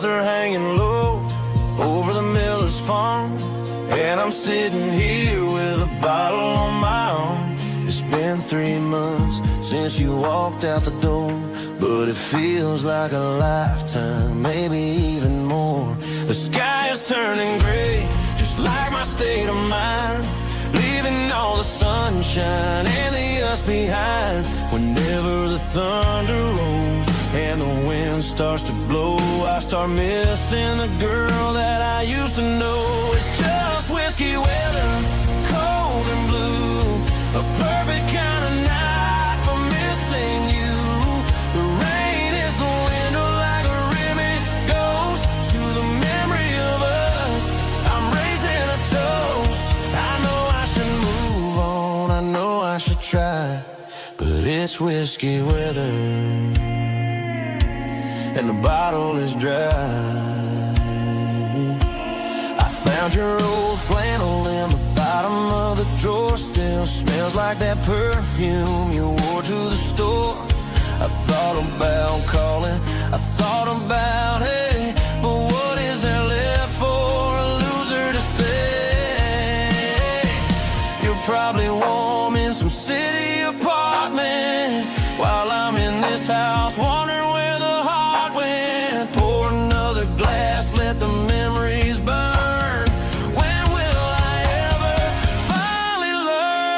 clouds are hanging low over the miller's farm, and I'm sitting here with a bottle on my arm. It's been 3 months since you walked out the door, but it feels like a lifetime, maybe even more. The sky is turning gray, just like my state of mind, leaving all the sunshine and the us behind. Whenever the thunder rolls and the wind starts to blow, I start missing the girl that I used to know. It's just whiskey weather, cold and blue, a perfect kind of night for missing you. The rain is the window like a ribbon goes to the memory of us. I'm raising a toast. I know I should move on, I know I should try, but it's whiskey weather and the bottle is dry. I found your old flannel in the bottom of the drawer, still smells like that perfume you wore to the store. I thought about calling, I thought about, hey, but what is there left for a loser to say? You're probably warm in some city apartment while I'm in this house wondering where the heart went. Pour another glass, let the memories burn. When will I ever finally learn?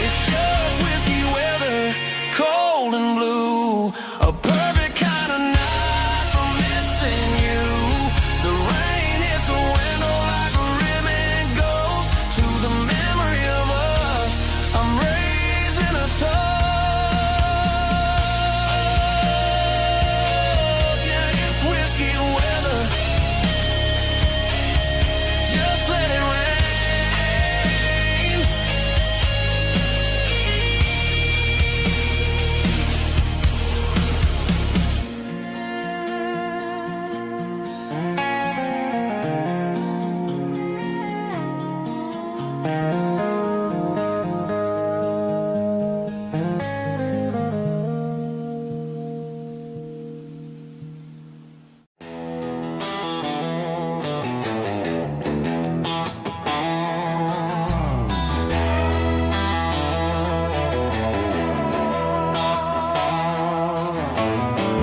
It's just whiskey weather, cold and blue, a perfect kind of night for missing you. The rain hits the window like a ribbon goes to the memory of us. I'm raising a toast. Yeah, it's whiskey weather, just let it rain.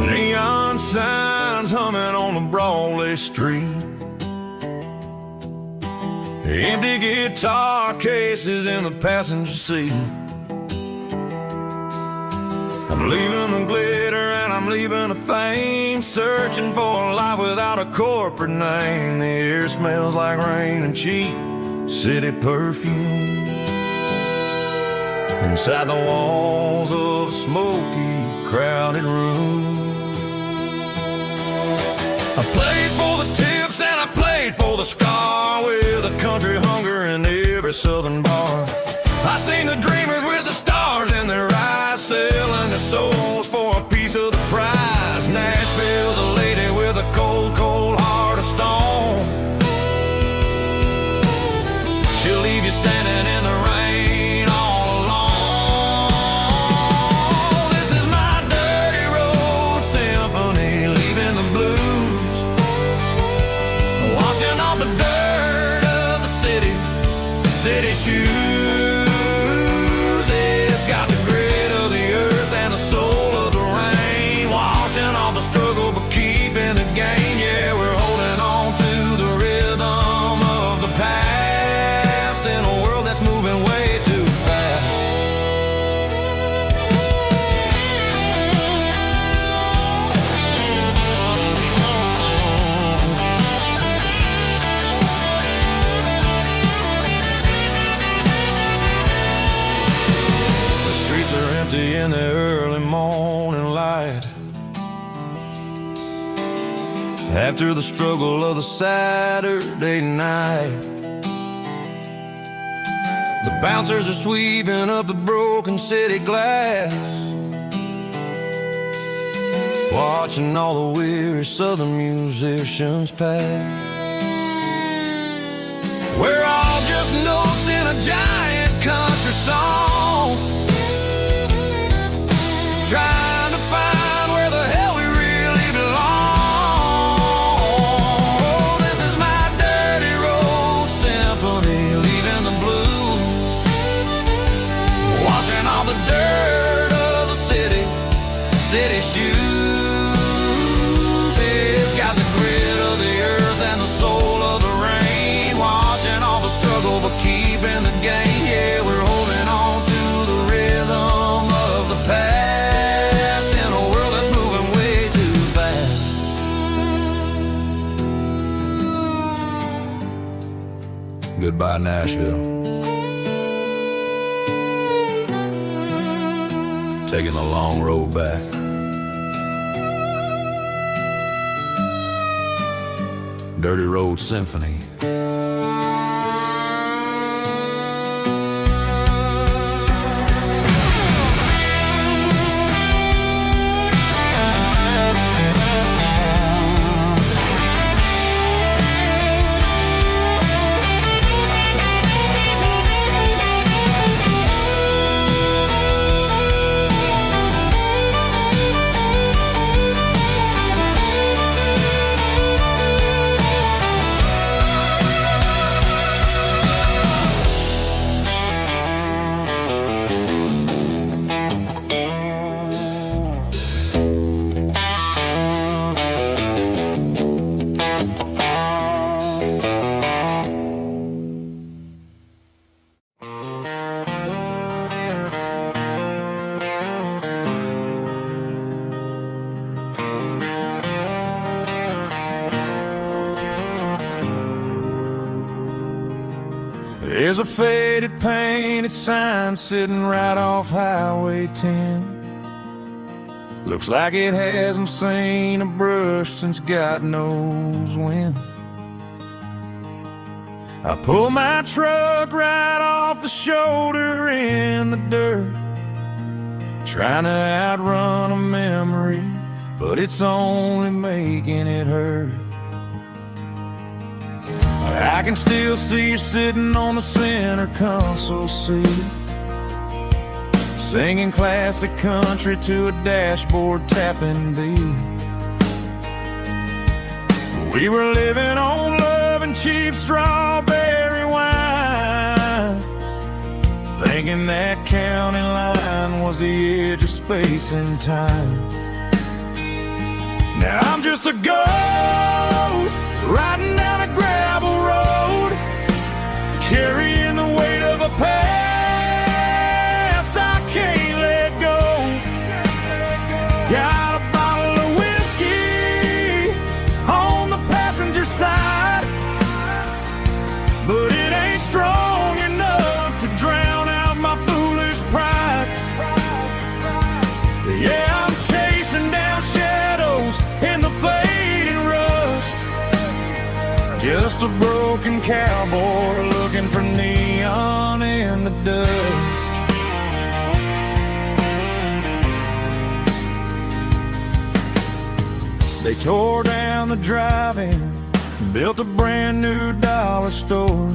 Neon signs humming on the Broadway street, empty guitar cases in the passenger seat. I'm leaving the glitter and I'm leaving the fame, searching for a life without a corporate name. The air smells like rain and cheap city perfume inside the walls of a smoky, crowded room. I played for the tips and I played for the scar, with a country hunger in every southern bar. I seen the dreamers with the stars in their eyes, selling their souls for a piece of the prize. Nashville's a lady with a cold, cold heart of stone. She'll leave you standing in the rain all alone. This is my dirty road symphony, leaving the blues, washing off the dirt of the city shoes. It's got the grit of the earth and the soul of the rain, washing off the struggle but keeping the gain. Yeah, we're holding on to the rhythm of the past in a world that's moving way too fast. In the early morning light, after the struggle of the Saturday night, the bouncers are sweeping up the broken city glass, watching all the weary southern musicians pass. We're all just notes in a giant country song, trying to find where the hell we really belong. Oh, this is my dirty road symphony, leaving the blues, washing all the dirt of the city shoes. It's got the grit of the earth and the soul of the rain, washing all the struggle but keeping the gain. Yeah, we're holding on to the rhythm of the past in a world that's moving way too fast. Goodbye, Nashville. Taking the long road back. Dirty Road Symphony. There's a faded painted sign sitting right off Highway 10. Looks like it hasn't seen a brush since God knows when. I pull my truck right off the shoulder in the dirt, trying to outrun a memory, but it's only making it hurt. I can still see you sitting on the center console seat, singing classic country to a dashboard tapping beat. We were living on love and cheap strawberry wine, thinking that county line was the edge of space and time. Now I'm just a ghost riding down a gravel road, carrying the weight of a past I can't let go. Got a bottle of whiskey on the passenger side, but it ain't strong enough to drown out my foolish pride. Yeah, I'm chasing down shadows in the fading rust, just a broken cowboy looking for neon in the dust. They tore down the drive-in, built a brand new dollar store,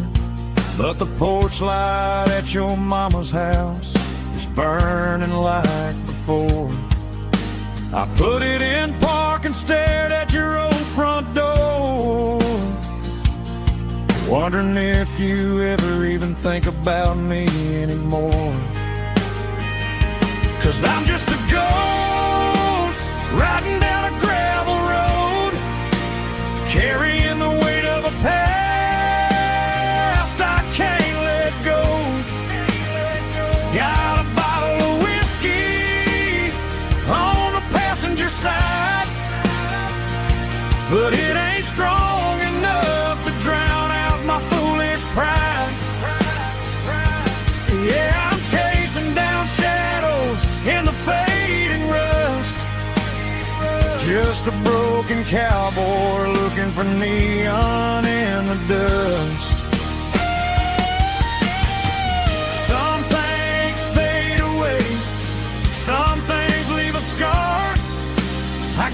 but the porch light at your mama's house is burning like before. I put it in park and stared at your old front door, wondering if you ever even think about me anymore. 'Cause I'm just a ghost riding down a gravel road, carrying the weight of a past I can't let go. Got a bottle of whiskey on the passenger side, but it ain't strong enough to drown out my foolish pride. Yeah, I'm chasing down shadows in the fading rust, just a broken cowboy looking for neon in the dust. Some things fade away, some things leave a scar. I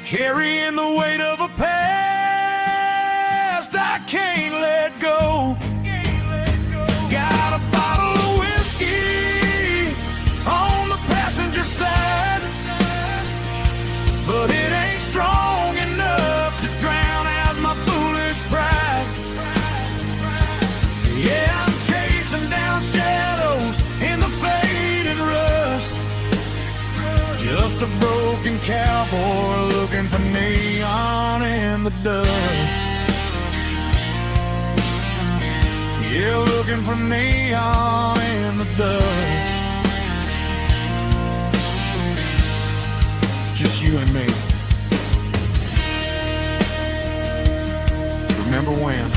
carrying the weight of a past I can't let go. Got a bottle of whiskey on the passenger side, but it ain't strong enough to drown out my foolish pride. Yeah, I'm chasing down shadows in the faded rust, just a broken cowboy looking for neon in the dust. Yeah, looking for neon in the dust. Just you and me. Remember when?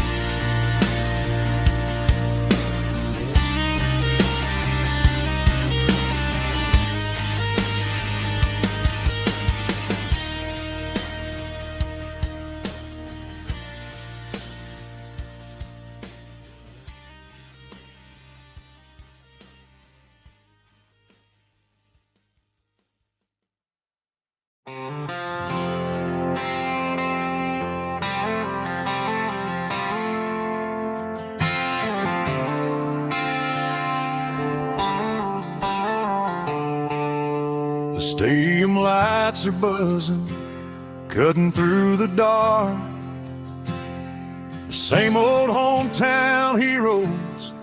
The stadium lights are buzzing, cutting through the dark. The same old hometown heroes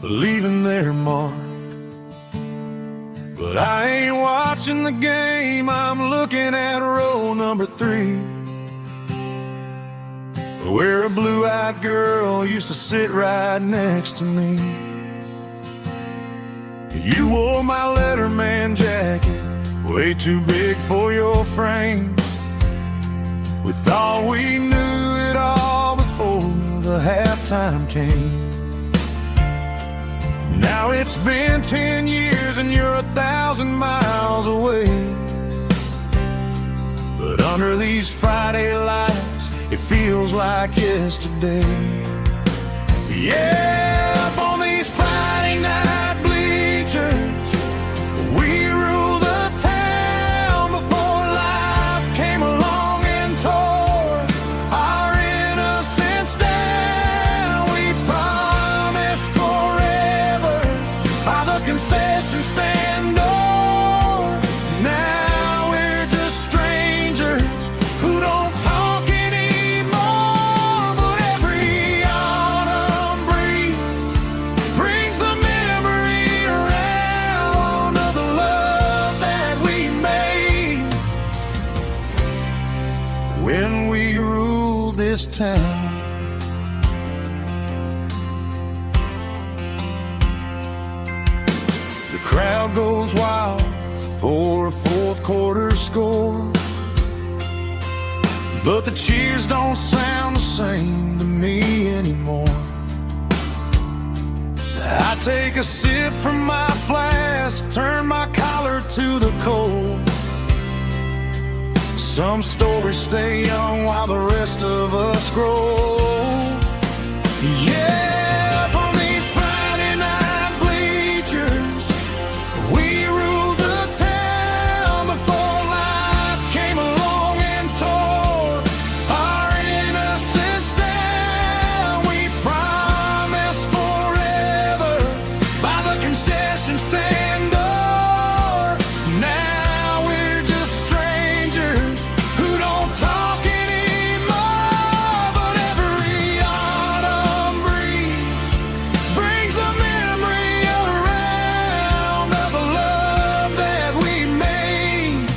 leaving their mark. But I ain't watching the game, I'm looking at row number 3, where a blue-eyed girl used to sit right next to me. You wore my Letterman jacket, way too big for your frame. We thought we knew it all before the halftime came. Now it's been 10 years and you're 1,000 miles away, but under these Friday lights it feels like yesterday. Yeah, up on these Friday night bleachers we rule the town before life came along and tore our innocence down. We promised forever by the concession stand door. Now we're just strangers who don't talk anymore. But every autumn breeze brings the memory around of the love that we made when we ruled this town. The crowd goes wild for a fourth quarter score, but the cheers don't sound the same to me anymore. I take a sip from my flask, turn my collar to the cold. Some stories stay young while the rest of us grow. Yeah, up on these Friday night bleachers we ruled the town before life came along and tore our innocence down. We promised forever by the concession stand door. Now we're just strangers who don't talk anymore. But every autumn breeze brings the memory around of the love that we made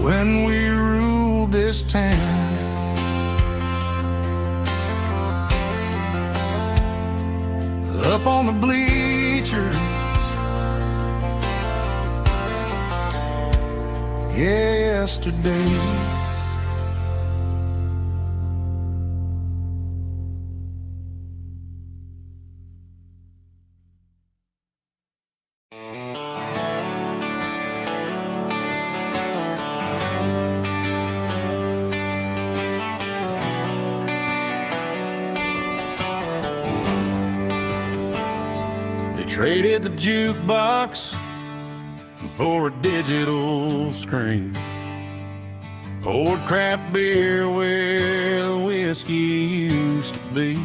when we ruled this town. Up on the bleachers, yesterday. They traded the jukebox for a digital screen. poured craft beer where the whiskey used to be.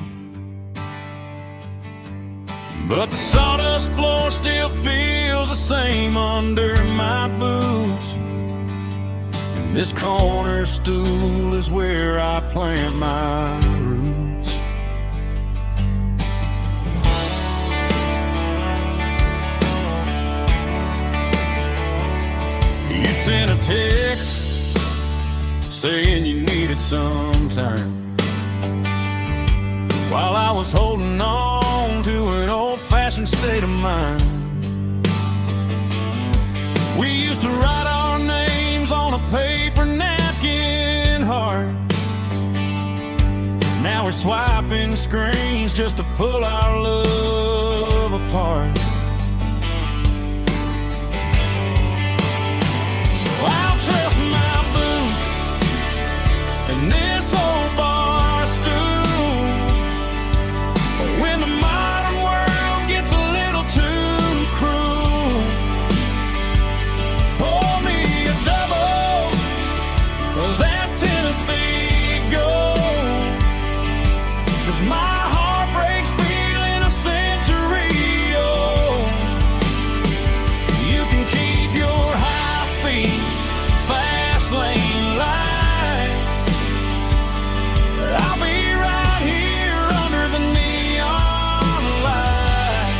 But the sawdust floor still feels the same under my boots, and this corner stool is where I plant my roots. You sent a text saying you needed some time, while I was holding on to an old-fashioned state of mind. We used to write our names on a paper napkin heart. Now we're swiping screens just to pull our love apart. So I'll trust my boots and this old bar stool when the modern world gets a little too cruel. Pour me a double of that Tennessee Gold, 'cause my heart breaks feeling a century old. You can keep your high-speed fast lane light, I'll be right here under the neon light,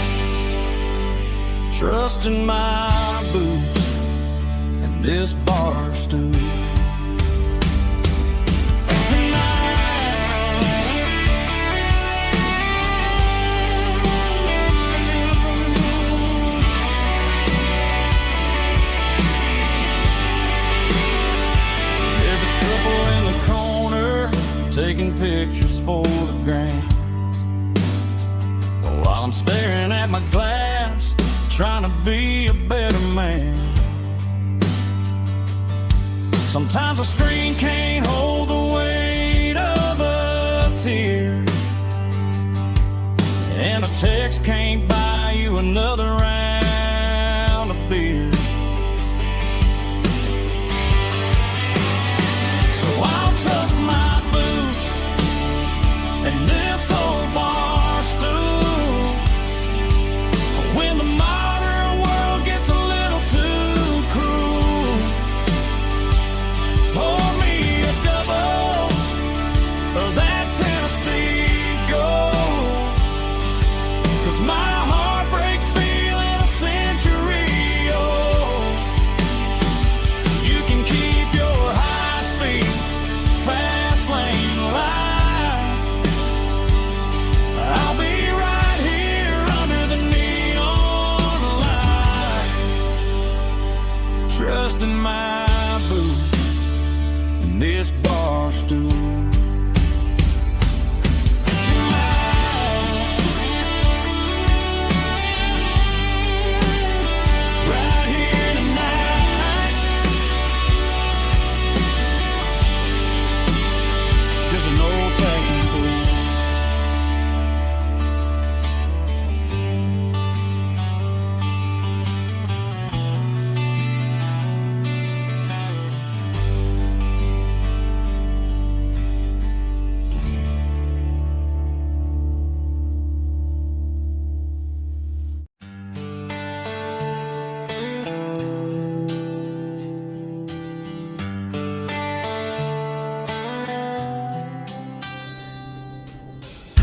trusting my boots and this bar stool. There's a couple in the corner taking pictures for the gram, while I'm staring at my glass, trying to be a better man. Sometimes a screen can't hold the weight of a tear, and a text can't buy you another round of beer. So I'll trust my boots and this old bar stool when the modern world gets a little too cruel. Pour me a double of that Tennessee Gold, 'cause my heart breaks feeling a century old. You can keep your high-speed fast lane light, I'll be right here under the neon light, trusting my boots and this bar stool. Right here tonight, just an old-fashioned fool.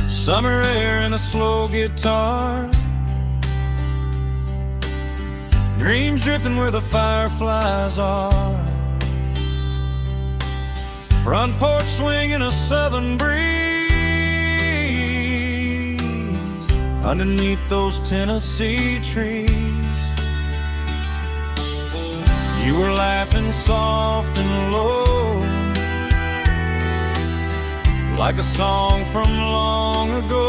Summer air and a slow guitar, dreams drifting where the fireflies are, front porch swinging a southern breeze underneath those Tennessee trees. You were laughing soft and low, like a song from long ago.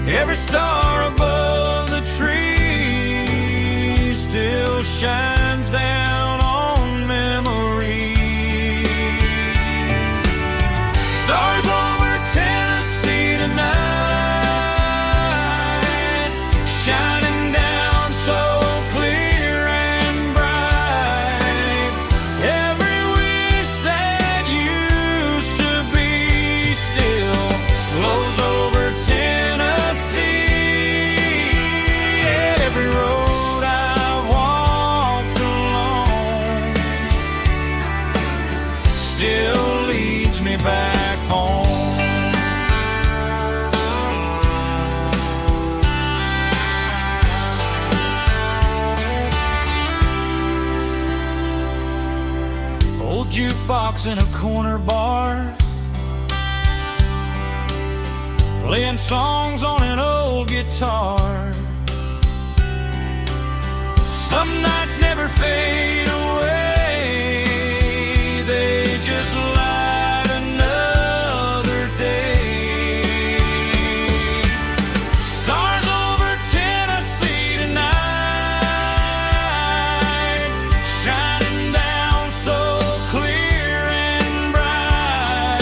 Every star above the tree still shines down on memories. Stars over Tennessee tonight, shining down so clear and bright. jukebox in a corner bar, playing songs on an old guitar. Some nights never fade away, they just light another day. Stars over Tennessee tonight, shining down so clear and bright.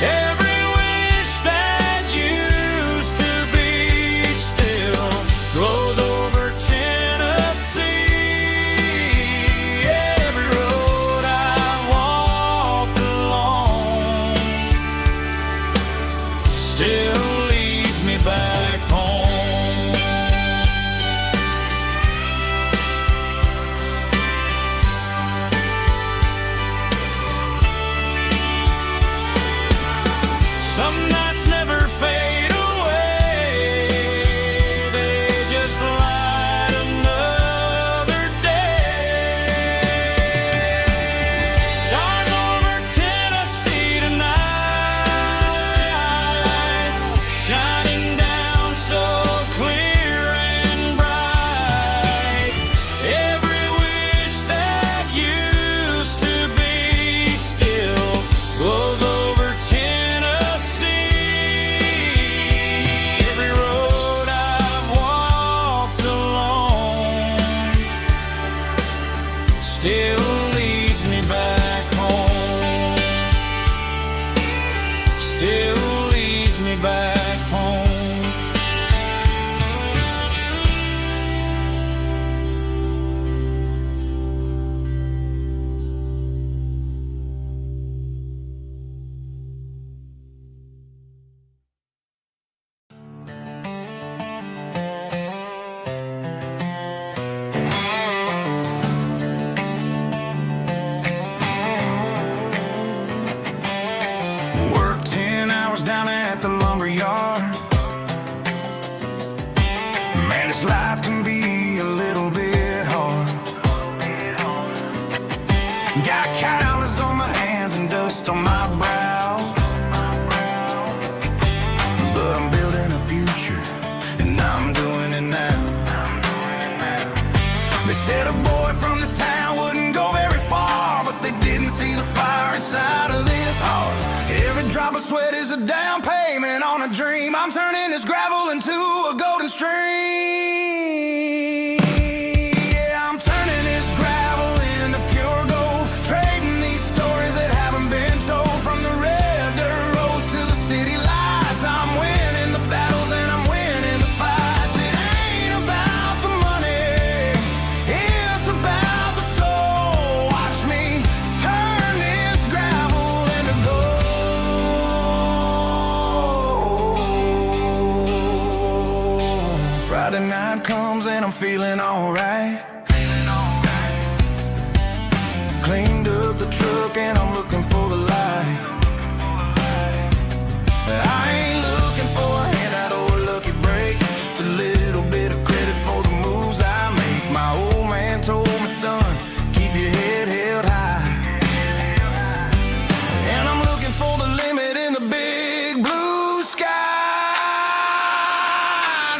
Every wish that used to be still glows over Tennessee. Every road I walked along still leads me back home. Some nights never fade away, they just light another day. Stars over Tennessee tonight, shining down so clear and bright. Every wish that used to be still glows over Tennessee. Every road I've walked along still leads me back home. Still leads me back home. Work 10 hours down at the lumber yard. Man, this life can be a little bit hard. Got calluses on my hands and dust on my brow, but I'm building a future, and I'm doing it now. They said a boy from this town wouldn't go very far, but they didn't see the fire inside of this heart. Every drop of sweat is a down payment on a dream. I'm turning this gravel into a golden stream. Yeah, I'm turning this gravel into pure gold, trading these stories that haven't been told. From the red dirt roads to the city lights, I'm winning the battles and I'm winning the fights. It ain't about the money, it's about the soul. Watch me turn this gravel into gold. Friday night comes and I'm feeling alright. Cleaned up the truck and I'm looking for the light. I ain't looking for a handout or a lucky break, just a little bit of credit for the moves I make. My old man told me, son, keep your head held high. And I'm looking for the limit in the big blue sky.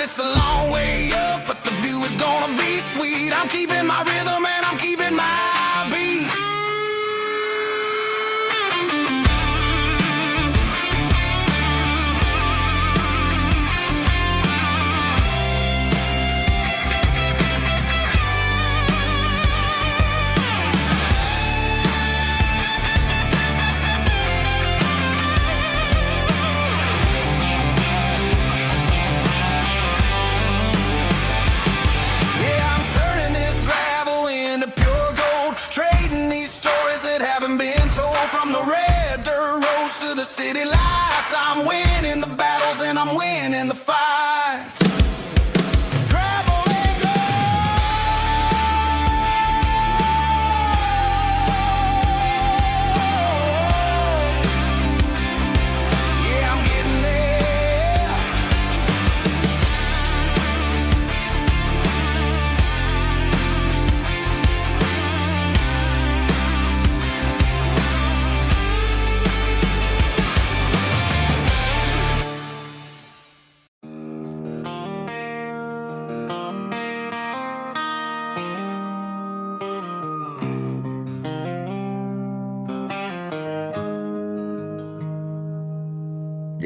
It's a long way up, but the view is gonna be sweet. I'm keeping my rhythm and I'm keeping my beat. Yeah, I'm turning this gravel into pure gold, trading these stories that haven't been told. From the red dirt roads to the city lights, I'm winning the battles and I'm winning the fights. Gravel and gold. Yeah, I'm getting there.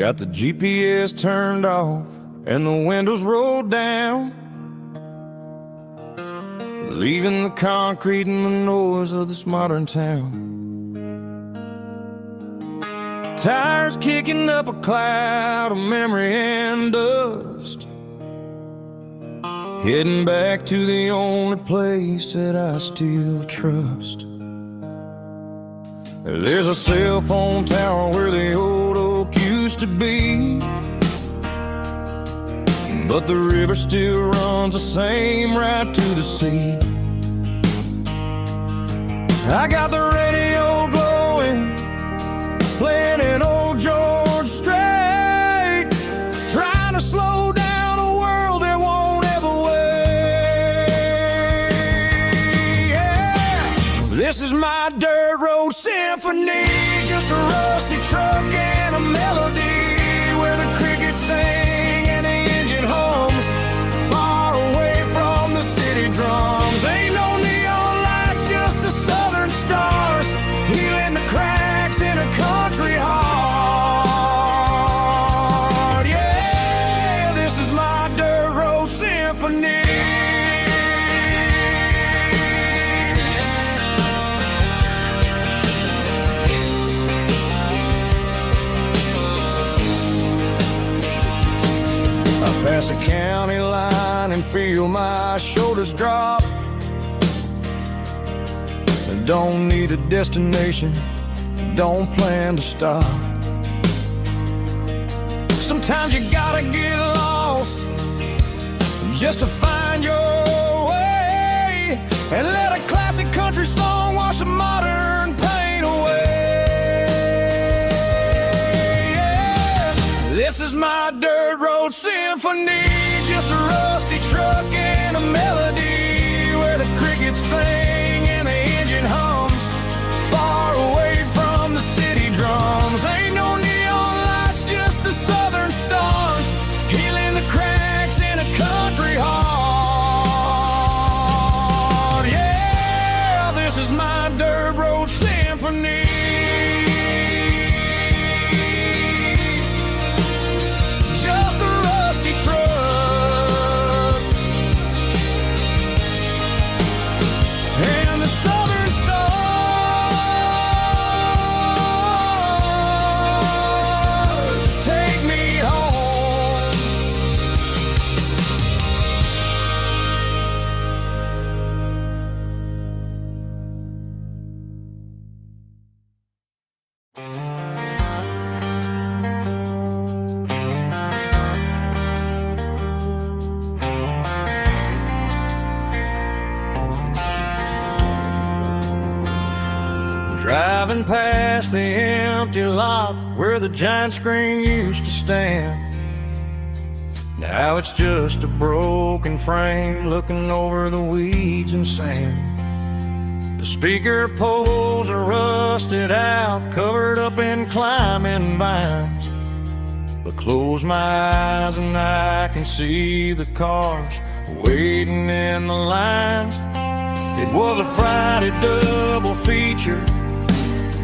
Got the GPS turned off and the windows rolled down, leaving the concrete and the noise of this modern town. Tires kicking up a cloud of memory and dust, heading back to the only place that I still trust. There's a cell phone tower where the old oak used to be, but the river still runs the same right to the sea. I got the radio glowing, playing an old George Strait, trying to slow down a world that won't ever wait. Yeah. This is my dirt road symphony, just a rusty truck and a melody where the crickets sing and the engine hums, far away from the city drums. Ain't no neon lights, just the southern stars, healing the cracks in a country heart. Yeah, this is my dirt road symphony. Pass the county line and feel my shoulders drop. I don't need a destination, don't plan to stop. Sometimes you gotta get lost just to find your way, and let a classic country song wash the modern pain away. Yeah. This is my dirt road symphony, just a rusty truck and a melody where the crickets sing and the engine hums, far away from the city drums. Ain't no neon lights, just the southern stars, healing the cracks in a country heart. Yeah, this is my dirt road symphony. Driving past the empty lot where the giant screen used to stand, now it's just a broken frame looking over the weeds and sand. The speaker poles are rusted out, covered up in climbing vines, but close my eyes and I can see the cars waiting in the lines. It was a Friday double feature,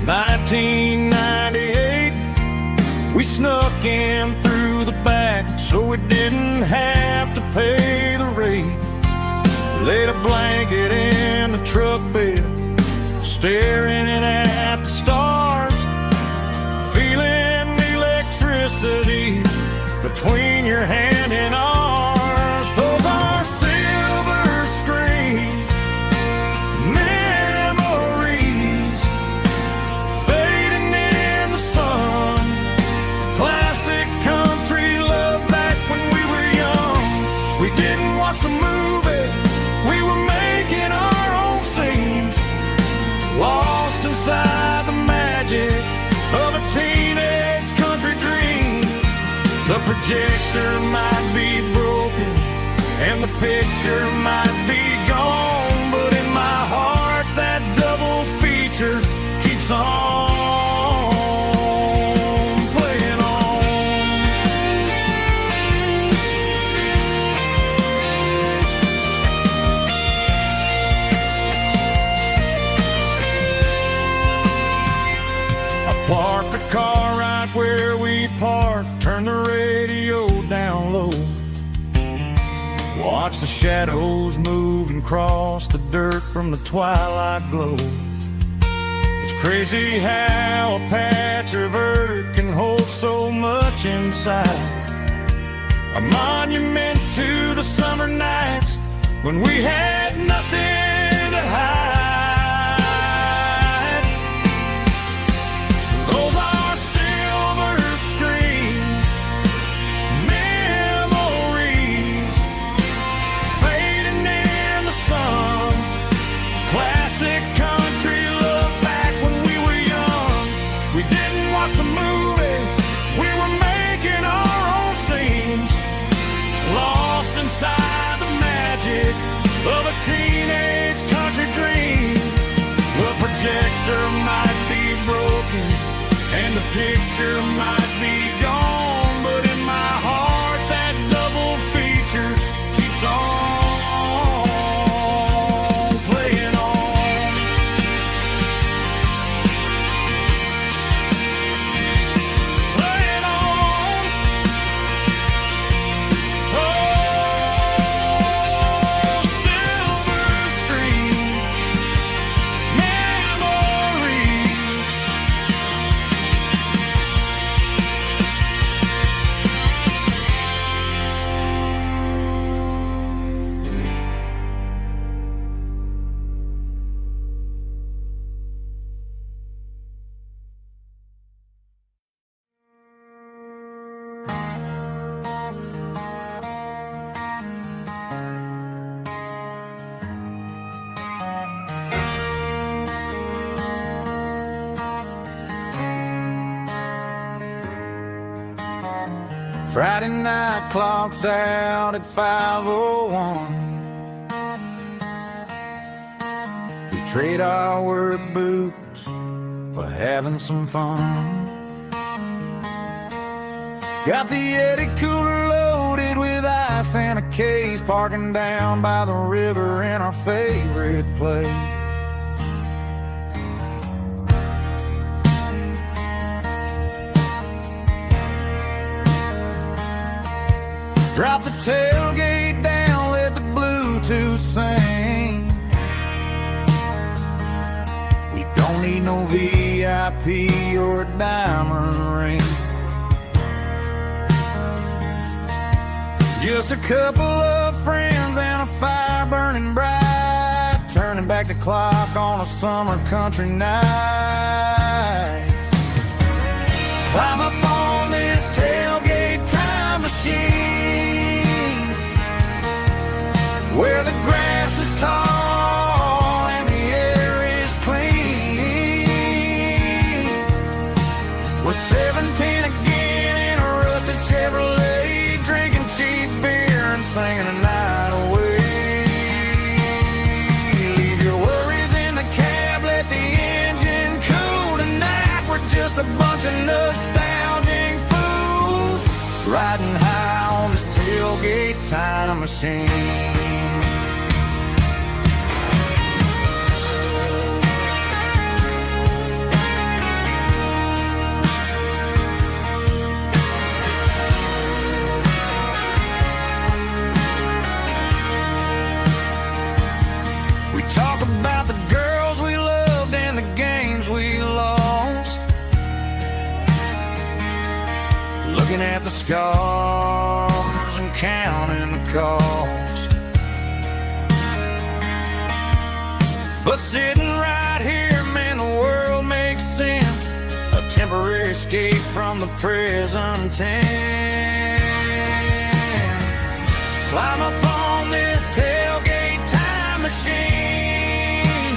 1998. We snuck in through the back so we didn't have to pay the rate. Laid a blanket in the truck bed, staring at the stars, feeling the electricity between your hand and ours. Those are silver screen memories fading in the sun. Classic country love back when we were young. We didn't watch the movie, we were making our own scenes, lost inside the magic of a teenage country dream. The projector might be broken and the picture might be gone, but in my heart that double feature keeps on playing on. I parked the car right where we parked watch the shadows move and cross the dirt from the twilight glow. It's crazy how a patch of earth can hold so much inside. A monument to the summer nights when we had nothing to hide. Those are silver screen memories fading in the sun. Classic country look back when we were young. We didn't watch the movie, we were making our own scenes, lost inside the magic of a teenage country dream. The projector might be broken and the picture might be gone, but in my heart that double feature keeps on playing on. Playing on. Oh, silver screen memories. Friday night clocks out at 5:01. We trade our work boots for having some fun. Got the Yeti cooler loaded with ice and a case, parking down by the river in our favorite place. Drop the tailgate down, let the Bluetooth sing. We don't need no VIP or a diamond ring. Just a couple of friends and a fire burning bright, turning back the clock on a summer country night. Climb up on this tailgate time machine, where the grass is tall and the air is clean. We're 17 again in a rusted Chevrolet, drinking cheap beer and singing the night away. Leave your worries in the cab, let the engine cool tonight. We're just a bunch of nostalgic fools riding high on this tailgate time machine. We talk about the girls we loved and the games we lost, looking at the scars and counting the cost. But sitting right here, man, the world makes sense. A temporary escape from the present tense. Climb up on this tailgate time machine,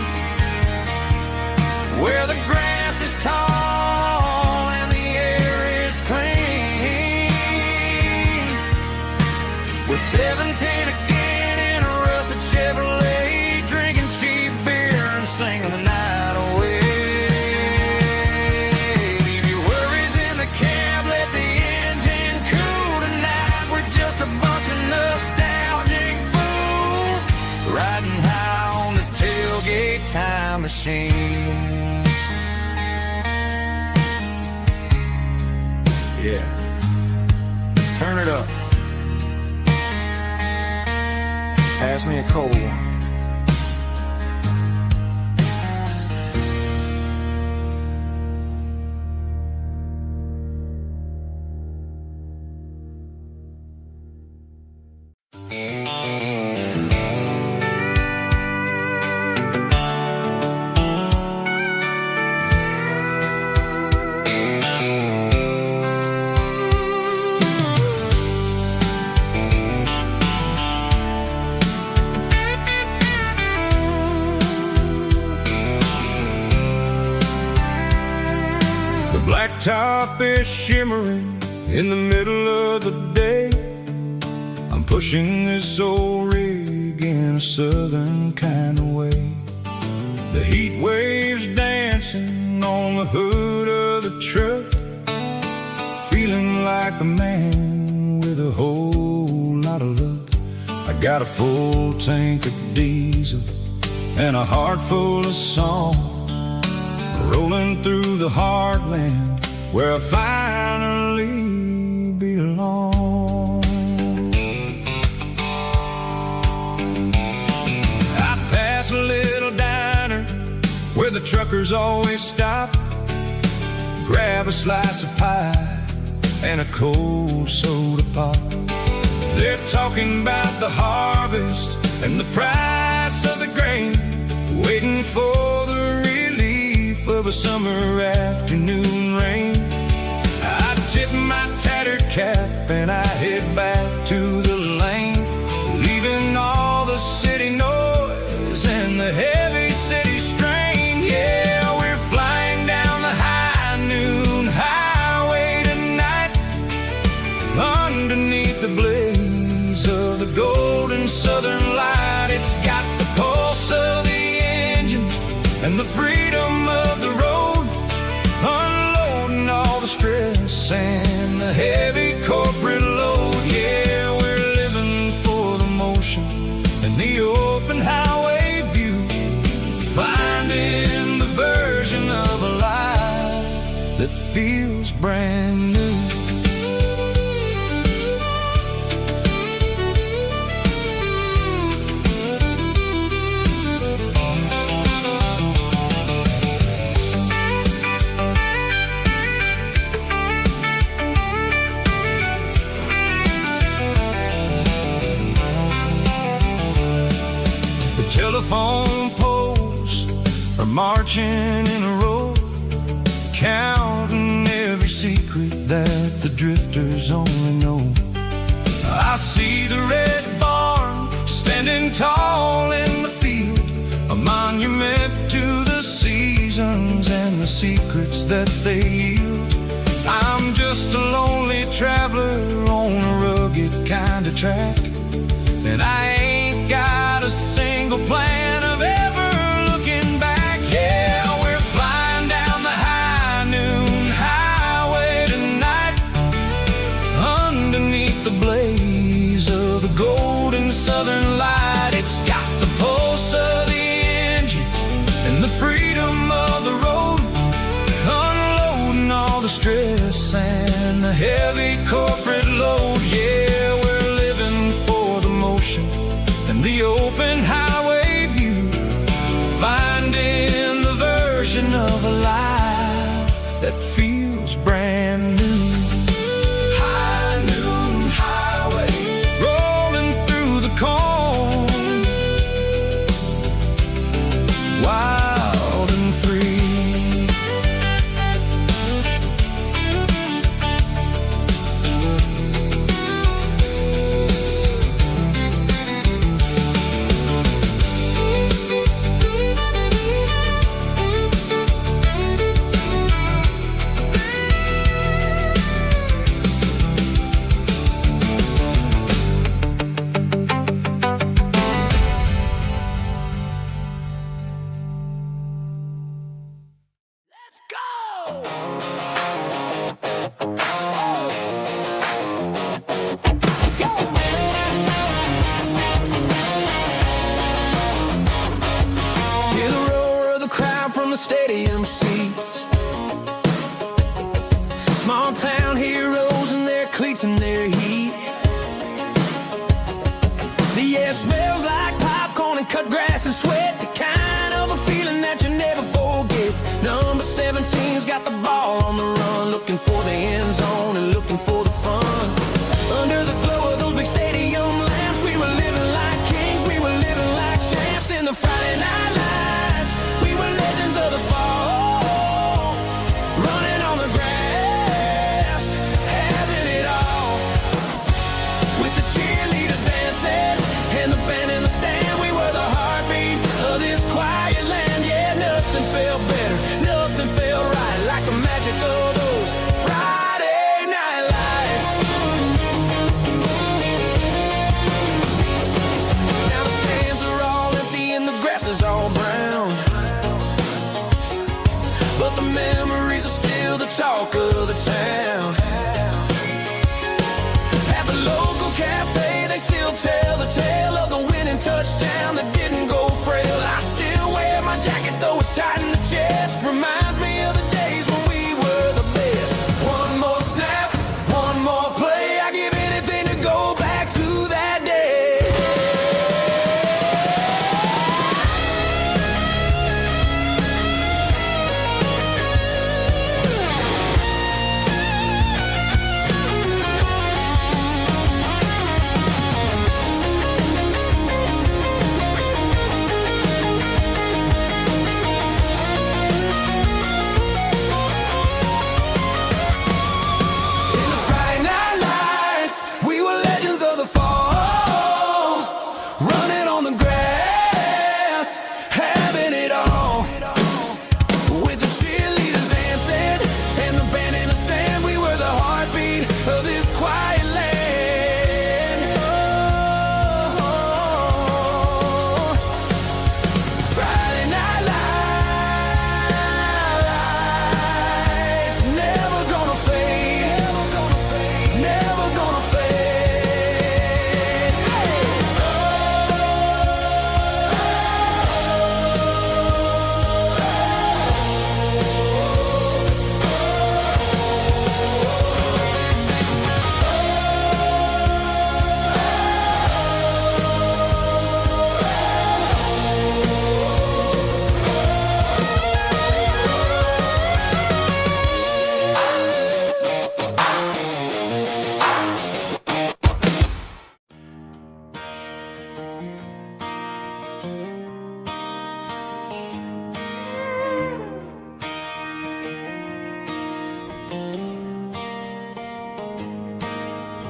where the grass is tall and the air is clean. We're 17 again in a rusted Chevrolet, drinking cheap beer and singing the night away. Leave your worries in the cab, let the engine cool tonight. We're just a bunch of nostalgic fools riding high on this tailgate time machine. Yeah, turn it up. Pass me a cold one. Blacktop is shimmering in the middle of the day. I'm pushing this old rig in a southern kind of way. The heat waves dancing on the hood of the truck, feeling like a man with a whole lot of luck. I got a full tank of diesel and a heart full of song, rolling through the heartland where I finally belong. I pass a little diner where the truckers always stop, grab a slice of pie and a cold soda pop. They're talking about the harvest and the price of the grain, waiting for the relief of a summer afternoon rain. I tip my tattered cap and I head back to the lane, leaving all the city noise and the heavy city strain. Yeah, we're flying down the high noon highway tonight, underneath the blaze of the golden southern light. It's got the pulse of the engine and the freedom of the road, unloading all the stress and the heavy corporate load. Yeah, we're living for the motion and the open highway view, finding the version of a life that feels brand new. Telephone poles are marching in a row, counting every secret that the drifters only know. I see the red barn standing tall in the field, a monument to the seasons and the secrets that they yield. I'm just a lonely traveler on a rugged kind of track, and I ain't got a single plan of ever looking back. Yeah, we're flying down the high noon highway tonight, underneath the blaze of the golden southern light. It's got the pulse of the engine and the freedom of the road, unloading all the stress and the heavy corporate load. Yeah, we're living for the motion local cafe, they still tell the tale of the winning touchdown that didn't go frail. I still wear my jacket though it's tight in the chest. Reminds me of the days when we were the best. One more snap, one more play. I give anything to go back to that day.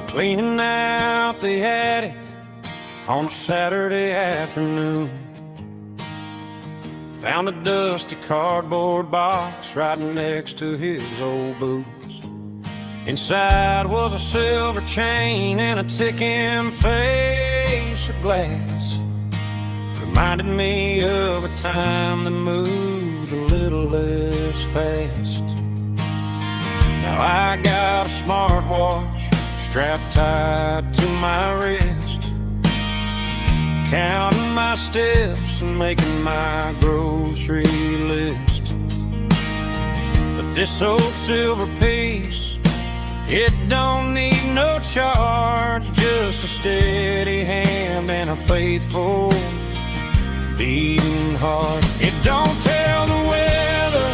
Cleaning out the attic on a Saturday afternoon. Found a dusty cardboard box right next to his old boots. Inside was a silver chain and a ticking face of glass. Reminded me of a time that moved a little less fast. Now I got a smartwatch strapped tight to my wrist, counting my steps and making my grocery list. But this old silver piece, it don't need no charge, just a steady hand and a faithful beating heart. It don't tell the weather,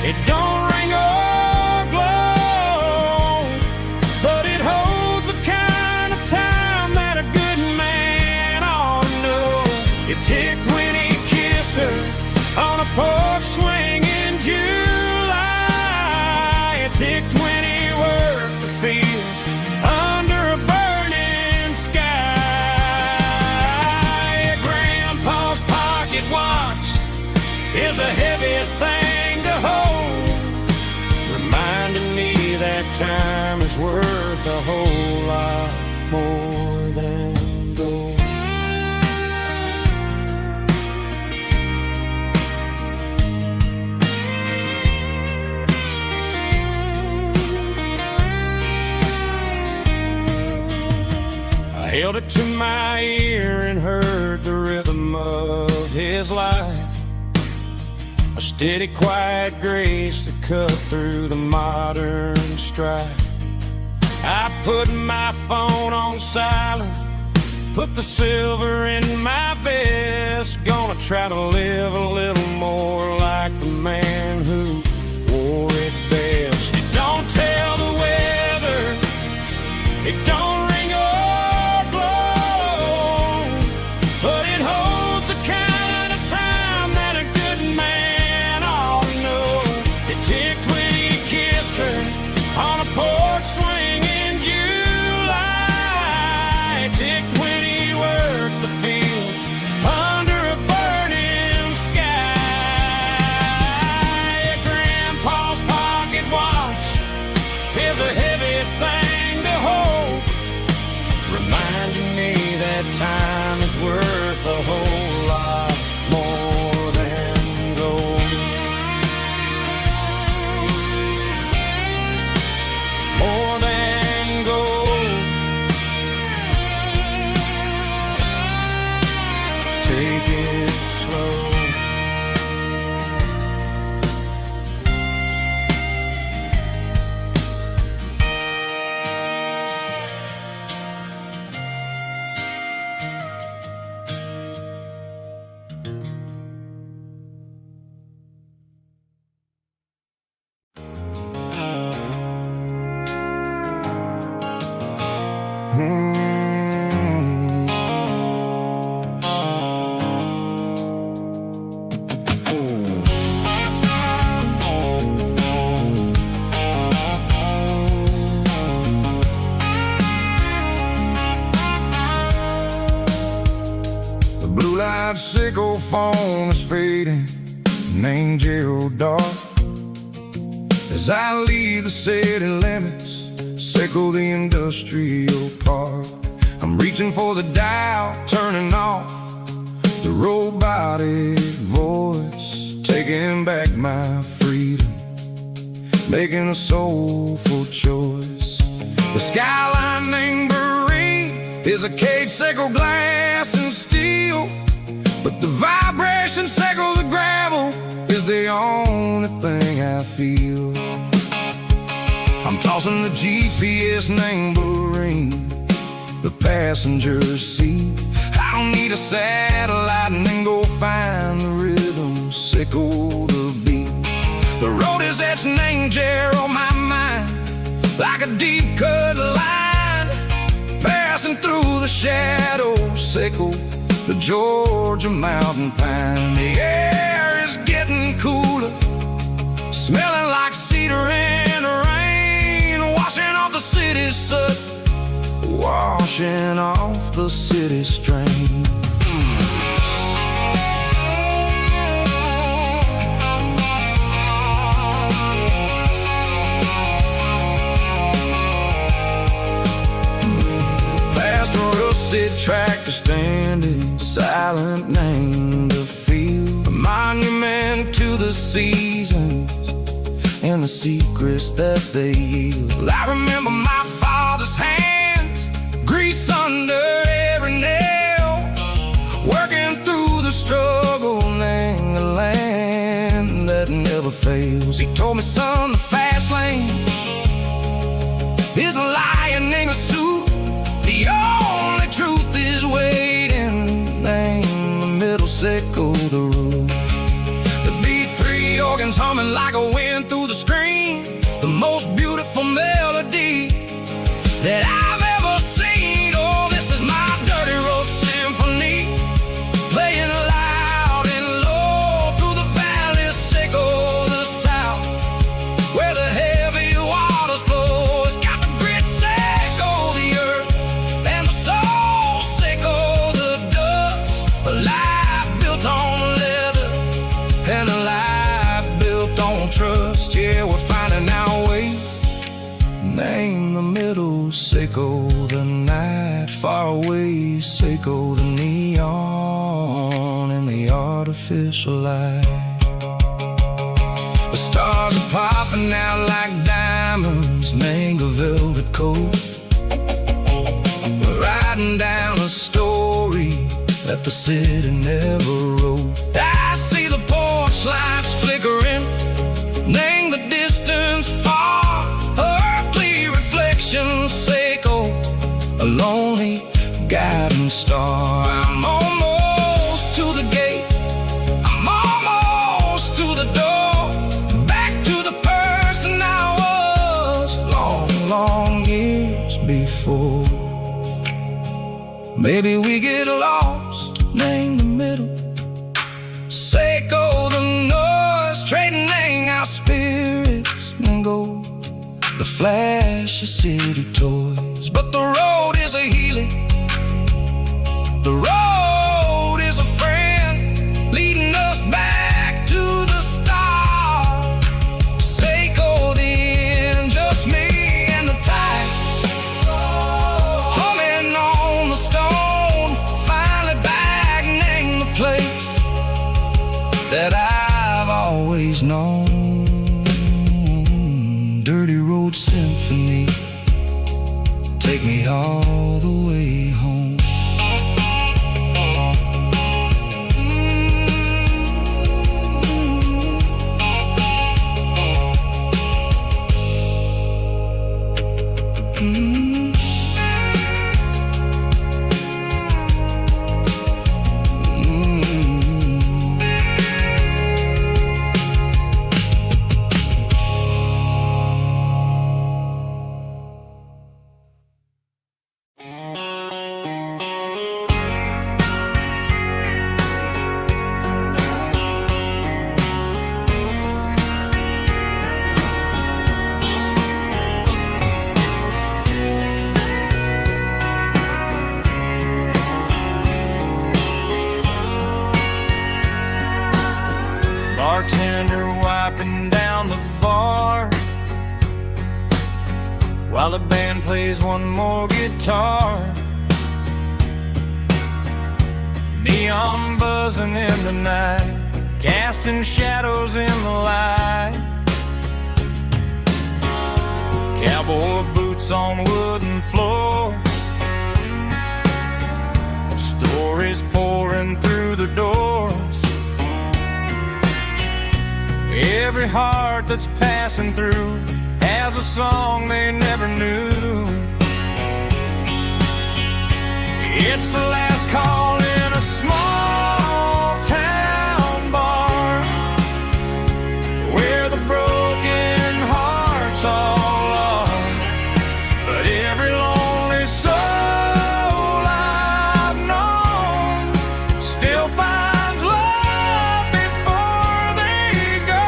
it don't ring or glow, but it holds the kind of time that a good man ought to know. It ticked when he kissed her on a porch swing in July. It ticked when he worked the fields under a burning sky. Grandpa's pocket watch is a heavy thing to hold, reminding me that time is worth a whole lot more than gold. I held it to my ear and heard the rhythm of his life, a steady, quiet grace that cut through the modern strife. I put my phone on silent, put the silver in my vest. Gonna try to live a little more like the man who wore it best. It don't tell the weather, it don't ring or blow, but it holds the kind of time that a good man ought to know. It ticked when he kissed her on a porch swing in July. It ticked when he worked the fields under a burning sky. The blue-light sickle phone is fading, named Gerald Dark. As I leave the city limits, sickle the industrial park. I'm reaching for the dial, turning off the robotic voice, taking back my freedom, making a soulful choice. The skyline named Marine is a cage, sickle glass and steel, but the vibration sickle the gravel is the only thing I feel. I'm tossing the GPS named Marine, the passenger seat. I don't need a satellite and then go find the rhythm, sickle the beat. The road is etched named Jer on my mind, like a deep cut line, passing through the shadows, sickle the Georgia mountain pine. The air is getting cooler, smelling like cedar in the rain, washing off the city's soot, washing off the city strain. Past a rusted tractor standing silent, named the field, a monument to the seasons and the secrets that they yield. I remember my father's hands, grease under every nail, working through the struggle, named the land that never fails. He told me, son, the fast lane is a lion in a suit, the only truth is waiting, named the middle, sickle the root. The B3 organs humming like a wind through the screen, the most beautiful melody that I've ever seen. Oh, this is my dirty road symphony, playing loud and low through the valleys, sickle the south, where the heavy waters flow. It's got the grit, sickle the earth, and the soul, sickle the dust. A life built on leather and a life built on trust. Yeah, we're finding our way, name the middle, sickle the night, far away, sickle the neon and the artificial light. The stars are popping out like diamonds, mango velvet coat. We're writing down a story that the city never wrote. I see the porch lights flickering, name the distance far, earthly reflections, sickle a lonely guiding star. I'm almost to the gate, I'm almost to the door, back to the person I was long, long years before. Maybe we get lost, name the middle, sickle the noise, trading our spirits and go the flash of city toys. But the road is a healing, the road is a friend, leading us back to the start. Sickle the end, just me and the tides, humming on the stone, finally back, name the place that I've always known. Dirty road symphony, take me all the way home. plays one more guitar. Neon buzzing in the night, casting shadows in the light. Cowboy boots on wooden floor, stories pouring through the doors. Every heart that's passing through has a song they never knew. It's the last call in a small town bar, where the broken hearts all are. But every lonely soul I've known still finds love before they go.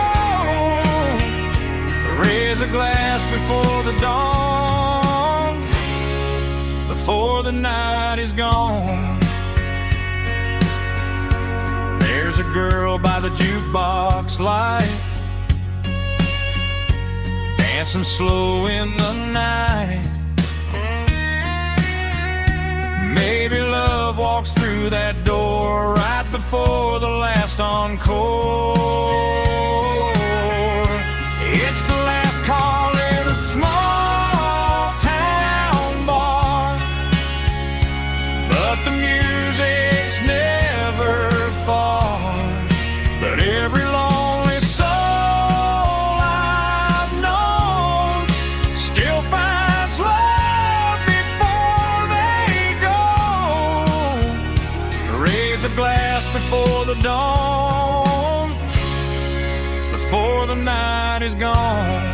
Raise a glass before the dawn, before the night is gone. There's a girl by the jukebox light, dancing slow in the night. Maybe love walks through that door right before the last encore. It's the last call in a small town bar, but the music's never far. But every lonely soul I've known still finds love before they go. Raise a glass before the dawn, before the night is gone.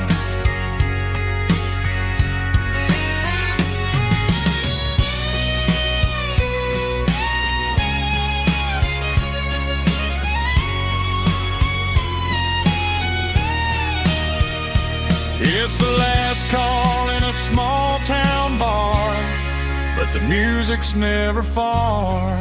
It's the last call in a small town bar, but the music's never far.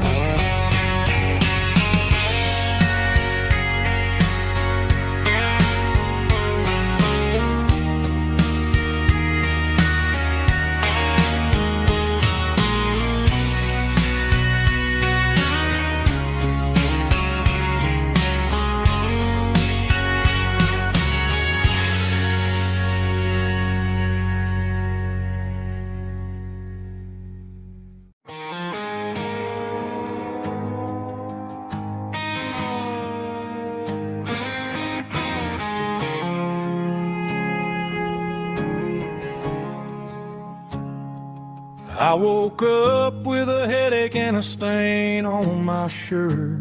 I woke up with a headache and a stain on my shirt.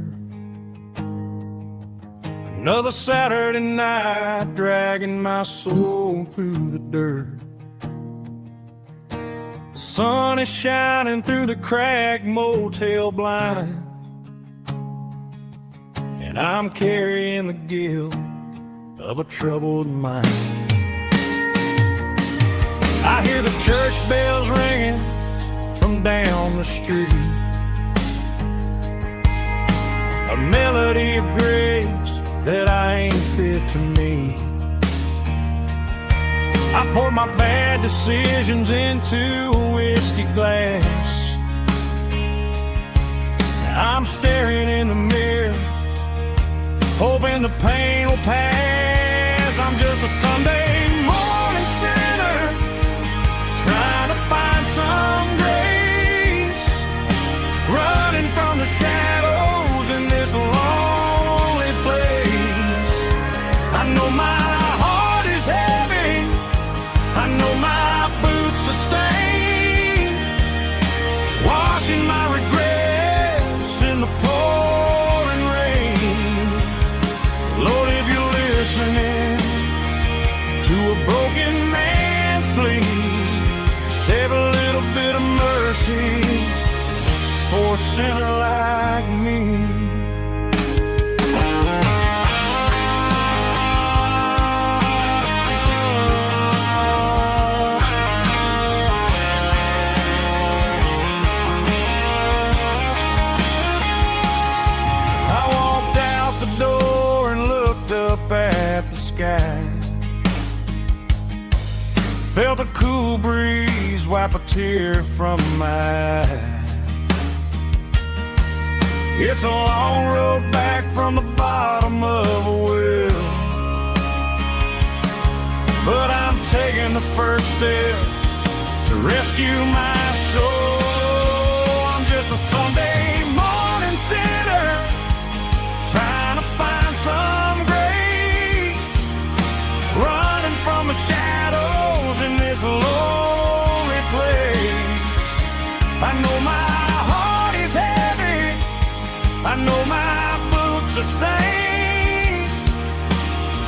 Another Saturday night dragging my soul through the dirt. The sun is shining through the cracked motel blind, and I'm carrying the guilt of a troubled mind. I hear the church bells ringing from down the street, a melody of grace that I ain't fit to meet. I pour my bad decisions into a whiskey glass. I'm staring in the mirror, hoping the pain will pass. I'm just a Sunday morning sinner, trying to find some grace, running from the shadows in this lonely place. I know my heart is heavy, I know my boots are stained, washing my regrets in the pouring rain. Lord, if you're listening to a broken man's plea, save a little bit of mercy for a sinner like me. I walked out the door and looked up at the sky, felt a cool breeze wipe a tear from my eye. It's a long road back from the bottom of a well, but I'm taking the first step to rescue my soul. I'm just a Sunday morning sinner trying to find some grace, running from the shadows in this lonely place. I know my heart is heavy, I know my boots are stained,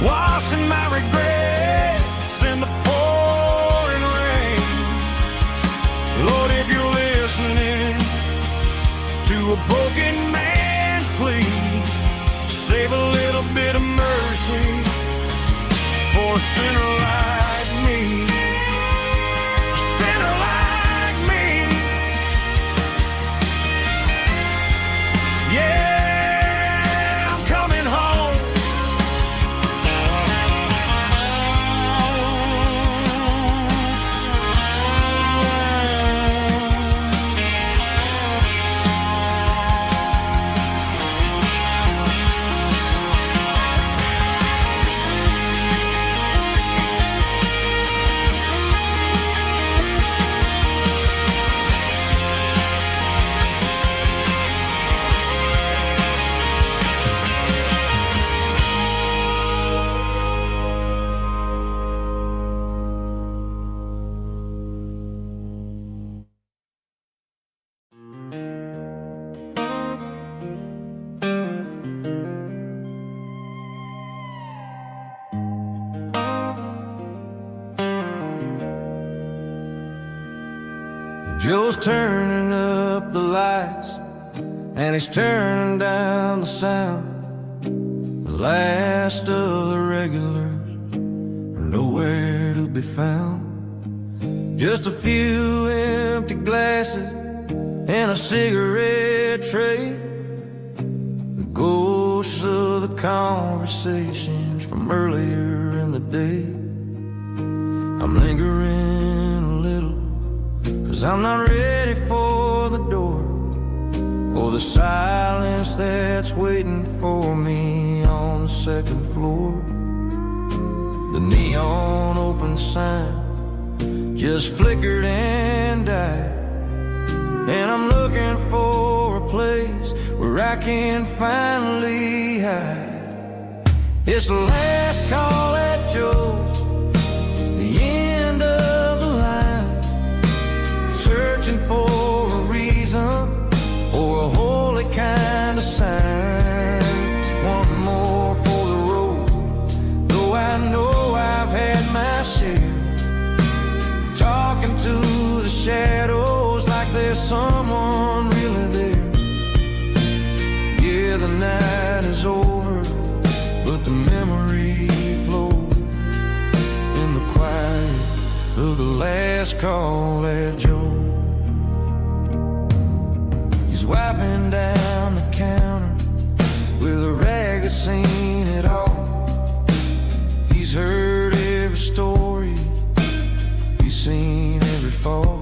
washing my regrets in the pouring rain. Lord, if you're listening to a broken man's plea, save a little bit of mercy for a sinner like me. A sinner like me. Yeah, I'm coming home. Joe's turning up the lights and he's turning down the sound. The last of the regulars are nowhere to be found. Just a few empty glasses and a cigarette tray, the ghosts of the conversations from earlier in the day. I'm lingering a little, 'cause I'm not ready for the door, or the silence that's waiting for me on the second floor. The neon open sign just flickered and died, and I'm looking for a place where I can finally hide. It's the last call at Joe's, the end of the line, searching for a reason or a holy kind of sign. One more for the road, though I know I've had my share, talking to the shadows like there's someone really there. Yeah, the night is over, but the memory flows in the quiet of the last call at Joe. He's wiping down the counter with a rag that's seen it all. He's heard every story, he's seen every fall.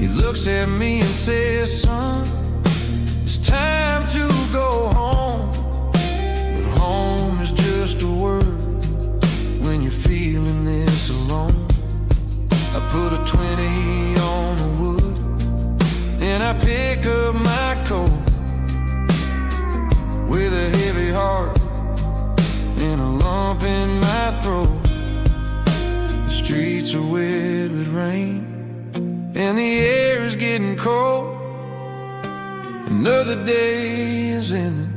He looks at me and says, son, it's time to go home. But home is just a word when you're feeling this alone. I put a 20 on the wood, and I pick up my coat with a heavy heart and a lump in my throat. The streets are wet with rain and the air is getting cold. Another day is ending,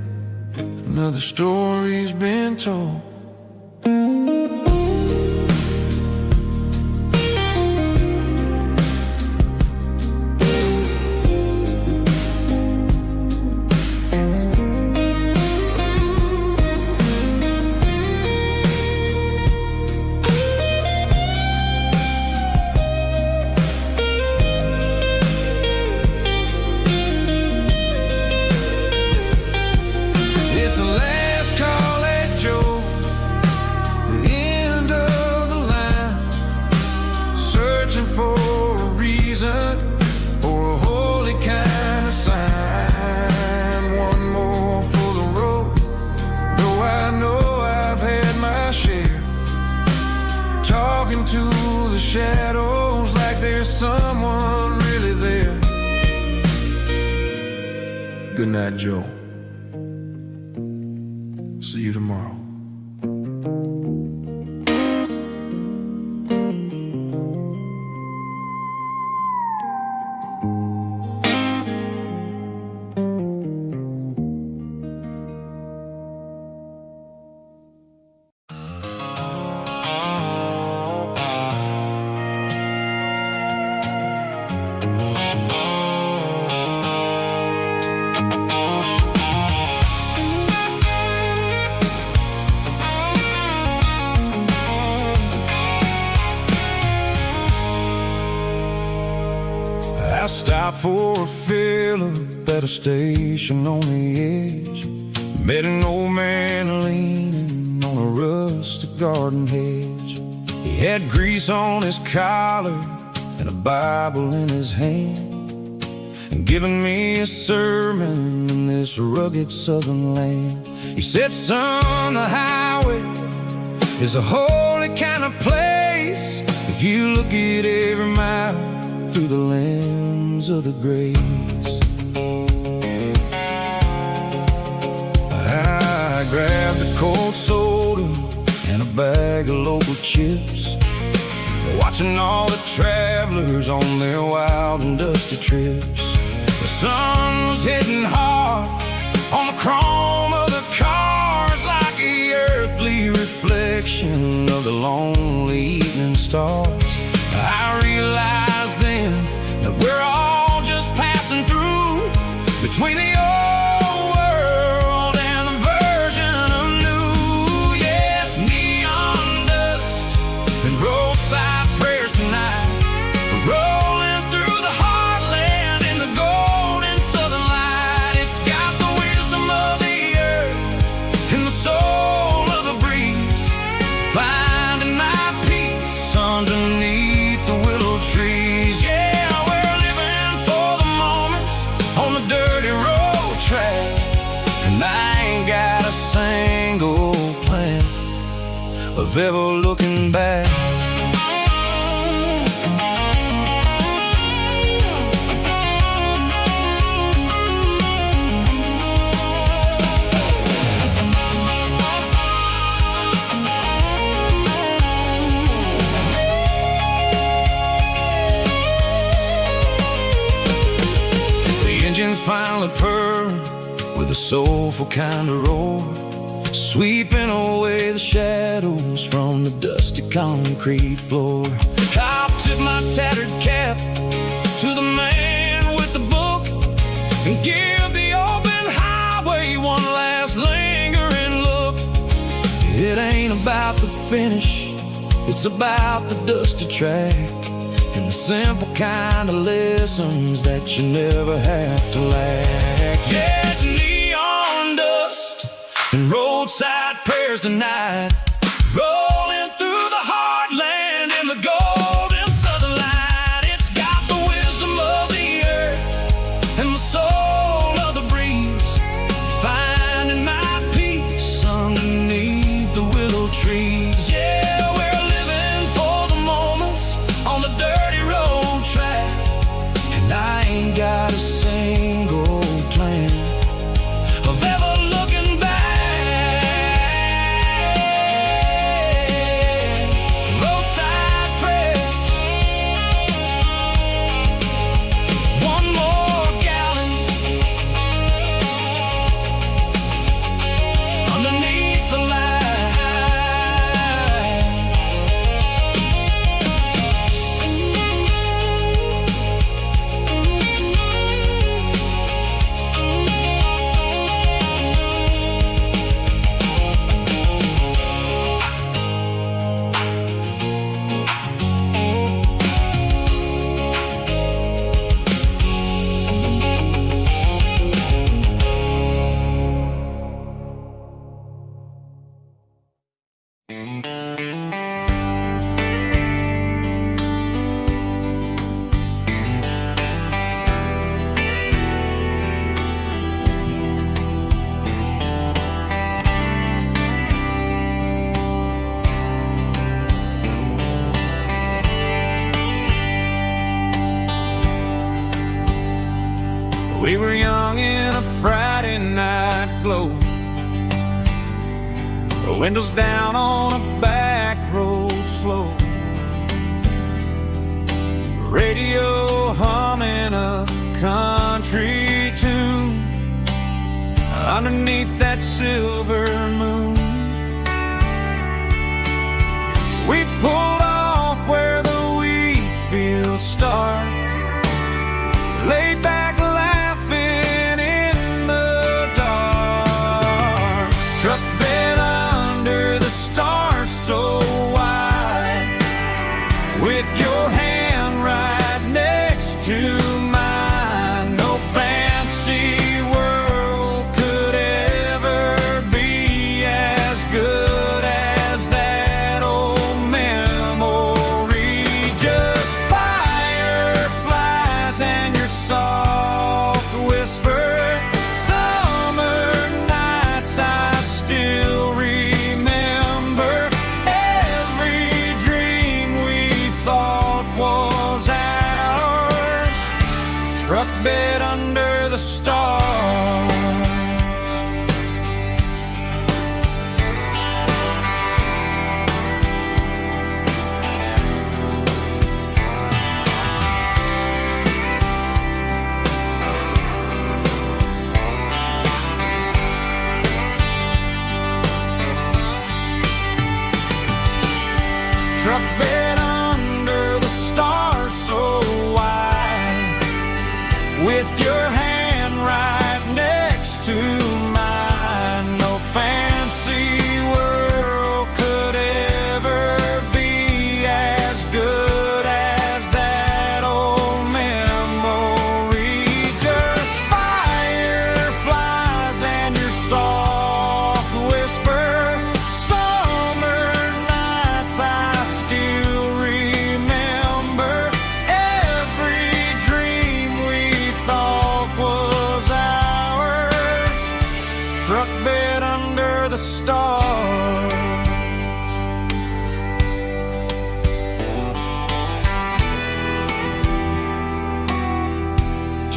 another story's been told. It's the last call at Joe. Good night, Joe. See you tomorrow. I stopped for a fill-up at a station on the edge. Met an old man leaning on a rustic garden hedge. He had grease on his collar and a Bible in his hand, and giving me a sermon in this rugged southern land. He said, son, the highway is a holy kind of place if you look at every mile through the lens of the grace. I grabbed a cold soda and a bag of local chips, watching all the travelers on their wild and dusty trips. The sun was hitting hard on the chrome of the cars, like the earthly reflection of the lonely evening stars. I realized then that we're all just passing through between the old world and the version of new. Yeah, it's neon dust and roadside prayers tonight, rolling through the heartland in the golden southern light. It's got the wisdom of the earth and the soul of the breeze, finding my peace underneath the willow trees. Yeah, we're living for the moments on the dirty road track, and I ain't got a single plan of ever looking back. Engines finally purr with a soulful kind of roar, sweeping away the shadows from the dusty concrete floor. I'll tip my tattered cap to the man with the book and give the open highway one last lingering look. It ain't about the finish, it's about the dusty track and the simple kind of lessons that you never have to lack. Yeah, it's neon dust and roadside prayers tonight, rolling through the heartland in the golden southern light. It's got the wisdom of the earth and the soul of the breeze, finding my peace underneath the willow trees. Yeah, we're living for the moments on the dirty road track, and I ain't got a single plan of ever looking back. Roadside prayers, one more gallon underneath the light. We were young in a the Friday night glow. The windows down on a back road slow. Radio humming a country tune underneath that silver moon. We pulled off where the wheat fields start, laid back laughing in the dark. Truck bed under the stars so wide, with your hand right next to mine. No fancy world could ever be as good as that old memory. Just fireflies and your soft whisper. Summer nights I still remember. Every dream we thought was ours. Truck bed under the stars. Truck bed under the stars so wide, with your hand right next to mine. No fancy world could ever be as good as that old memory. Just fireflies and your soft whisper. Summer nights I still remember. Every dream we thought was ours. Truck bed under the stars.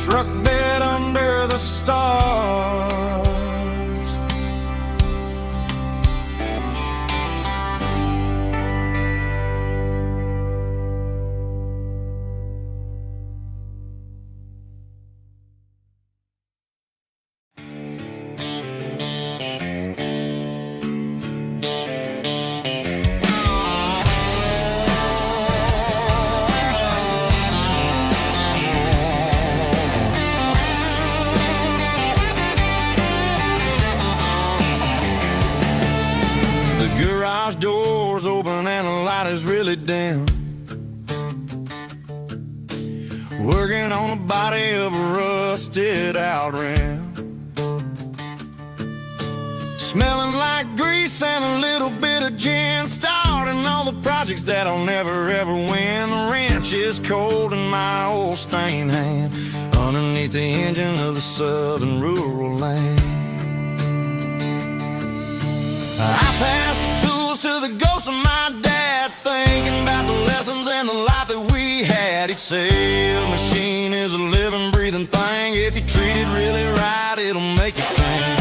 Truck bed under the stars. The garage door's open and the light is really dim. Working on the body of a rusted out rim. Smelling like grease and a little bit of gin. Starting all the projects that I'll never ever win. The wrench is cold in my old stained hand, underneath the engine of the southern rural land. I pass the tools to the ghost of my dad, thinking about the lessons and the life that we had. He'd say a machine is a living, breathing thing. If you treat it really right, it'll make you sing.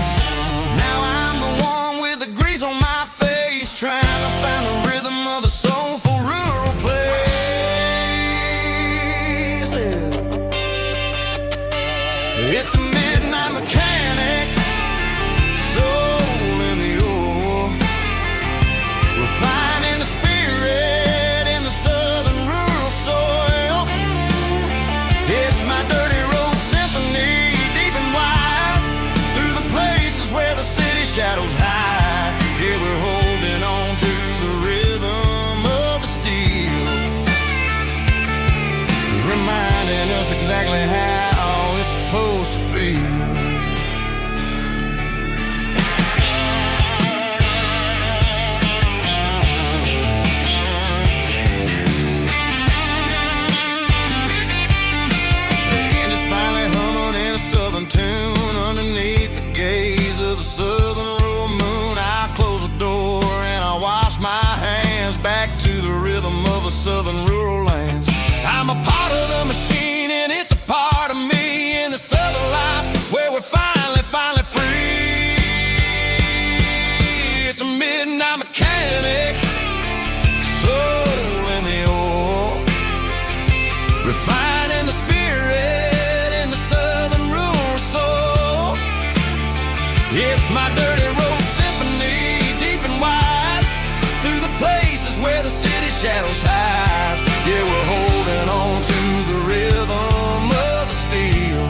Now I'm the one with the grease on my face, trying to find the rhythm of the soulful rural place. It's a midnight mechanic, soul in the ore, refining the spirit in the southern rural soil. It's my dirty road symphony, deep and wide, through the places where the city shadows hide. Here we're holding on to the rhythm of the steel, reminding us exactly how it's supposed to feel. Southern rural lands. I'm a part of the machine and it's a part of me in the southern life where It's my dirty road symphony, deep and wide, through the places where the city shadows hide. Yeah, we're holding on to the rhythm of the steel,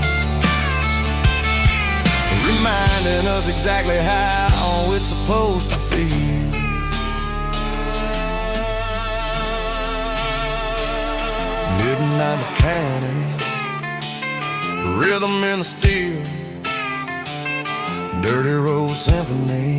reminding us exactly how it's supposed to feel. Midnight mechanic, rhythm in the steel, dirty road symphony.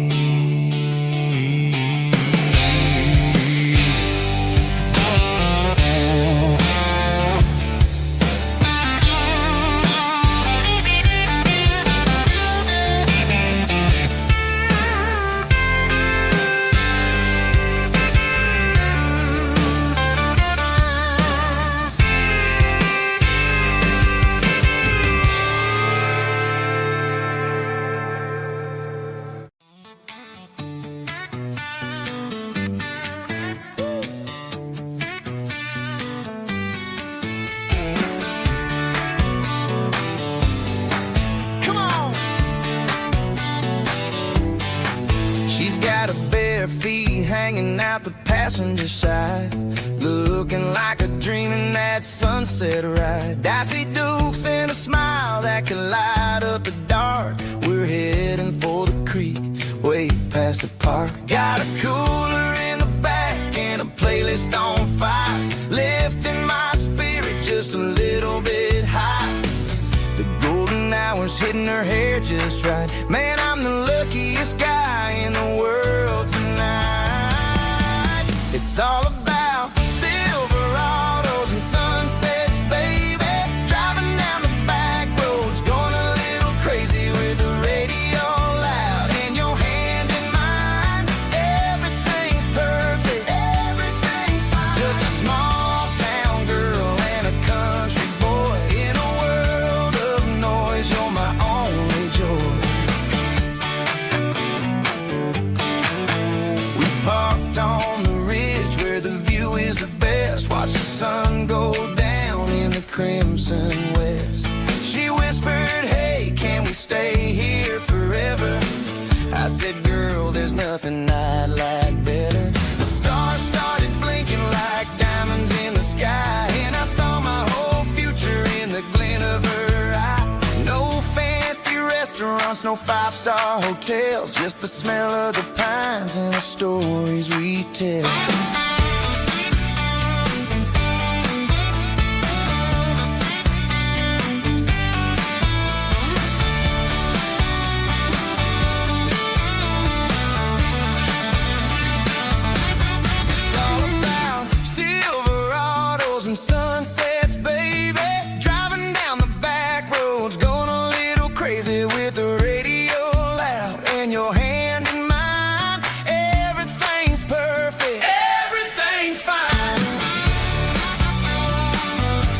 She's got her bare feet hanging out the passenger side, looking like a dream in that sunset ride. Dicey dukes and a smile that can light up the dark. We're heading for the creek, way past the park. Got a cooler in the back and a playlist on fire, lifting my spirit just a little bit high. The golden hours hitting her hair just right. Man, I'm the luckiest guy in the world tonight. It's all about Silverados and sunsets, baby. Driving down the back roads, going a little crazy with the radio loud and your hand in mine. Everything's perfect, everything's fine. Just a small town girl and a country boy in a world of noise. You're my only joy. We parked on the ridge where the view is the best. Watch the sun go down in the crimson west. She whispered, hey, can we stay here forever? I said, girl, there's nothing I'd like better. The stars started blinking like diamonds in the sky, and I saw my whole future in the glint of her eye. No fancy restaurants, no five-star hotels, just the smell of the pines and the stories we tell. It's all about Silverados and sunsets, baby. Driving down the back roads, going a little crazy with the radio loud and your hand in mine. Everything's perfect, everything's fine.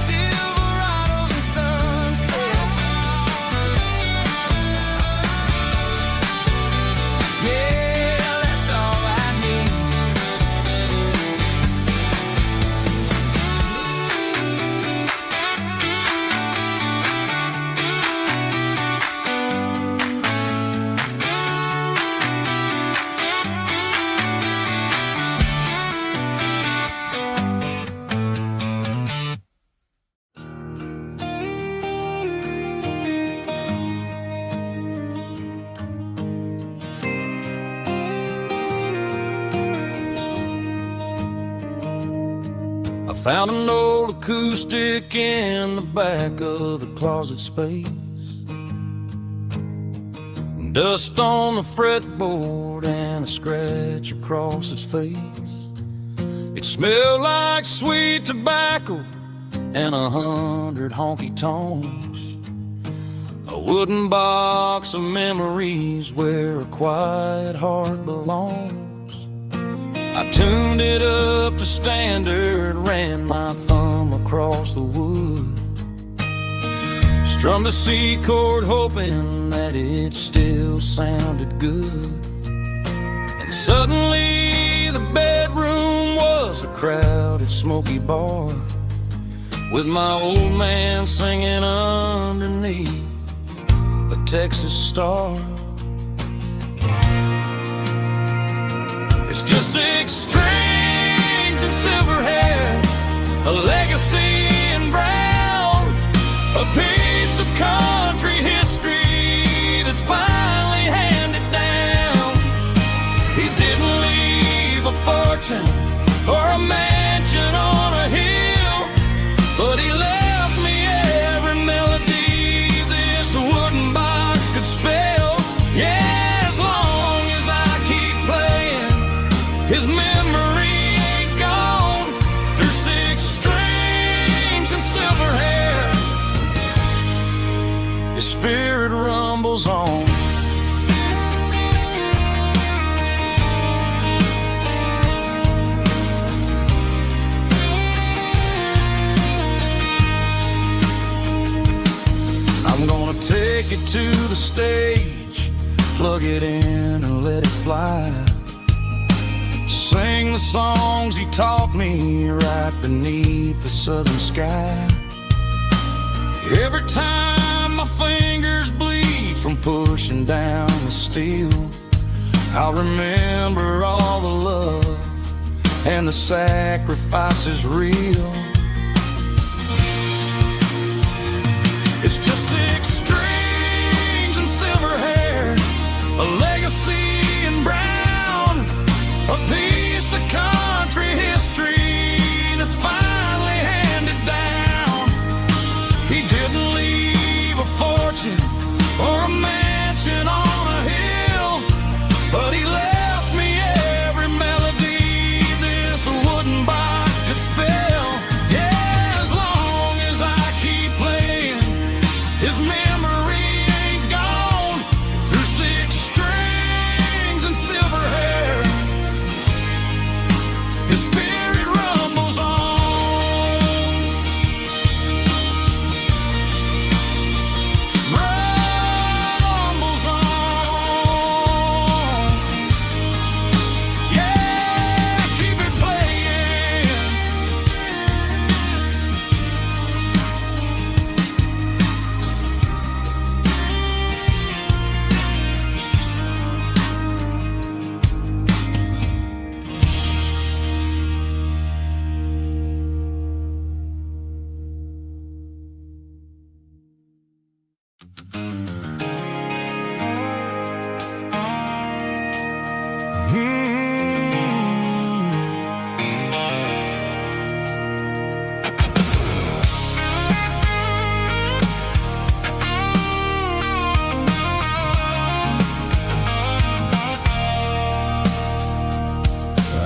Silverados and sunsets, yeah, that's all I need. I found an old acoustic in the back of the closet space. Dust on the fretboard and a scratch across its face. It smelled like sweet tobacco and 100 honky-tonks. A wooden box of memories where a quiet heart belongs. I tuned it up to standard, ran my thumb across the wood, strummed a C chord hoping that it still sounded good. And suddenly the bedroom was a crowded smoky bar, with my old man singing underneath a Texas star. It's just 6 strings and silver hair, a legacy in brown, a piece of country history that's finally handed down. He didn't leave a fortune or a mansion on a hill, but he left me every melody this wooden box could spell. Yeah, as long as I keep playing, his memory ain't gone. Through 6 strings and silver hair, his spirit rumbles on. I'm gonna take it to the stage, plug it in and let it fly. Sing the songs he taught me right beneath the southern sky. Every time my fingers bleed from pushing down the steel, I'll remember all the love and the sacrifices real. It's just 6 strings and silver hair, a legacy in brown, a piece of country history that's finally handed down. He didn't leave a fortune or a mansion on a hill, but he left me every melody this wooden box could spell. Yeah, as long as I keep playing, his memory ain't gone. Through 6 strings and silver hair, his spirit rumbles on. Rumbles on. Yeah, keep it playing.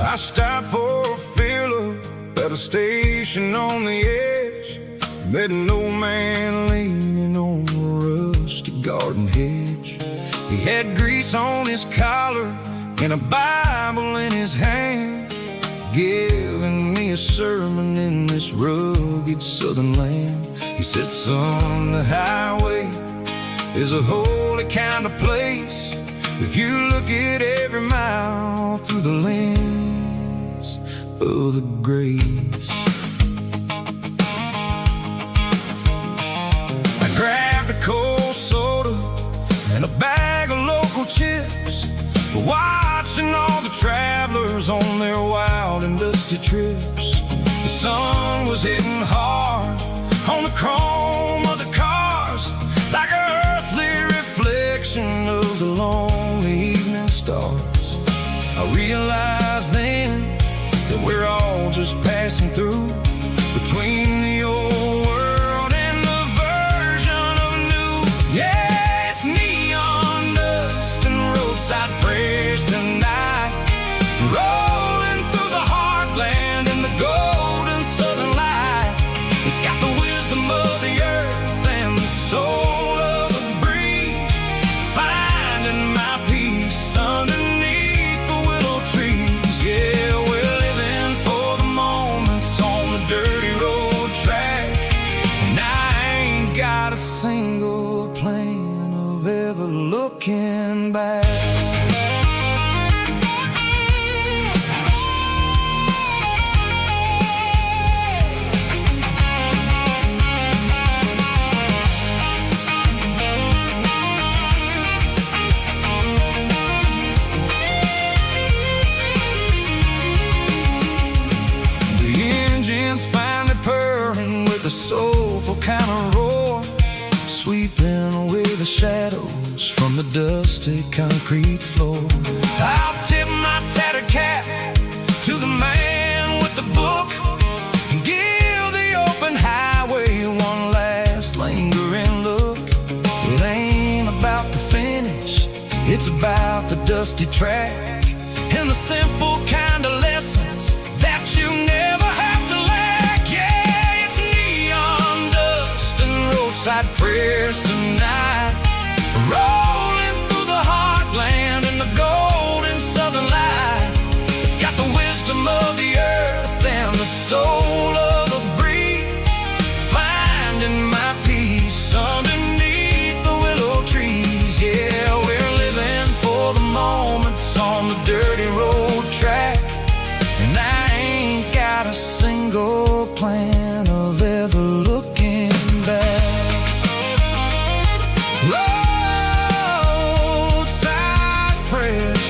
I stopped for a fill-up at a station on the edge. Met an old man leaning on a rusty garden hedge. He had grease on his collar and a Bible in his hand, giving me a sermon in this rugged southern land. He said, son, the highway is a holy kind of place if you look at every mile through the lens of the grace. I grabbed a cold soda and a bag of local chips, watching all the travelers on their wild and dusty trips. The sun was hitting hard on the chrome of the cars, like an earthly reflection of the lonely evening stars. I realized then that we're all just passing through, between the old world and the version of new. Yeah, it's neon dust and roadside prayers tonight, rolling through the heartland in the golden southern light. It's got the wisdom of the earth and the soul of the breeze, finding my peace underneath the willow trees. Yeah, we're living for the moments on the dirty road track, and I ain't got a single plan of ever looking back. sweeping away the shadows from the dusty concrete floor. I'll tip my tattered cap to the man with the book and give the open highway one last lingering look. It ain't about the finish, it's about the dusty track and the simple kind of lessons that you never have to lack. Yeah, it's neon dust and roadside prayers tonight, rolling through the heartland in the golden southern light. It's got the wisdom of the earth and the soul of the breeze, finding my peace underneath the willow trees. Yeah, we're living for the moments on the dirty road track, and I ain't got a single plan of ever looking back. Roadside prayers,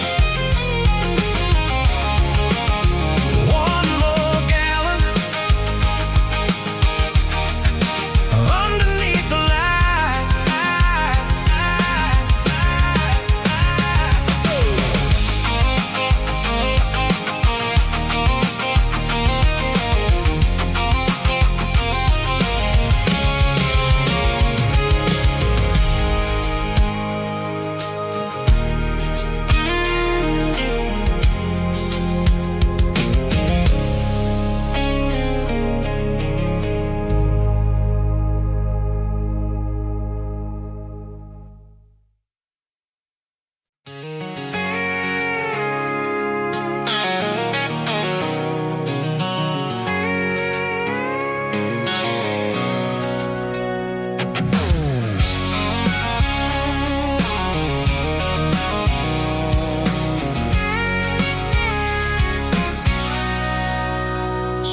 one more gallon underneath the light.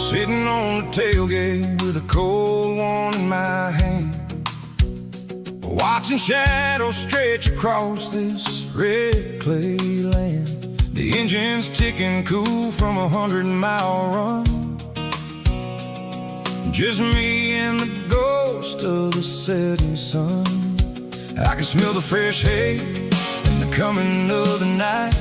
Sitting on the tailgate with a cold one in my hand, watching shadows stretch across this red clay land. The engine's ticking cool from 100-mile run, just me and the ghost of the setting sun. I can smell the fresh hay and the coming of the night.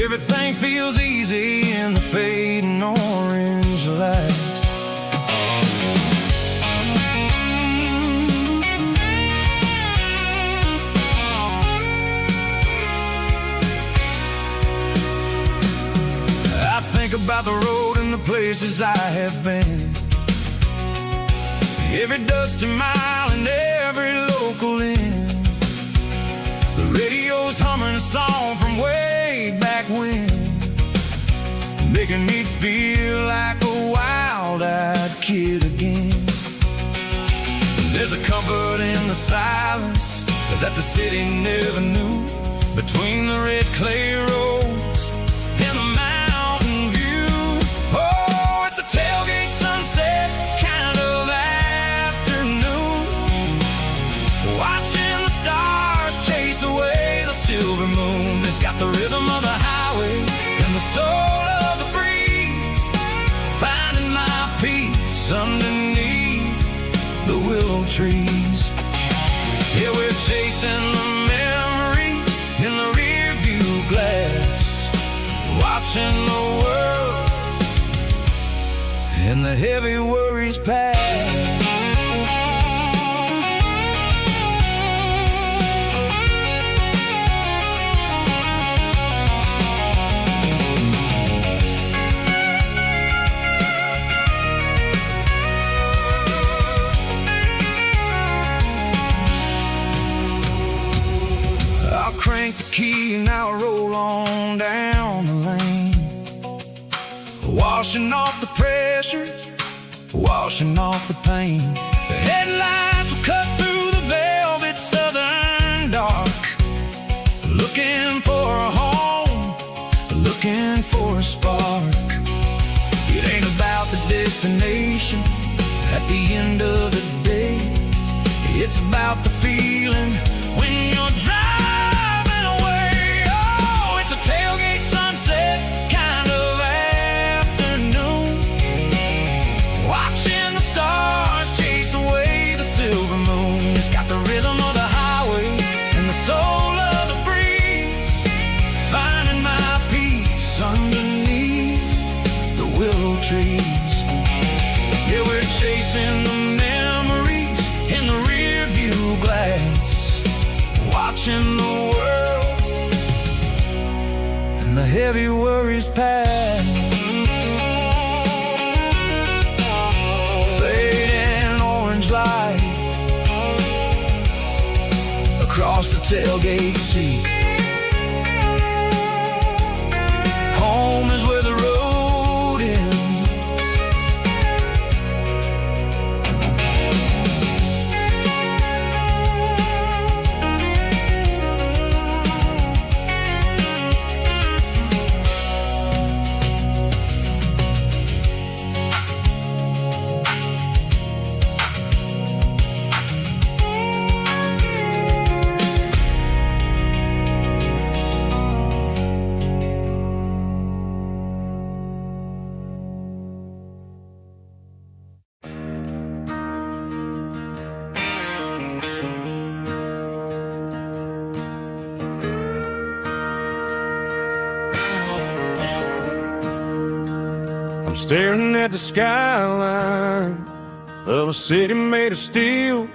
Everything feels easy in the fading orange light. I think about the road and the places I have been, every dusty mile and every local inn. The radio's humming a song from way back when, making me feel like a wild-eyed kid again. There's a comfort in the silence that the city never knew, between the red clay roads and the mountain view. Oh, it's a tailgate sunset kind of afternoon, watching the stars chase away the silver moon. It's got the rhythm of the highway and the soul of the breeze, finding my peace underneath the willow trees. Yeah, we're chasing the memories in the rear view glass, watching the world and the heavy worries pass. Crank the key and I'll roll on down the lane, washing off the pressure, washing off the pain. The headlights will cut through the velvet southern dark, looking for a home, looking for a spark. It ain't about the destination at the end of the day, it's about the feeling when you're driving. Tailgate sunset kind of afternoon, watching the stars chase away the silver moon. watching the world and the heavy worries pass. Fading orange light across the tailgate seat. Home is where the road ends. I'm staring at the skyline of a city made of steel,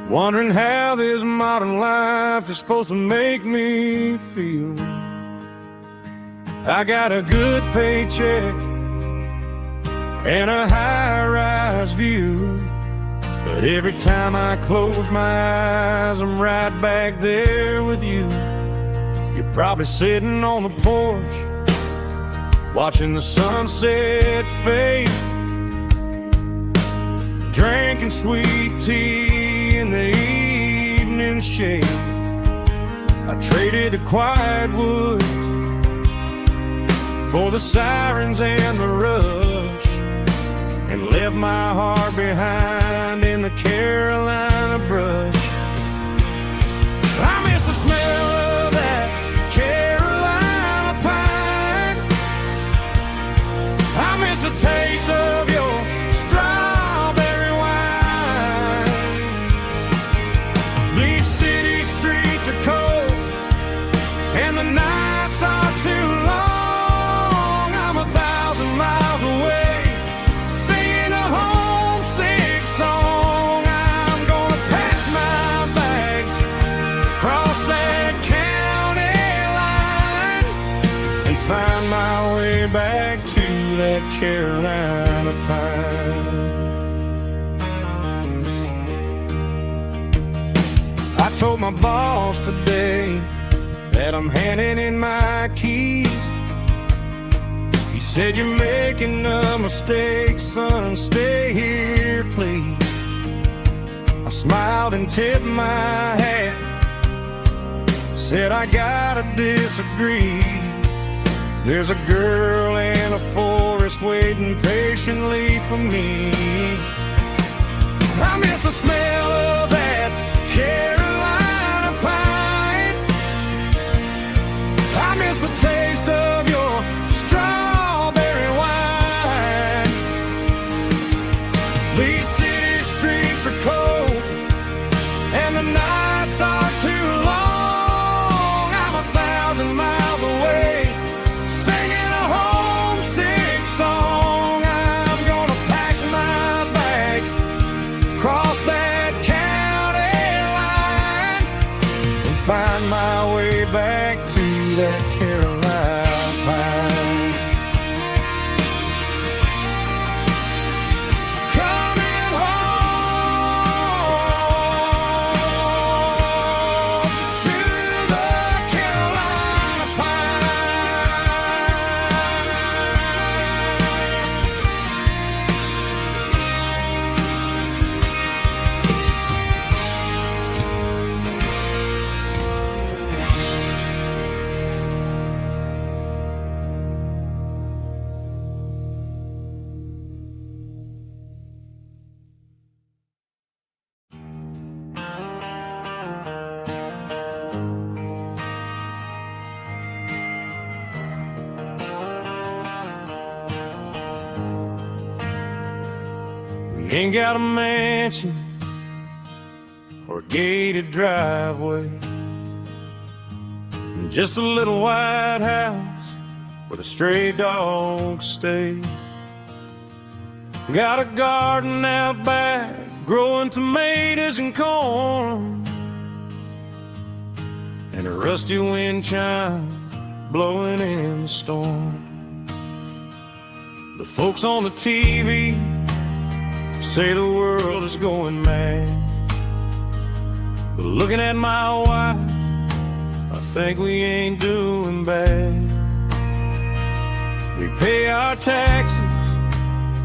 wondering how this modern life is supposed to make me feel. I got a good paycheck and a high-rise view, but every time I close my eyes, I'm right back there with you. You're probably sitting on the porch, watching the sunset fade, drinking sweet tea in the evening shade. I traded the quiet woods for the sirens and the rush, and left my heart behind in the Carolina brush. I miss the smell of that Carolina pine. I miss the taste of your strawberry wine. These city streets are cold and the nights are too long. I'm 1,000 miles away, singing a homesick song. I'm gonna pack my bags, cross that county line, and find my way back to that Carolina pine. I told my boss today that I'm handing in my keys. He said, "You're making a mistake, son, stay here, please." I smiled and tipped my hat, said, "I gotta disagree. There's a girl in a forest waiting patiently for me." I miss the smell of that Carolina pine. I miss the taste of your strawberry wine. These city streets are cold and the nights are too long. I'm 1,000 miles away, singing a homesick song. I'm gonna pack my bags, cross that county line, and find my way back to that Carolina pine. Coming home to the Carolina We ain't got a mansion or a gated driveway, just a little white house where the stray dogs stay. Got a garden out back, growing tomatoes and corn, and a rusty wind chime blowing in the storm. The folks on the TV say the world is going mad, but looking at my wife, I think we ain't doing bad. We pay our taxes,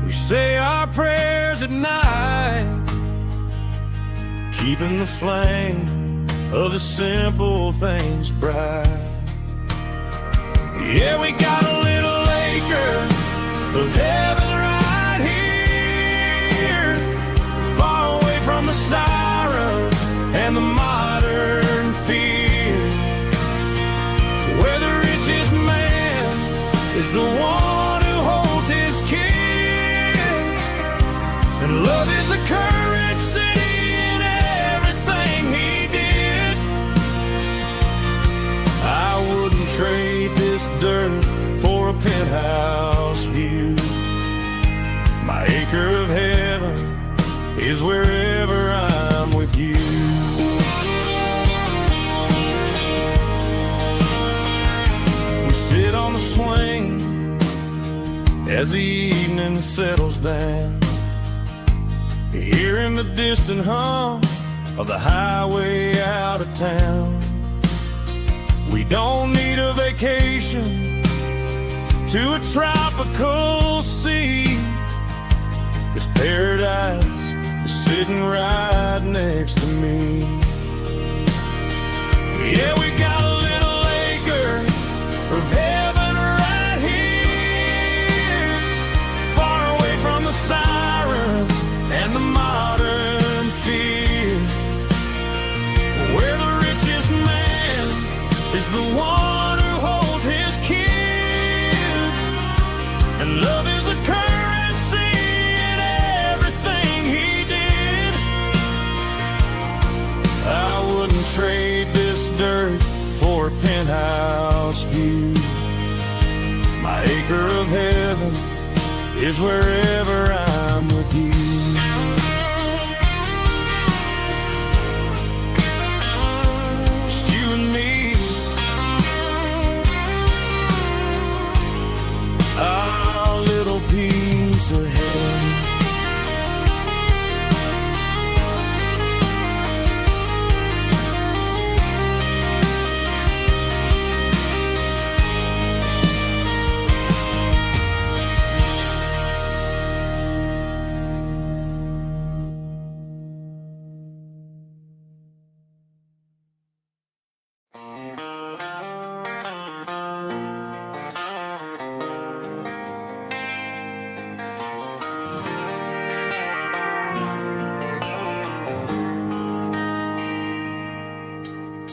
we say our prayers at night, keeping the flame of the simple things bright. Yeah, we got a little acre of heaven right here, far away from the sirens and the modern fear, where the richest man is the one who holds his kids, and love is the currency in everything he did. I wouldn't trade this dirt for a penthouse view. My acre of heaven is wherever I'm with you. We sit on the swing as the evening settles down, hearing the distant hum of the highway out of town. We don't need a vacation to a tropical sea, 'cause paradise is sitting right next to me. Yeah, we got a little acre of heaven right here, far away from the sirens and the modern fear, where the richest man is the one who holds his kids, and love is the currency in everything he did. I wouldn't trade this dirt for a penthouse view. My acre of heaven is wherever I'm with you. Just you and me, our little piece of heaven.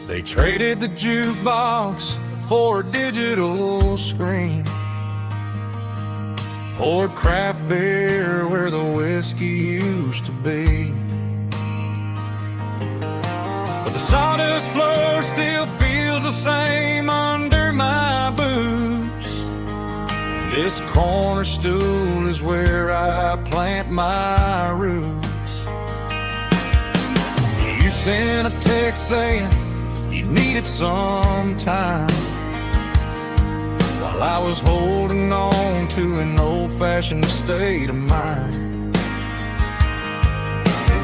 They traded the jukebox for a digital screen, poured craft beer where the whiskey used to be, but the sawdust floor still feels the same under my boots. This corner stool is where I plant my roots. You sent a text saying you needed some time, while I was holding on to an old-fashioned state of mind.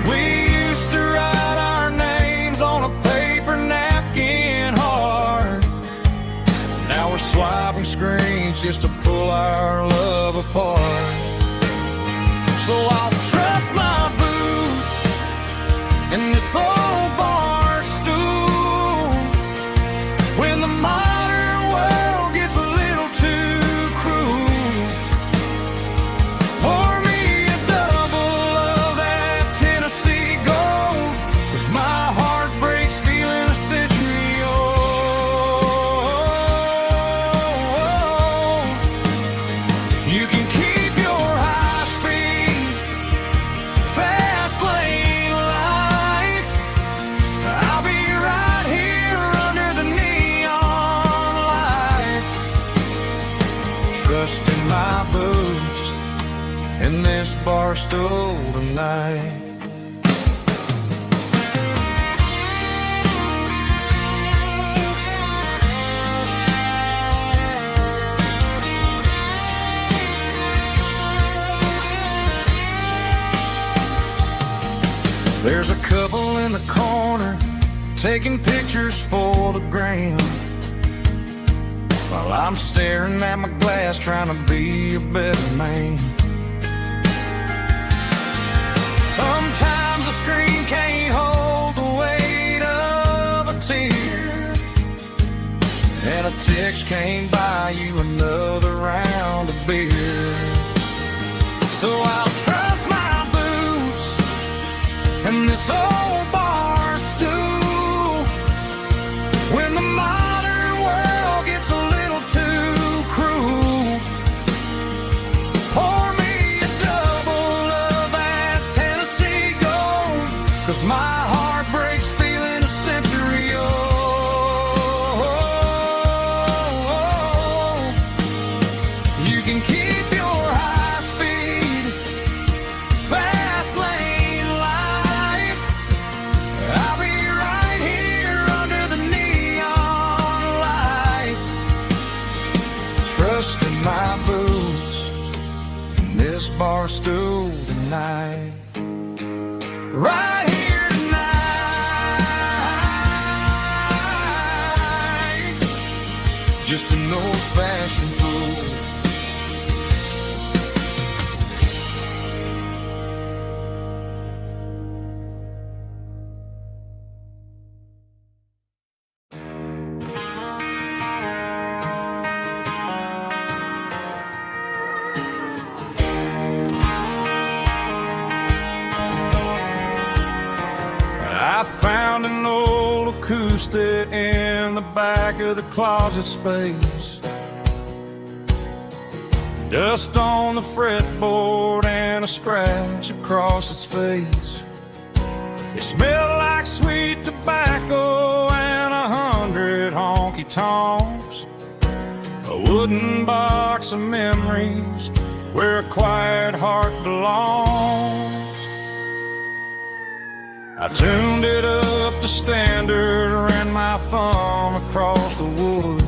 We used to write our names on a paper napkin hard. Now we're swiping screens just to pull our love apart. So I'll trust my boots in this old bar stool when the modern world gets a little too cruel. Pour me a double of that Tennessee Gold, 'cause my heart breaks feeling a century old. You can keep your high speed, fast lane life. I'll be right here under the neon light, trusting my boots in this bar stool tonight. There's a couple in the corner taking pictures for the gram, while I'm staring at my glass trying to be a better man. Sometimes the screen can't hold the weight of a tear, and a text can't buy you another round of beer. So I'll trust my boots and this old bar stool when the modern world gets a little too cruel. Pour me a double of that Tennessee Gold, 'cause my heart breaks feeling a century old. You can keep your high speed, fast lane life. I'll be right here under the neon light, trusting my boots and this bar stool tonight. Right here tonight, just an old-fashioned fool. I found an old acoustic in the back of the closet space. Dust on the fretboard and a scratch across its face. It smelled like sweet tobacco and 100 honky-tonks. A wooden box of memories where a quiet heart belongs. I tuned it up to standard, ran my thumb across the wood,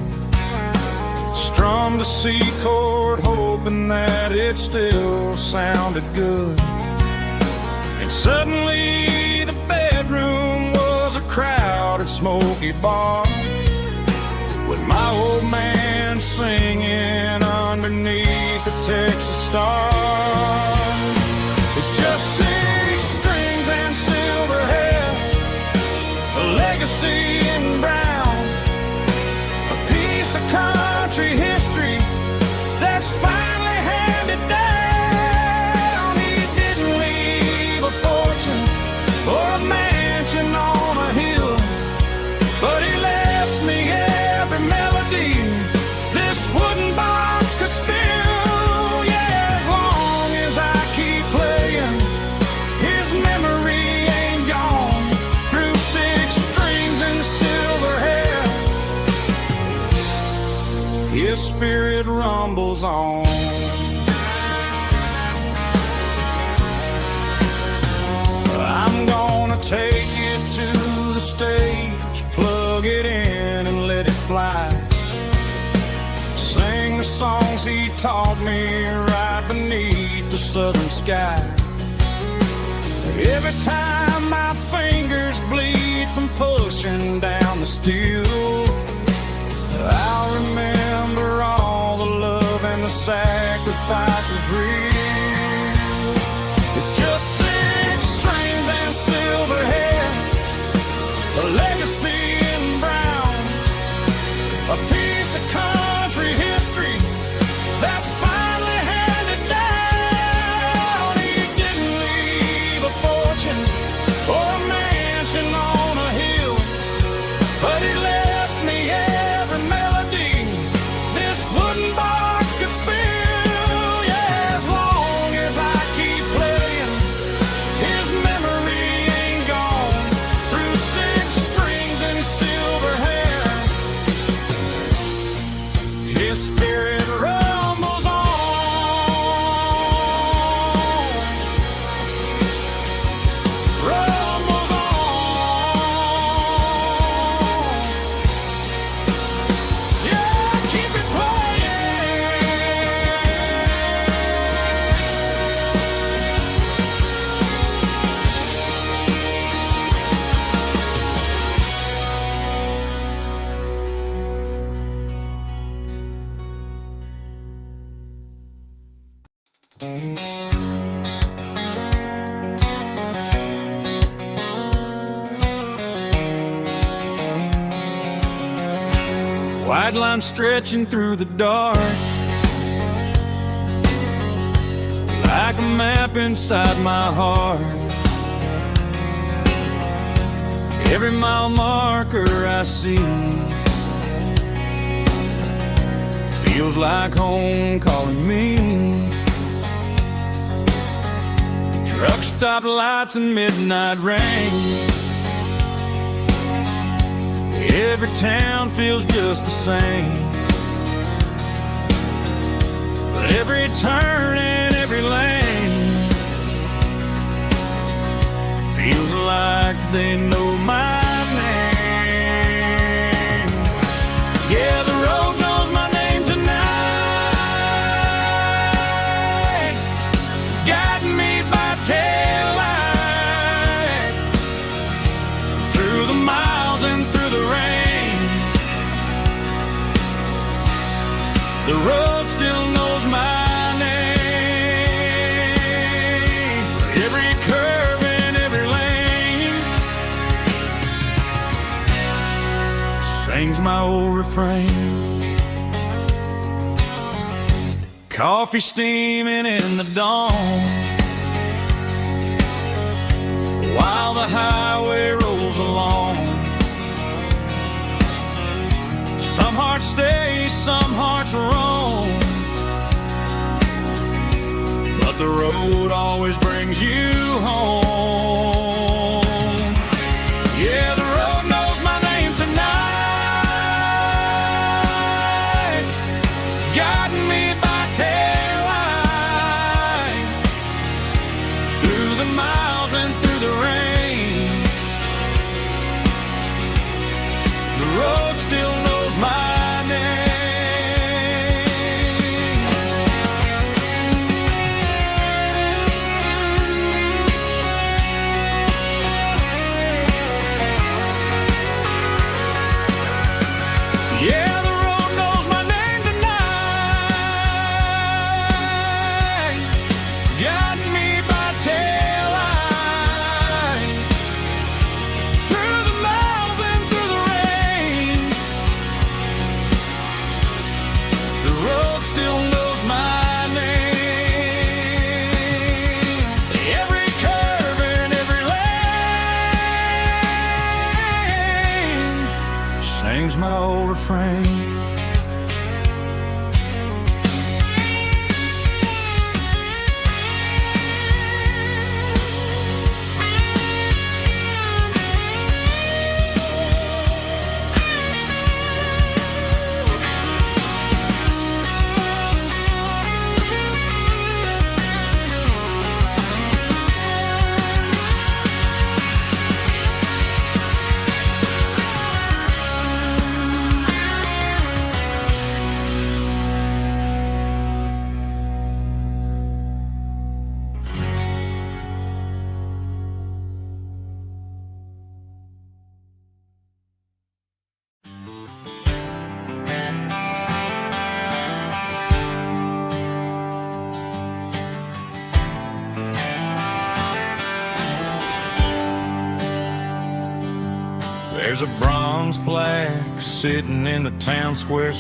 strummed a C chord hoping that it still sounded good. And suddenly the bedroom was a crowded smoky bar, with my old man singing underneath the Texas star. It's just six strings and silver hair, a legacy in brown, a piece of country history that's finally handed down. He didn't leave a fortune or a mansion on a hill, but he left me every melody this wooden box could spill. Yeah, as long as I keep playing, his memory ain't gone through six strings and silver hair. His spirit rumbles on. I'm gonna take it to the stage, plug it in and let it fly. Sing the songs he taught me right beneath the southern sky. Every time my fingers bleed from pushing down the steel, I'll remember all the love and the sacrifices real. It's just six strings and silver hair, a legacy in brown, a piece of country history that's finally handed down. He didn't leave a fortune or a mansion on a hill, but he left me every melody this wooden box could spill. Yeah, as long as I keep playing, his memory ain't gone through six strings and silver hair. His spirit rumbles on, Bright lines stretching through the dark, like a map inside my heart. Every mile marker I see feels like home calling me. Truck stop lights and midnight rain. Every town feels just the same, but every turn and every lane feels like they know my name. Yeah, the road knows my name tonight, guiding me by taillight through the miles and through the rain. The road still knows my name. Every curve and every lane sings my old refrain. Coffee steaming in the dawn, while the highway rolls along. Some hearts stay, some hearts roam, but the road always brings you home. Yeah, the road knows my name tonight, guiding me by taillight through the miles and through the rain. The road still knows my name. Yeah, the road knows my name tonight, guiding me by taillight through the miles and through the rain. The road still knows my name. Every curve and every lane sings my old refrain. There's a bronze plaque sitting in the town square.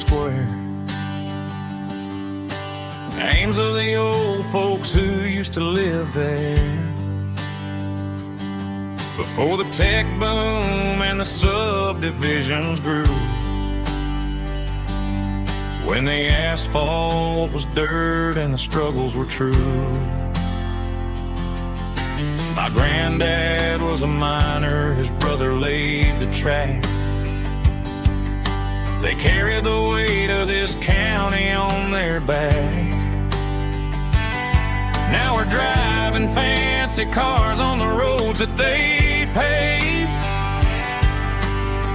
Names of the old folks who used to live there before the tech boom and the subdivisions grew, when the asphalt was dirt and the struggles were true. My granddad was a miner, his brother laid the track. They carried the weight of this county on their back. Now we're driving fancy cars on the roads that they paved,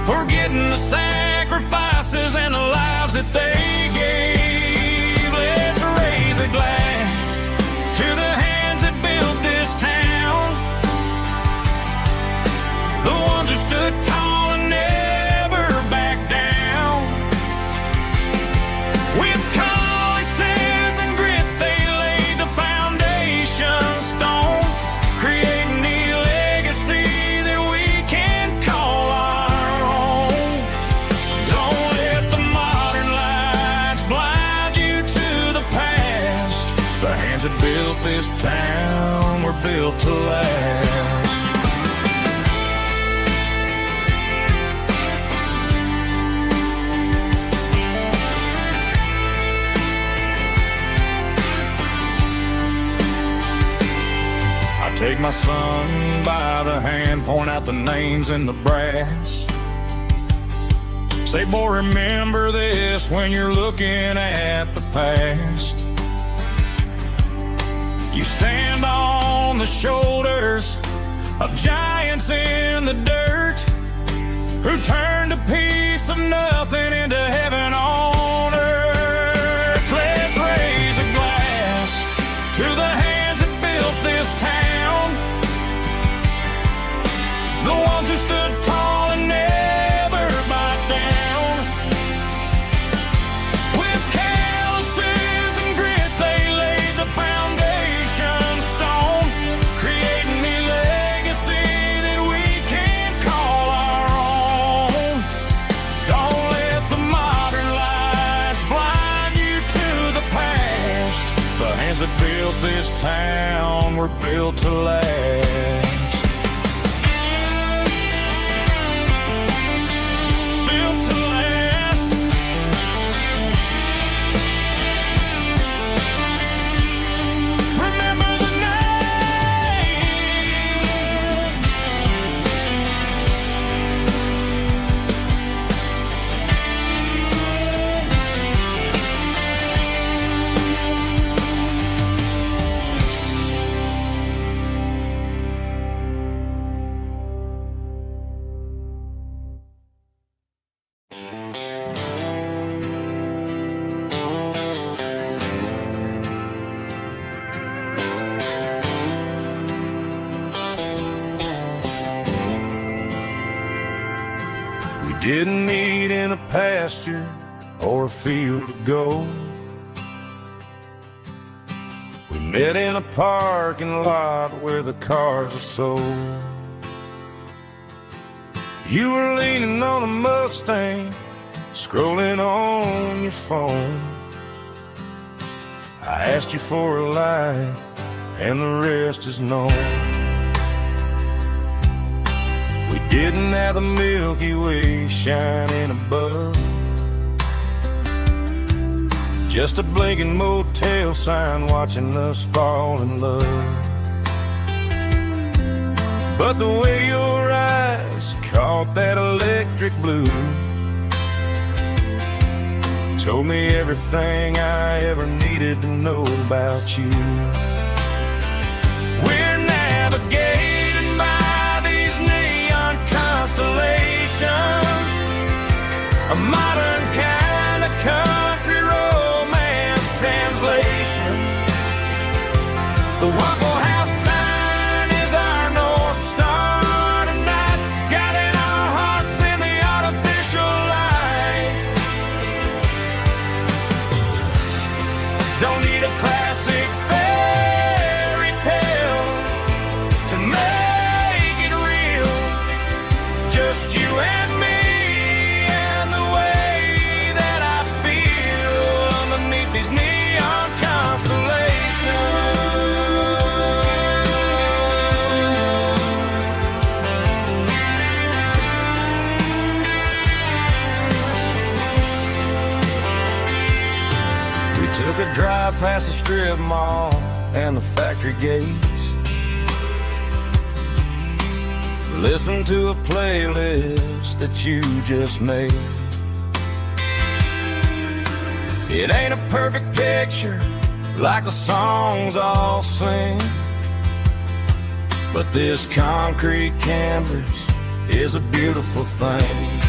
forgetting the sacrifices and the lives that they gave. Let's raise a glass to the hands that built this town, the ones who stood tall and never backed down. With calluses and grit, they laid the foundation stone, creating the legacy that we can call our own. Don't let the mob built to last. I take my son by the hand, point out the names in the brass. Say, boy, remember this when you're looking at the past. You stand on the shoulders of giants in the dirt, who turned a piece of nothing into heaven on earth. Let's raise a glass to the hands that built this town, the ones who stood tall and never back down. With calluses and grit, they laid the foundation stone, creating a legacy that we can call our own. Don't let the modern lights blind you to the past. The hands that built this town were built to last. Didn't meet in a pasture or a field of gold. We met in a parking lot where the cars are sold. You were leaning on a Mustang, scrolling on your phone. I asked you for a light, and the rest is known. We didn't have the Milky Way shining above, just a blinking motel sign watching us fall in love. But the way your eyes caught that electric blue told me everything I ever needed to know about you. We're navigating by these neon constellations, a modern kind of country romance translation. The Waffle House sign is our North Star tonight, guiding our hearts in the artificial light. Don't need a classic fairy tale to make it real, just you and me and the way that I feel underneath these neon constellations. We took a drive past the strip mall and the factory gates, listened to a playlist that you just made. It ain't a perfect picture like the songs all sing, but this concrete canvas is a beautiful thing.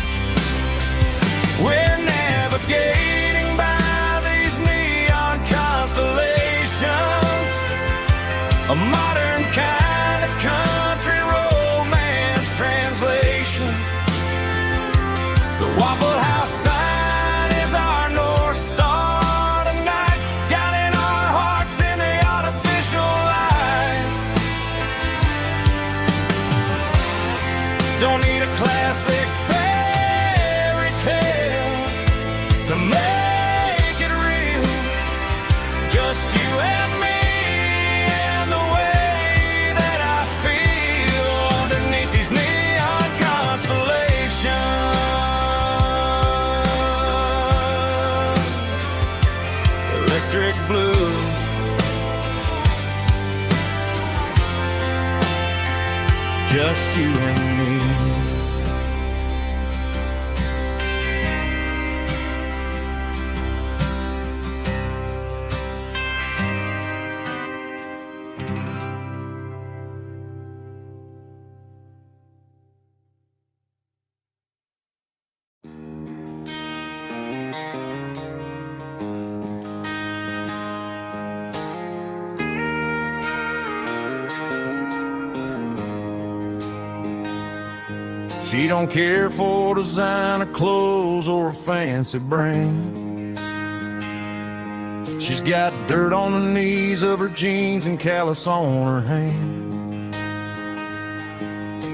We're navigating by these neon constellations, a modern kind of country romance translation. The Waffle House sign is our North Star tonight, guiding our hearts in the artificial light. Don't need a classic fairy tale to make it real, just you and me and the way that just you and me. She don't care for designer clothes or a fancy brand. She's got dirt on the knees of her jeans and callus on her hand.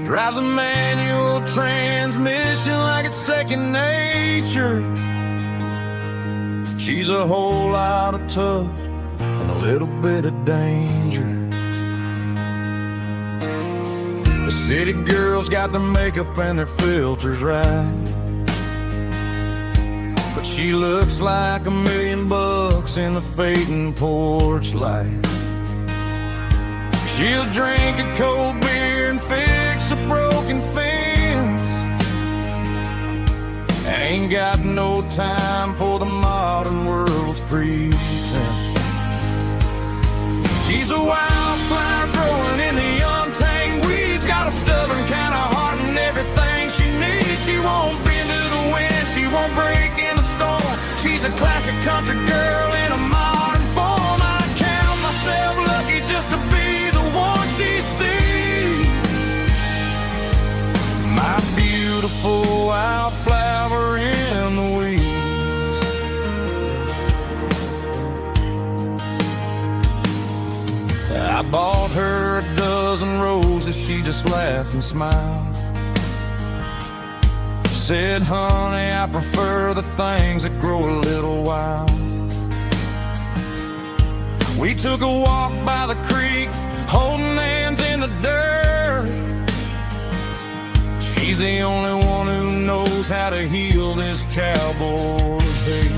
Drives a manual transmission like it's second nature. She's a whole lot of tough and a little bit of danger. The city girls got their makeup and their filters right, but she looks like $1 million in the fading porch light. She'll drink a cold beer and fix a broken fence. Ain't got no time for the modern world's pretense. She's a wildflower growing in the untamed weeds. Got a stubborn kind of heart and everything she needs. She won't bend to the wind, she won't break in the storm. She's a classic country girl in a modern form. I count myself lucky just to be the one she sees. My beautiful wildflower in the weeds. I bought her a dozen roses, she just laughed and smiled. She said, honey, I prefer the things that grow a little wild. We took a walk by the creek, holding hands in the dirt. She's the only one who knows how to heal this cowboy's hate.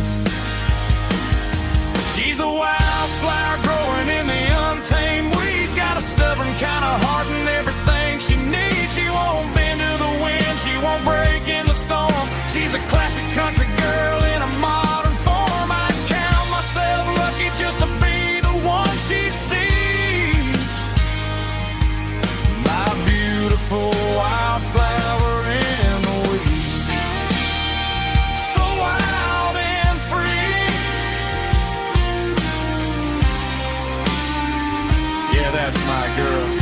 She's a wildflower growing in the untamed weeds. Got a stubborn kind of heart and everything she needs. She won't bend to the wind, she won't break in the storm. She's a classic country girl in a modern form. I count myself lucky just to be the one she sees. My beautiful wildflower in the weeds. So wild and free. Yeah, that's my girl.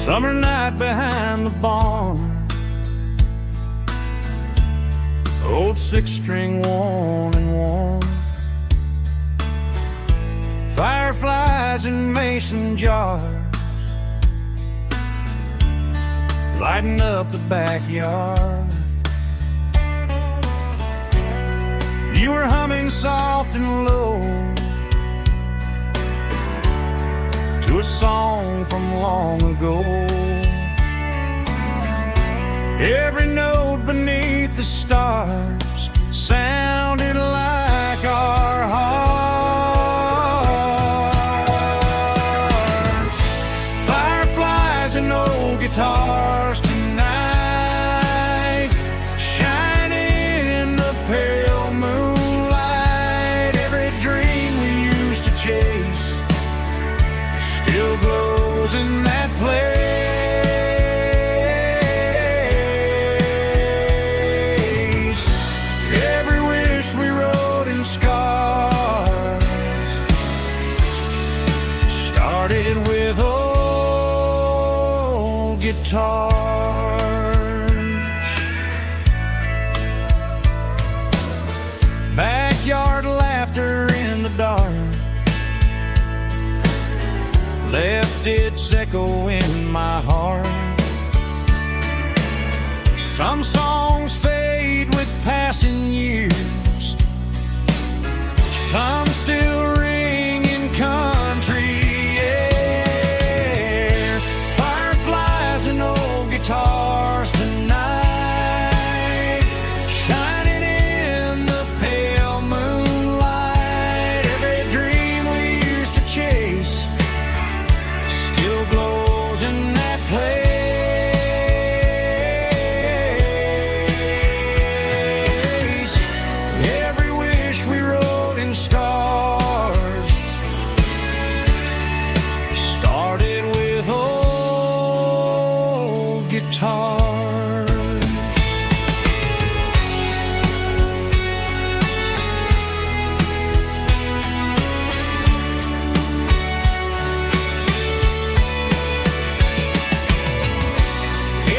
Summer night behind the barn, old six-string worn and worn. Fireflies in mason jars, lighting up the backyard. You were humming soft and low to a song from long ago. Every note beneath the stars sounded like our hearts. Fireflies and old guitars tonight, shining in the pale moonlight. Every dream we used to chase still glows in that place. Every wish we wrote in scars started with, oh, guitars. Backyard laughter in the dark left its echo in my heart. Some songs fade with passing years, some still ring in country air. Fireflies and old guitars tonight, shining in the pale moonlight. Every dream we used to chase still glows in that place. Every wish we wrote in stars started with old guitars.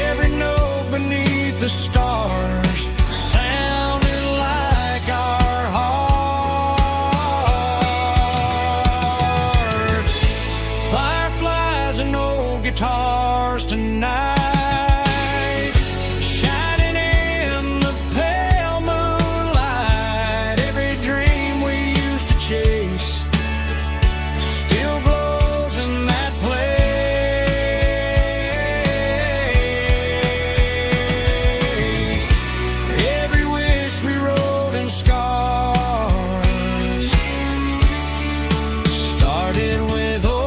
Every note beneath the stars sounded like our hearts. Fireflies and old guitars tonight, shining in the pale moonlight. Every dream we used to chase still glows in that place. Every wish we wrote in scars started with old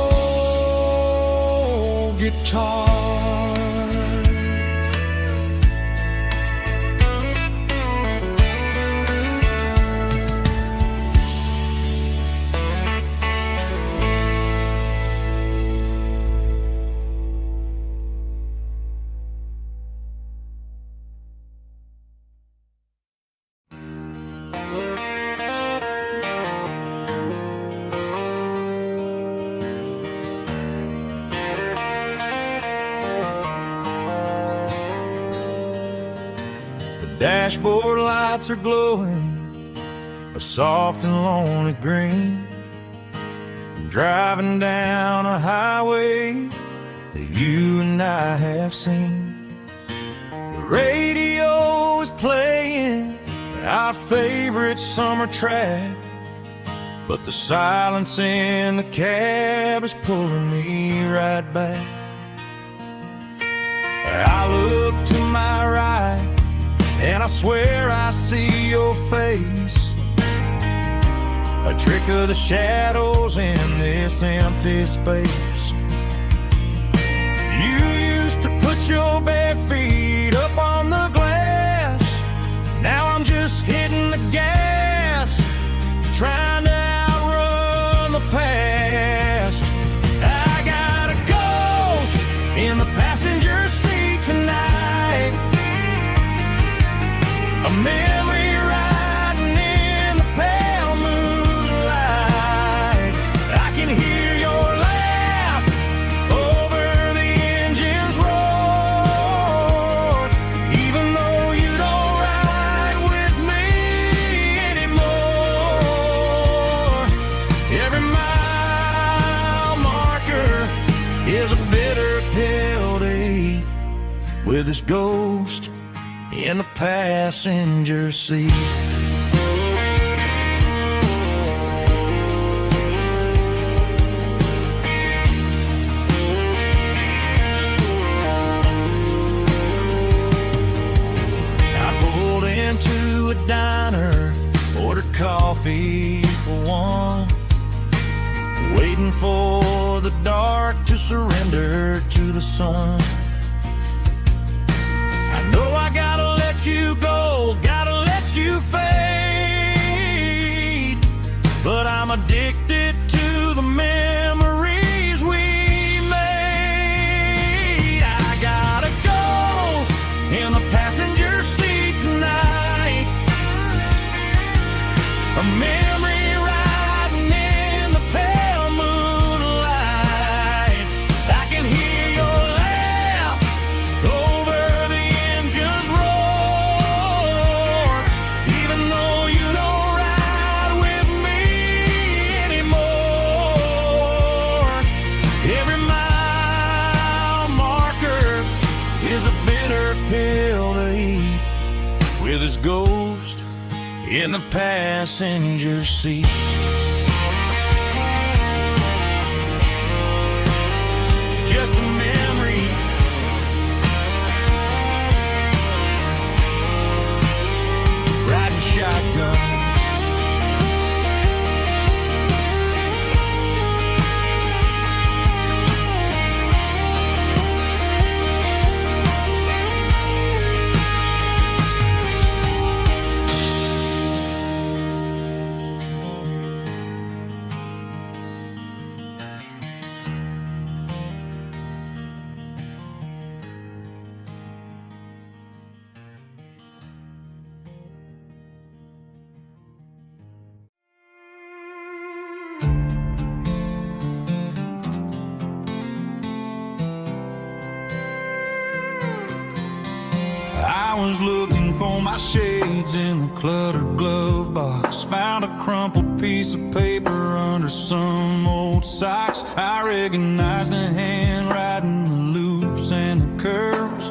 guitars. Dashboard lights are glowing a soft and lonely green. Driving down a highway that you and I have seen. The radio is playing our favorite summer track, but the silence in the cab is pulling me right back. I look to my right and I swear I see your face, a trick of the shadows in this empty space. You used to put your bare feet up on the glass. Now I'm just hitting the gas, trying to outrun the past. I got a ghost in the passenger seat tonight, a memory riding in the pale moonlight. I can hear your laugh over the engine's roar, even though you don't ride with me anymore. Every mile marker is a bitter pill to eat with this ghost in the passenger seat. I pulled into a diner, ordered coffee for one, waiting for the dark to surrender to the sun. I know I gotta let you go, gotta let you fade, but I'm addicted to the memories we made. I got a ghost in the passenger seat tonight, a memory riding in the pale moonlight. I can hear your laugh is a bitter pill to eat, with his ghost in the passenger seat. Just a memory, riding shotgun. I was looking for my shades in the cluttered glove box. Found a crumpled piece of paper under some old socks. I recognized the handwriting, the loops and the curves,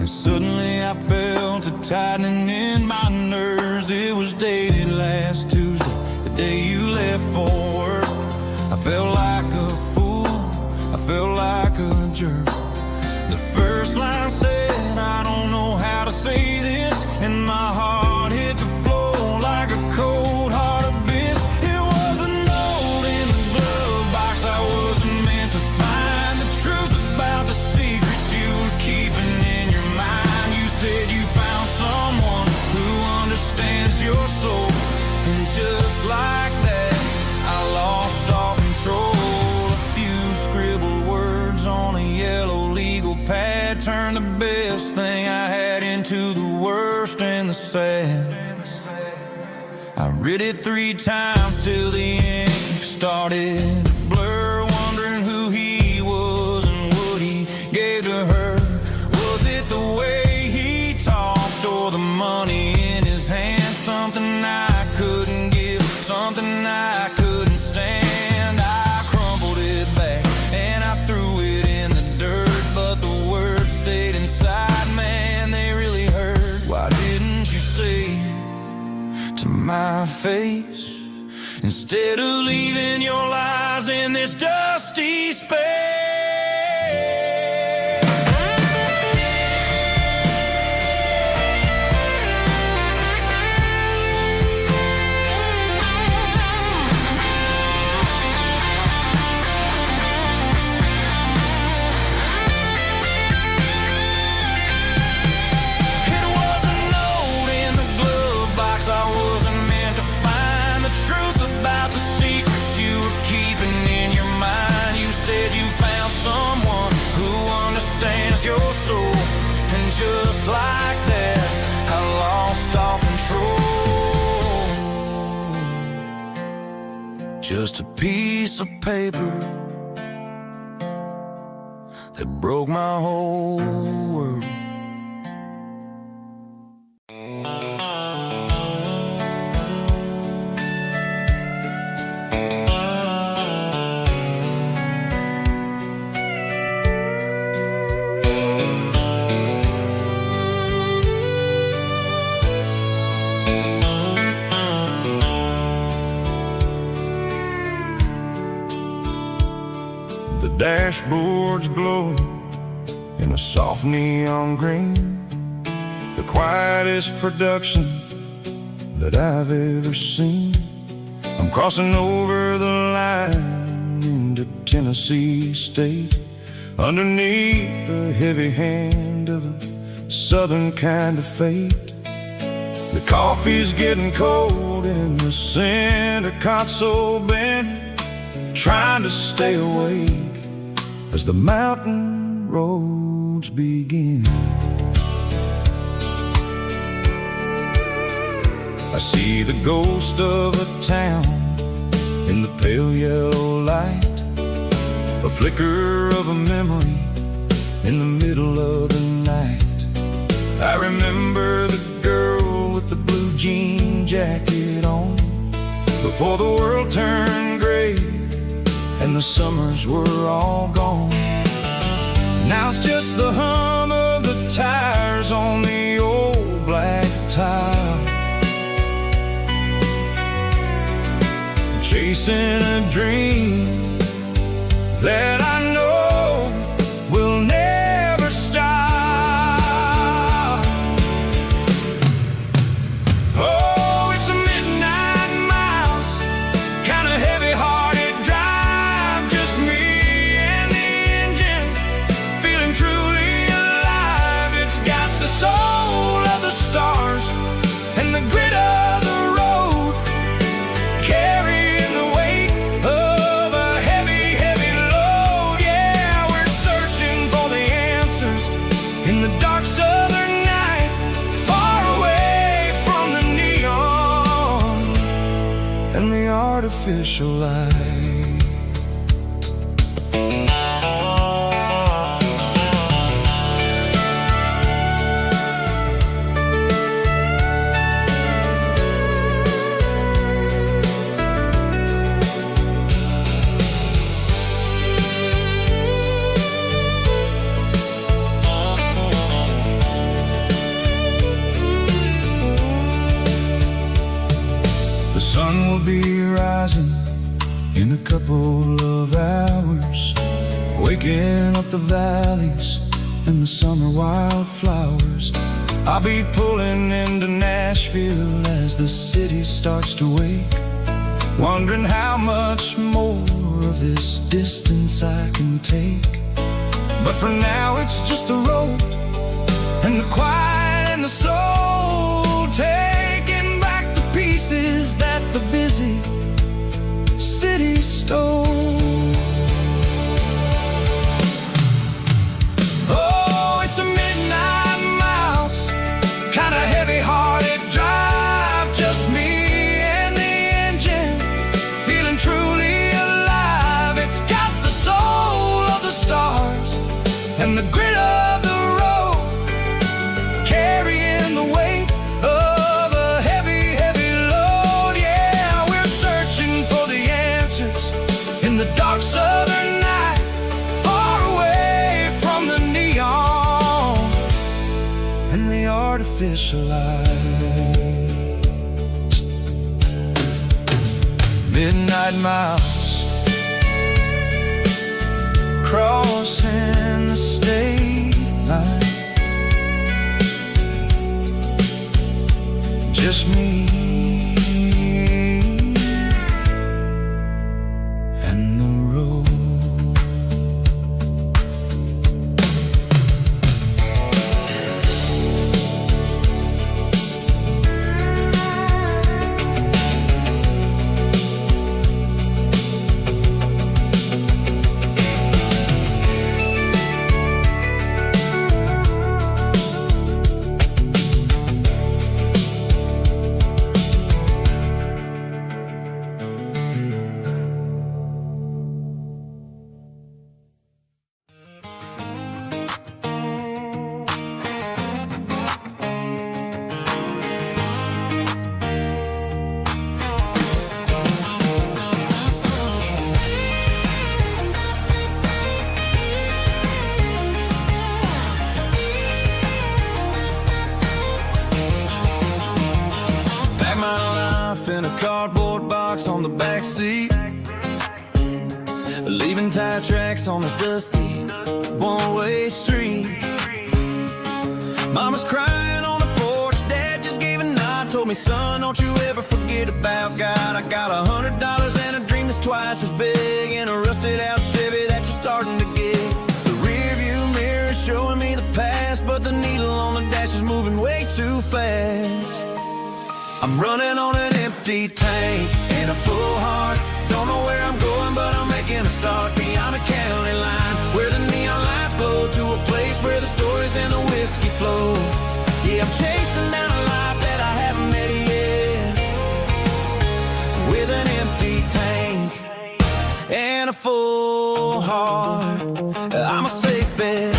and suddenly I felt a tightening in my nerves. It was dated last Tuesday, the day you left for work. I felt like a fool, I felt like a jerk. The first line said, I don't know how to say this, and my heart hit the floor like a cold heart abyss. It was a note in the glove box I wasn't meant to find. The truth about the secrets you were keeping in your mind. You said you found someone who understands your soul, and just like that, I lost all control. A few scribbled words on a yellow legal pad turned the best thing I had into the worst and the sad. I read it 3 times till the ink started to blur, wondering who he was and what he gave to her. Was it the way he talked or the money in his hand? Something I couldn't give, something I couldn't stand. I crumpled it back and I threw it in the dirt, but the words stayed inside, man, they really hurt. Why didn't you say to my face, instead of leaving your lies in this dusty space? It was a note in the glove box I wasn't meant to find. The truth about the secrets you were keeping in your mind. You said you found someone who understands your soul, and just like that, I lost all control. Just a piece of paper that broke my whole world. The dashboard's glowing in a soft neon green, the quietest production that I've ever seen. I'm crossing over the line into Tennessee State, underneath the heavy hand of a southern kind of fate. The coffee's getting cold in the center console bin, trying to stay awake as the mountain roads begin. I see the ghost of a town in the pale yellow light, a flicker of a memory in the middle of the night. I remember the girl with the blue jean jacket on, before the world turned gray and the summers were all gone. Now it's just the hum of the chasing a dream that I know will never stop. Oh, it's a midnight miles, kind of heavy-hearted drive, just me and the engine, feeling truly alive. It's got the soul of the stars and the grit of the road, carrying the weight of a heavy, heavy load. Yeah, we're searching for the answers in the dark southern night, far away from the neon and the artificial light. The sun will be rising in a couple of hours, waking up the valleys and the summer wildflowers. I'll be pulling into Nashville as the city starts to wake, wondering how much more of this distance I can take. But for now it's just the road and the quiet and the soul, taking back the pieces that the busy city stole. Oh, it's a midnight miles, kind of heavy-hearted drive, just me and the engine, feeling truly alive. It's got the soul of the stars and the grit of the road, carrying the weight of a heavy, heavy load. Yeah, we're searching for the answers in the dark southern night, far away from the neon and the artificial lights. Midnight miles, crossing the state line, just me and the road. Pack my life in a cardboard box on the back seat, leaving tire tracks on this dusty one-way street. Mama's crying on the porch, Dad just gave a nod, told me, son, don't you ever forget about God. I got $100 and a dream that's twice as big, in a rusted out Chevy that you're starting to get. The rear view mirror is showing me the past, but the needle on the dash is moving way too fast. I'm running on an empty tank and a full heart, don't know where I'm going, but I'm making a start beyond a county line, where the neon lights glow, to a place where the stories and the whiskey flow. Yeah, I'm chasing down a life that I haven't met yet, with an empty tank and a full heart. I'm a safe bet.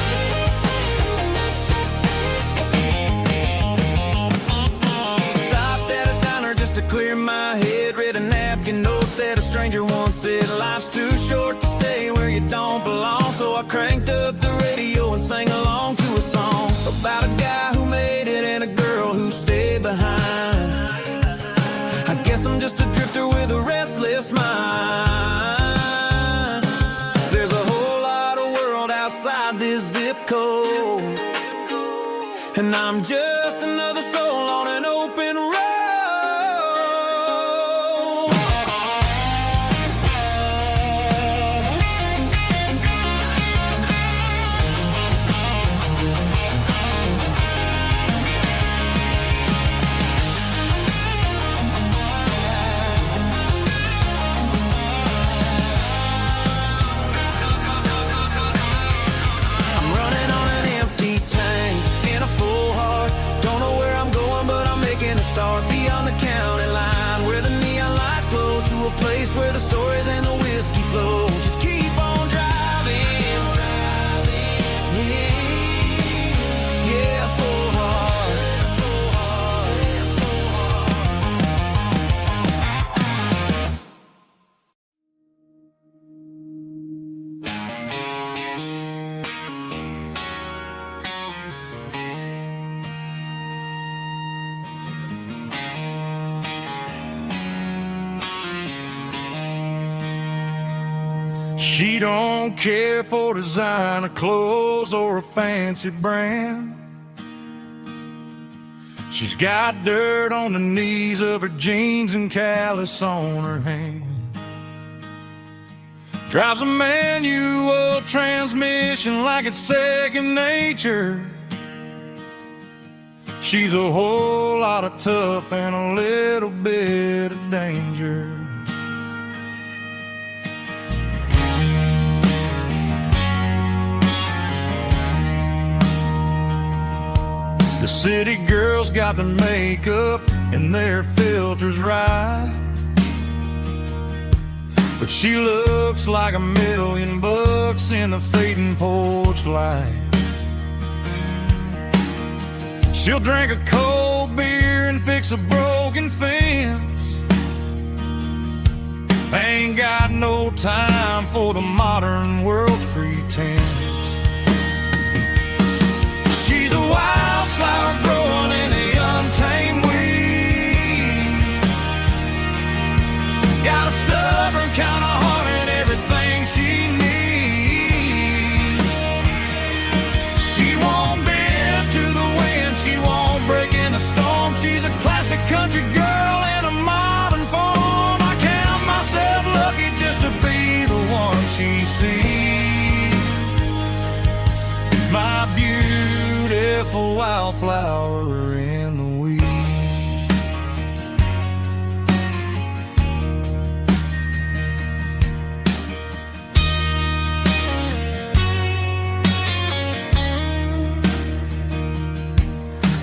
Clear my head, read a napkin note that a stranger once said, life's too short to stay where you don't belong. So I cranked up the radio and sang along to a song about a guy who made it and a girl who stayed behind. I guess I'm just a drifter with a restless mind. go. And I'm just another soul on an open road. I'm running on an empty tank in a full heart. Don't know where I'm going, but I'm making a start beyond the county line, where the neon lights glow, to a place where the stories and the whiskey flow. Just keep on driving. Yeah, full heart. She don't care for designer clothes or a fancy brand. She's got dirt on the knees of her jeans and callus on her hand. Drives a manual transmission like it's second nature. She's a whole lot of tough and a little bit of danger. The city girls got their makeup and their filters right, but she looks like $1,000,000 in the fading porch light. She'll drink a cold beer and fix a broken fence. Ain't got no time for the modern world's pretense. She's a wildflower growing in the untamed weeds. Got a stubborn kind of heart and everything she needs. She won't bend to the wind, she won't break in a storm. She's a classic country girl in a modern form. I count myself lucky just to be the one she sees. My beautiful wildflower in the weeds.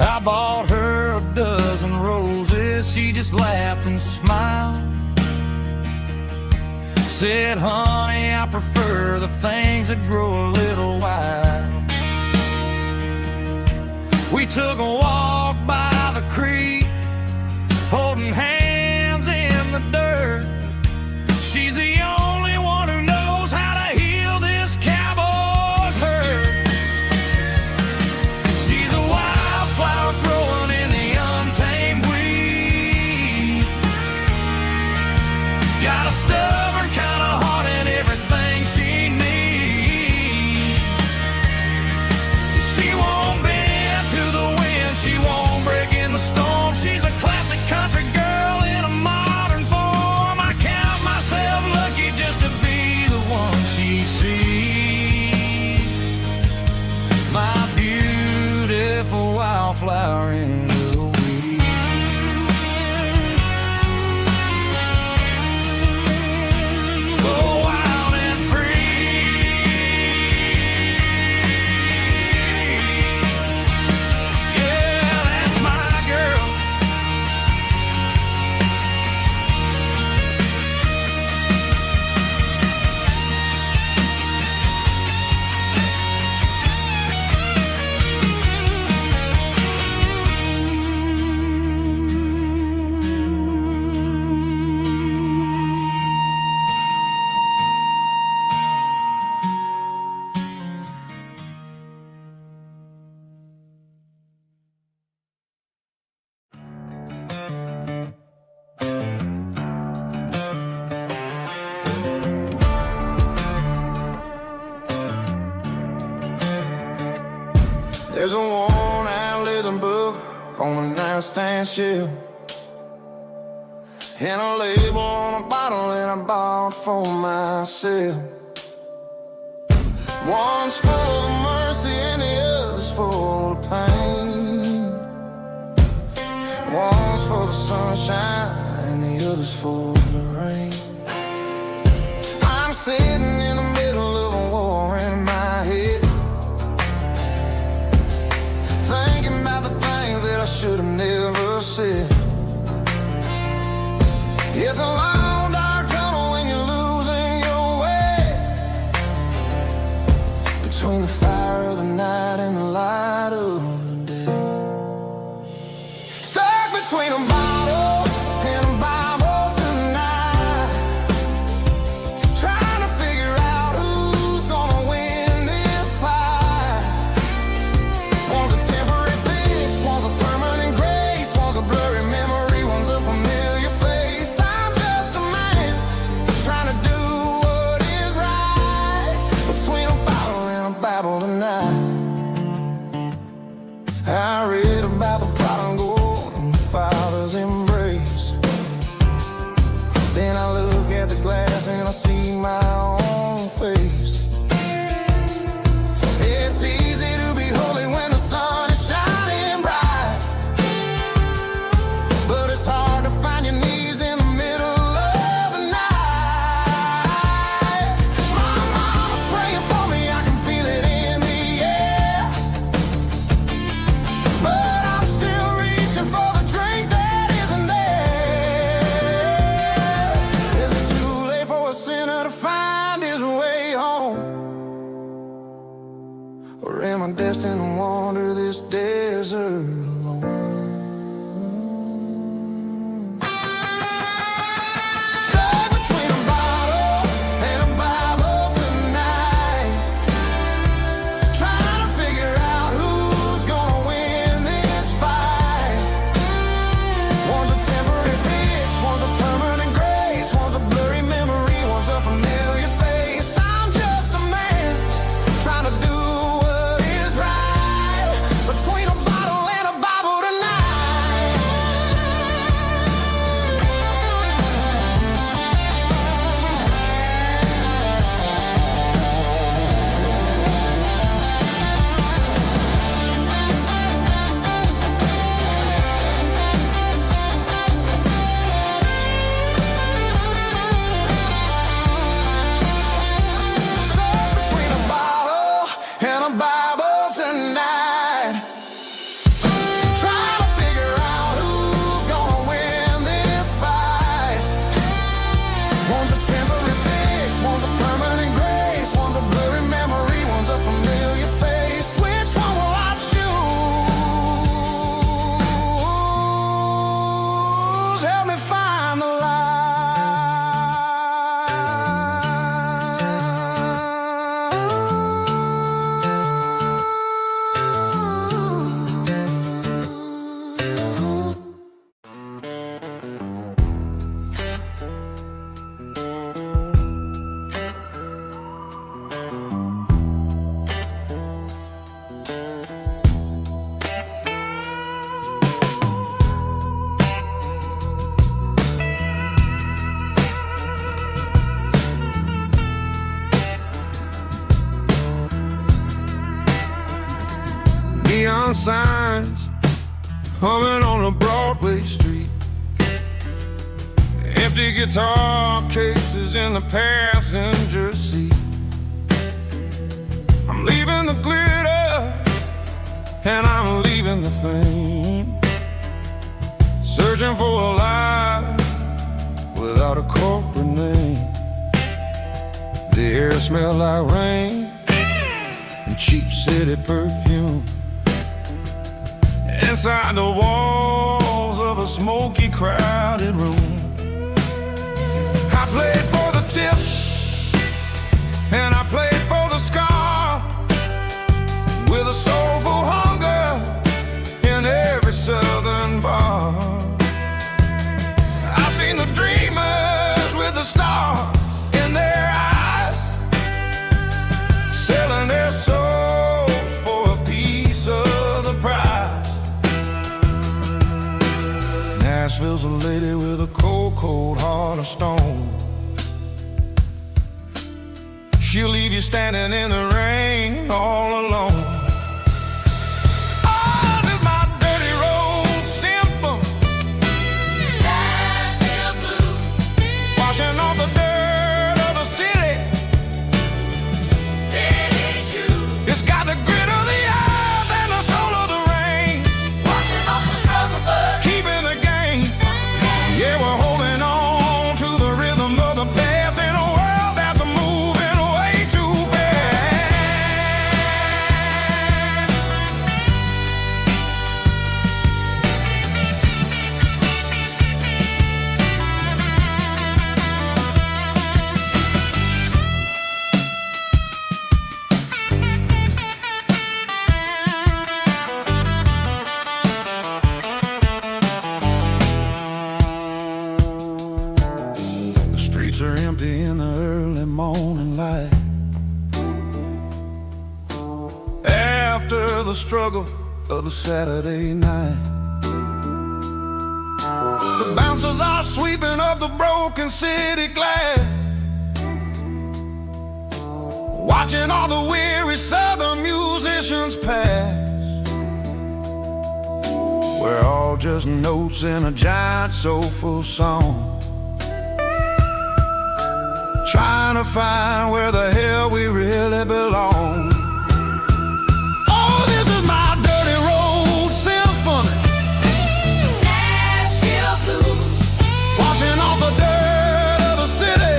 I bought her a dozen roses, she just laughed and smiled. Said, honey, I prefer the things that grow a little wild. We took a walk by the creek, holding hands in the dirt. She's the only one who knows how to heal this cowboy's hurt. She's a wildflower growing in the untamed weed. Got a stubborn kind of heart and everything she needs. She won't bend to the wind, she There's a worn-out leather book on the nightstand shelf, and a label on a bottle that I bought for myself. One's full of mercy and the other's full of pain. One's for the sunshine and the other's for the rain. I'm sitting in the middle of a war in my head, thinking about the things that I should have never said. It's a long dark tunnel when you're losing your way, between the fire of the night and the light of the day. Stuck between a bottle and a Bible tonight, trying to figure out who's gonna win this fight. One's a temporary fix, one's a permanent grace, one's a blurry memory, one's a familiar face. I'm just a man trying to do what is right, between a bottle and a Bible tonight. I read about the prodigal and the Father's embrace. Then I look at the glass and I see my own face. It's easy to be holy when the sun is shining bright, but it's hard to find your knees in the middle of the night. My mama's praying for me, I can feel it in the air, but I'm still reaching for the drink that isn't there. Is it too late for a sinner to find his way home? Or am I destined to wander this desert alone? Stuck between a bottle and a Bible tonight, trying to figure out who's gonna win this fight. One's a temporary fix, one's a permanent grace, one's a blurry memory, one's a familiar face. I'm just a man trying to do what is right, between a bottle and a Bible tonight. Stuck between a bottle and a Bible tonight, trying to figure out who's gonna win this fight. One's a temporary fix, one's a permanent grace, one's a blurry memory, one's a familiar face. Which one will I choose? Help me find the neon signs humming on a Broadway street, empty guitar cases in the passenger seat. I'm leaving the glitter and I'm leaving the fame, searching for a life without a corporate name. The air smelled like rain and cheap city perfume. Inside the walls of a smoky, crowded room, I played for the tips and I played for the scar, with a soulful hunger in every southern bar. I've seen the dreamers with the stars in their eyes, selling their souls for a piece of Nashville's a lady with a cold, cold heart of stone. She'll leave you standing in the rain all alone. Oh, this is my dirty road symphony. Nashville blues. Washing off the dirt of the city. City shoes. It's got the grit of the earth and the soul of the rain. Washing off the struggle, but keeping the game. Yeah, we're holding on to the rhythm of the past in a world that's moving way too fast. The streets are empty in the early morning light. After the struggle of the Saturday night, the bouncers are sweeping up the broken city glass, watching all the weary southern musicians pass. We're all just notes in a giant soulful song, trying to find where the hell we really belong. Oh, this is my dirty road symphony. Nashville blues. Washing off the dirt of the city.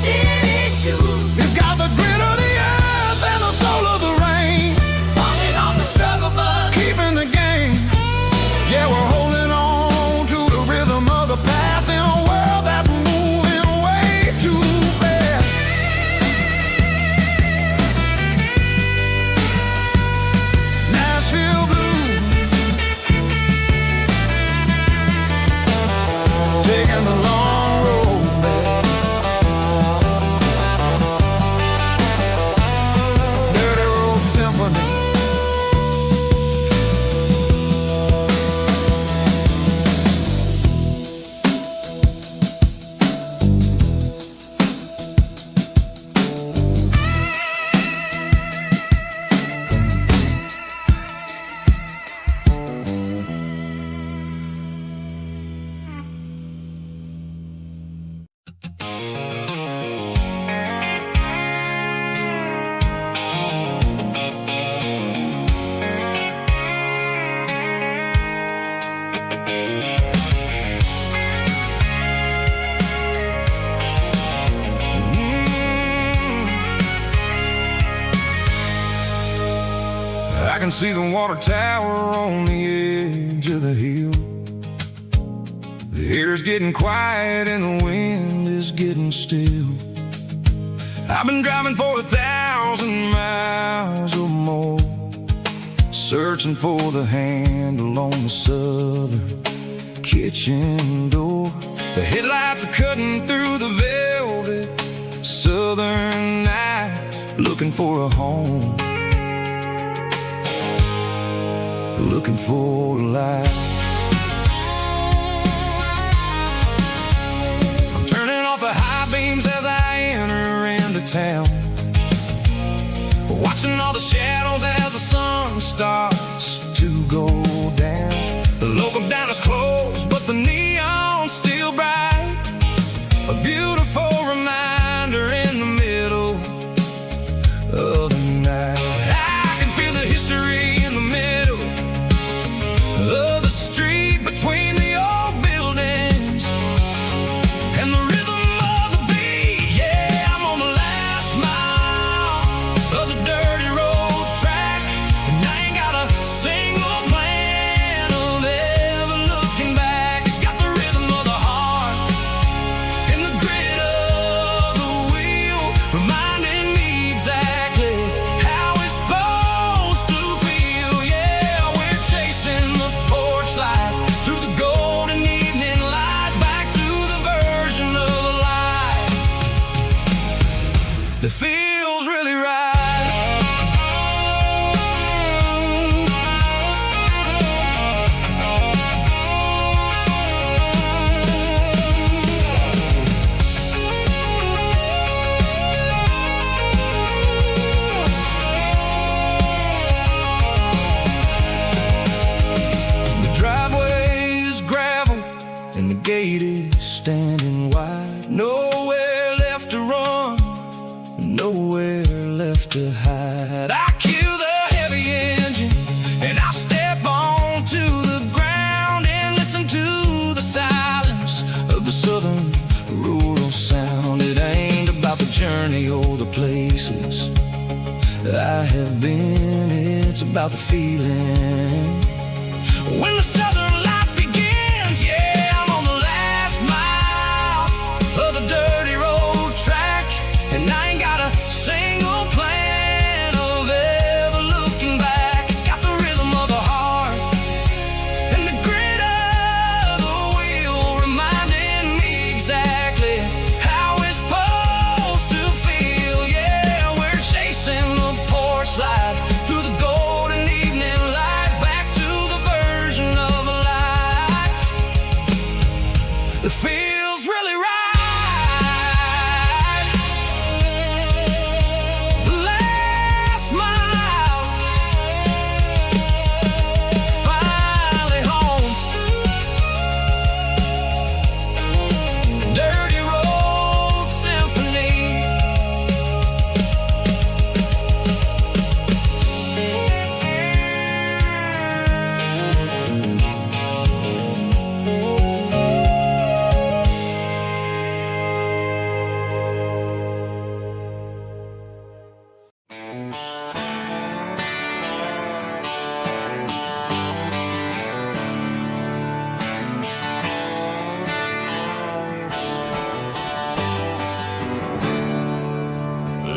City shoes. It's got the grit of the earth and the soul of the rain. Washing off the struggle, but keeping the game. Yeah, we're holding on to the rhythm of the past in a world that's moving way too fast. Nashville blues, taking the long road back. Dirty road symphony. I can see the water tower on the edge of the hill. The air's getting quiet and the wind is getting still. I've been driving for 1,000 miles or more, searching for the handle on the southern kitchen door. The headlights are cutting through the velvet southern night, looking for a home, looking for a life. I'm turning off the high beams as I enter into town, watching all the shadows as the sun starts to go down. The local diner's closed, but the neon's still bright, a beautiful reminder in the middle of the night. I can feel the history in the middle of the street, between the old buildings and the rhythm of the beat. Yeah, I'm on the last mile of the dirty road track. I have been. It's about the feeling when the southern life begins. Yeah, I'm on the last mile of the dirty road track, and I ain't got a single plan of ever looking back. It's got the rhythm of the heart and the grit of the wheel, reminding me exactly how it's supposed to feel. Yeah, we're chasing the porch light through the golden evening light, back to the version of a life that feels really right. The last mile, finally home. Dirty road symphony.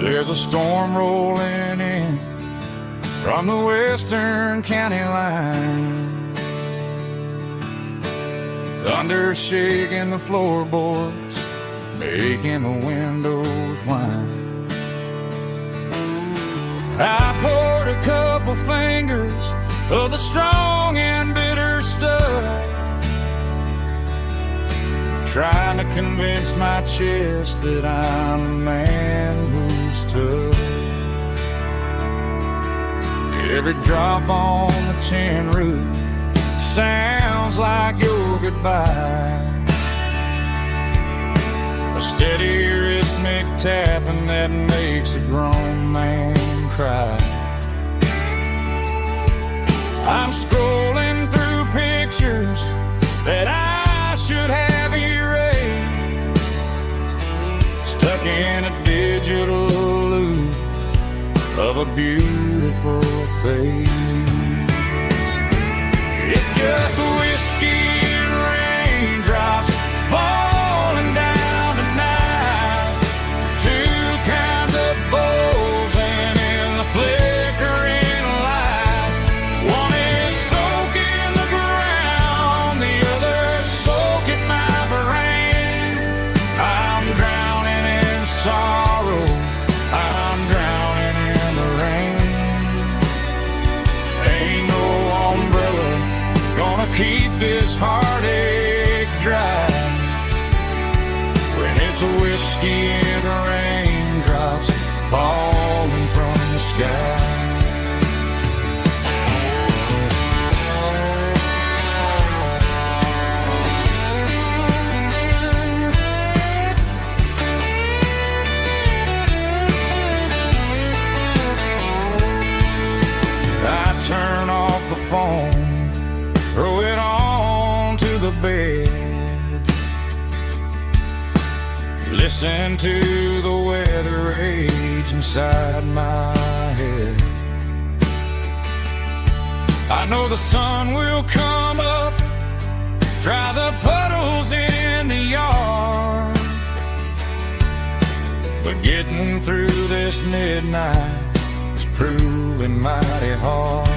There's a storm rolling in from the western county line. Thunder shaking the floorboards, making the windows whine. I poured a couple fingers of the strong and bitter stuff, trying to convince my chest that I'm a man who's tough. Every drop on the tin roof sounds like your goodbye, a steady rhythmic tapping that makes a grown man cry. I'm scrolling through pictures that I should have erased, stuck in a digital loop of a beautiful face. It's just whiskey and raindrops falling down tonight, two kinds of bowls and in the flickering light. One is soaking the ground, the other soaking my brain. I'm drowning in sorrow, I'm drowning in the rain. Ain't no umbrella gonna keep this heartache dry when it's a whiskey and raindrops falling from the sky. I turn off the phone, throw it on to the bed, listen to the weather rage inside my head. I know the sun will come up, dry the puddles in the yard, but getting through this midnight is proving mighty hard.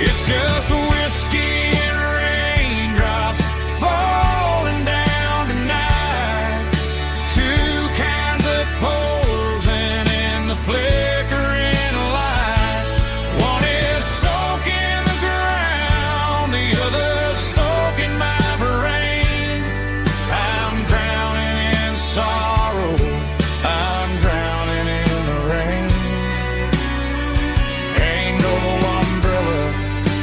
It's just whiskey and raindrops falling down tonight, two kinds of pours and in the flickering light. One is soaking the ground, the other soaking my brain. I'm drowning in sorrow, I'm drowning in the rain. Ain't no umbrella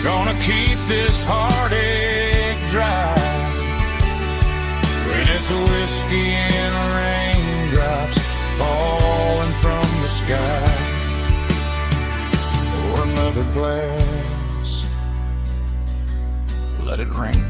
gonna keep this heartache dry when it's a whiskey and raindrops falling from the sky. Pour another glass, let it rain.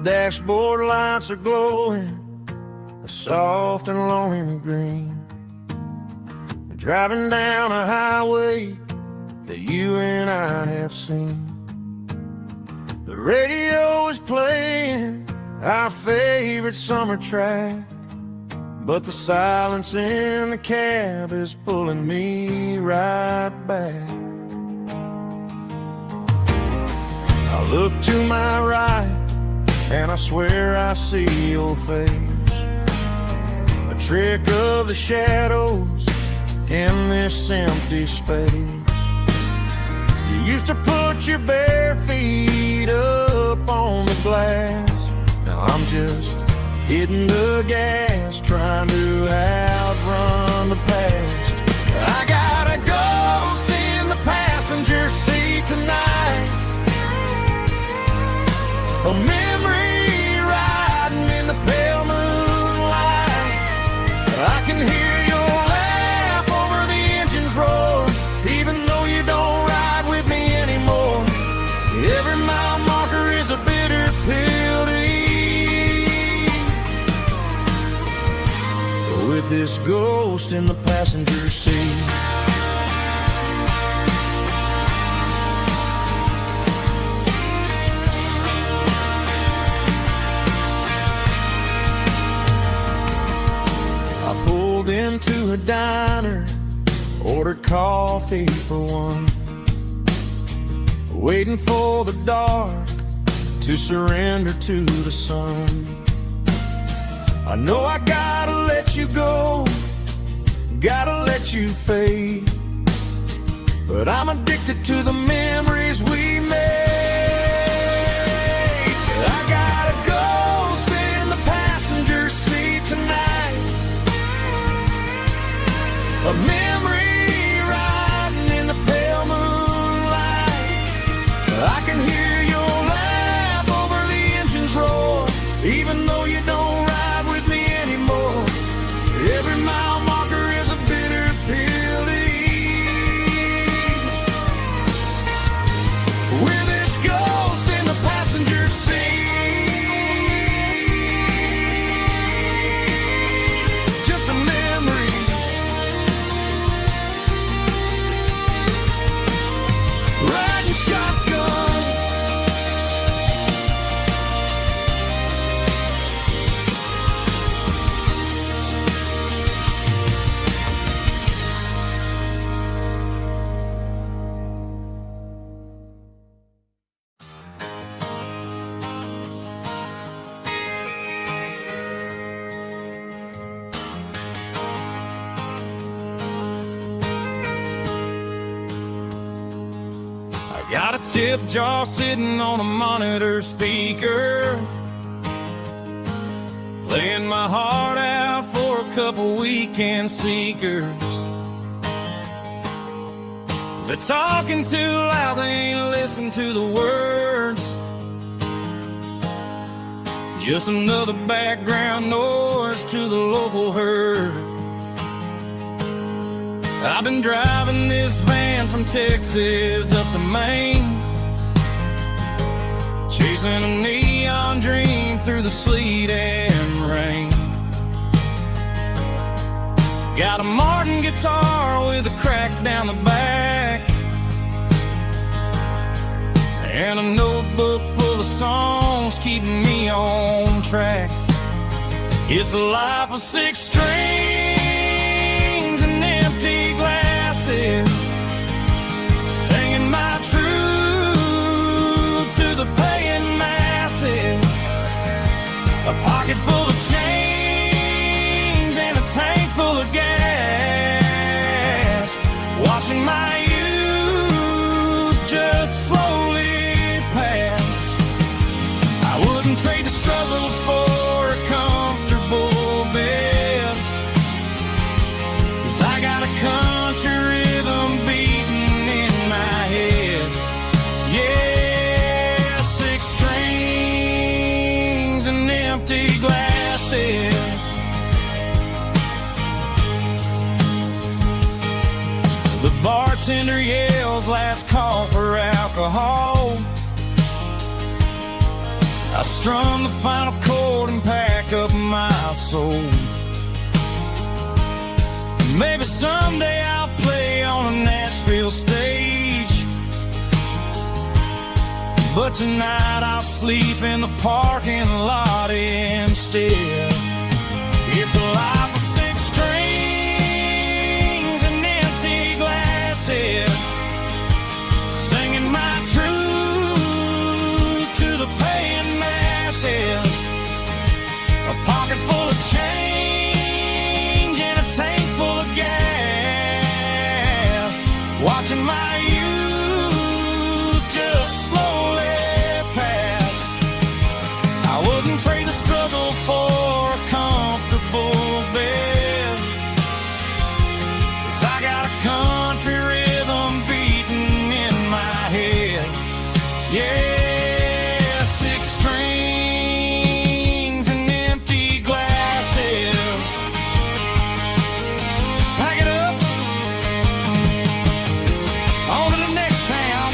dashboard lights are glowing a soft and lonely green. Driving down a highway that you and I have seen. The radio is playing our favorite summer track, but the silence in the cab is pulling me right back. I look to my right and I swear I see your face, a trick of the shadows in this empty space. You used to put your bare feet up on the glass. Now I'm just hitting the gas, trying to outrun the past. I got a ghost in the passenger seat tonight, a memory riding in the pale moonlight. I can hear your laugh over the engine's roar, even though you don't ride with me anymore. Every mile marker is a bitter pill to eat, with this ghost in the passenger seat. I pulled into a diner, ordered coffee for one, waiting for the dark to surrender to the sun. I know I gotta let you go, gotta let you fade, but I'm addicted to the memories we made. I got a ghost in the passenger seat tonight, a memory riding in the pale moonlight. I can hear your laugh over the engine's roar, even though you don't ride with me anymore. Every mile marker is a bitter pill to eat, with this ghost in the passenger seat. Just a memory, riding shotgun. Got a tip jar sitting on a monitor speaker, playing my heart out for a couple weekend seekers. They're talking too loud, they ain't listen to the words. Just another background noise to the local herd. I've been driving this van from Texas up to Maine, chasing a neon dream through the sleet and rain. Got a Martin guitar with a crack down the back, and a notebook full of songs keeping me on track. It's a life of 6 strings and empty glasses, singing my truth to the paying masses. A pocket full of change and a tank full of gas, watching my youth just slowly pass. I wouldn't trade the struggle for a comfortable bed, 'cause I got a country rhythm beating in my head. Yeah, 6 strings and empty glasses. The bartender yells last call for alcohol. I strum the final chord and pack up my soul. Maybe someday I'll play on a Nashville stage, but tonight I'll sleep in the parking lot instead. It's a life of six strings and empty glasses, singing my truth to the paying masses. A pocket full of change and a tank full of gas, watching my youth just slowly pass. I wouldn't trade the struggle for a comfortable bed, 'cause I got a country rhythm beating in my head. Yeah, six strings and empty glasses. Pack it up, on to the next town.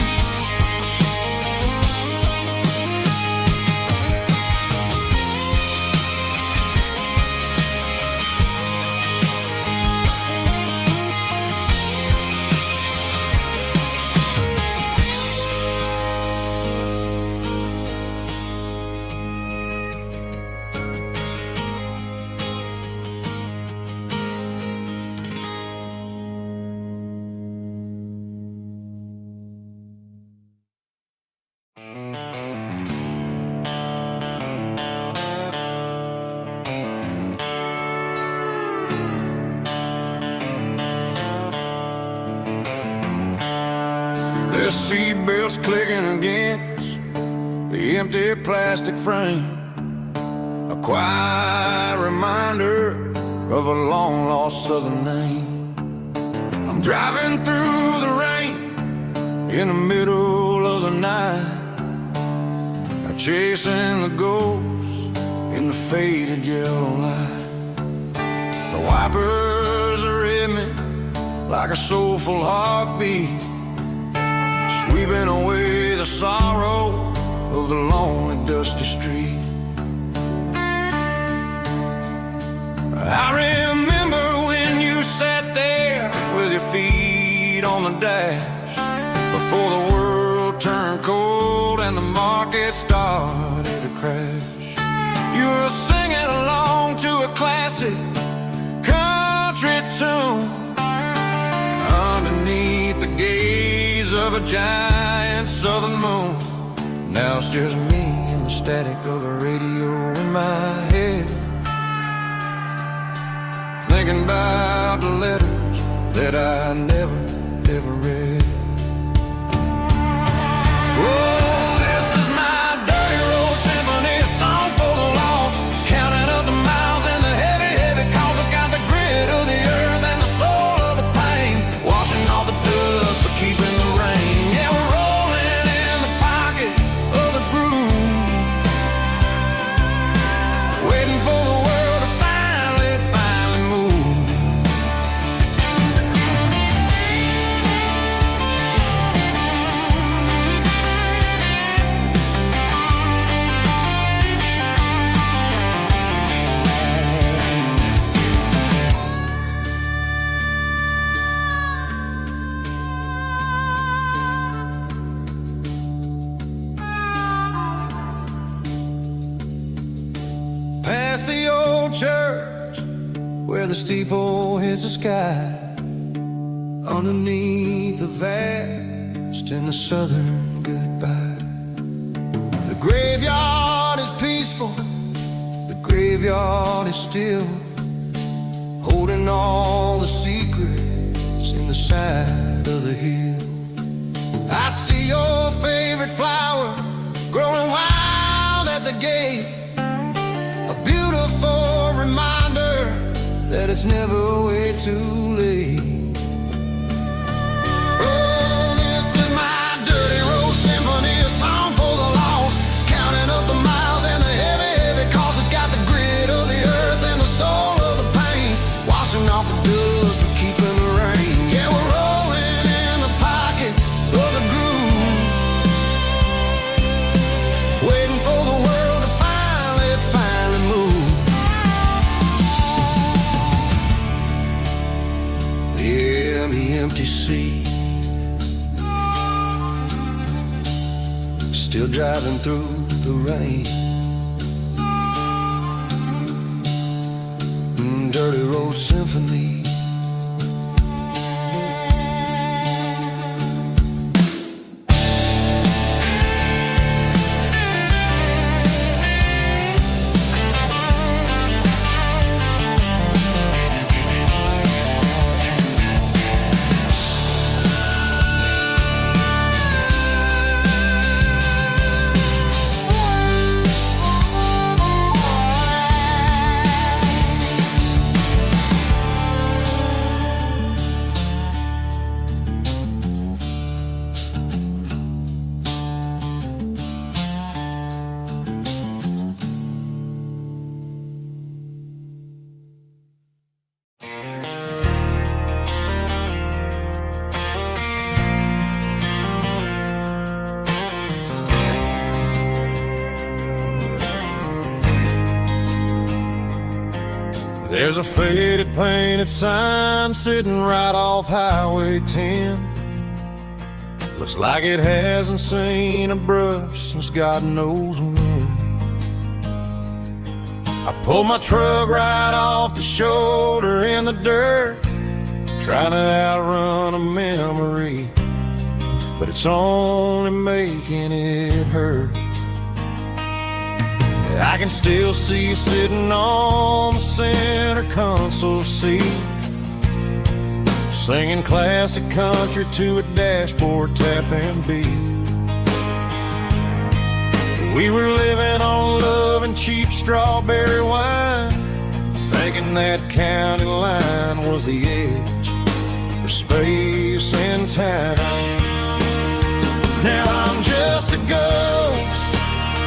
The seatbelts clicking against the empty plastic frame, a quiet reminder of a long-lost southern name. I'm driving through the rain in the middle of the night, chasing the ghosts in the faded yellow light. The wipers are in me like a soulful heartbeat, sweeping away the sorrow of the lonely, dusty street. I remember when you sat there with your feet on the dash, before the world turned cold and the market started to crash. You were singing along to a classic country tune underneath the gaze of a giant southern moon. Now it's just me and the static of the radio in my head, thinking about the letters that I never, ever read. Oh, this is my dirty road symphony, a song for the lost, counting up the miles and the heavy, heavy calls. It's got the grit of the earth and the soul of the pain, washing off the dust but keeping the rain. Yeah, we're rolling in the pocket of the groove, waiting for the world to finally move. Past the old church where the steeple hits the sky, underneath the vast and the southern goodbye. The graveyard is peaceful, the graveyard is still, holding all the secrets in the side of the hill. I see your favorite flower growing wild at the gate, a beautiful reminder that it's never way too late. Oh, this is my dirty road symphony, a song for the lost, counting up the miles and the heavy, heavy calls. It's got the grit of the earth and the soul of the pain, washing off the dust but keeping the rain. Yeah, we're rolling in the pocket of the groove, waiting for the world semi-empty seat. Still driving through the rain. Dirty road symphony. There's a faded painted sign sitting right off Highway 10. Looks like it hasn't seen a brush since God knows when. I pulled my truck right off the shoulder in the dirt, trying to outrun a memory, but it's only making it hurt. I can still see you sitting on the center console seat, singing classic country to a dashboard tapping beat. We were living on love and cheap strawberry wine, thinking that county line was the edge for space and time. Now I'm just a ghost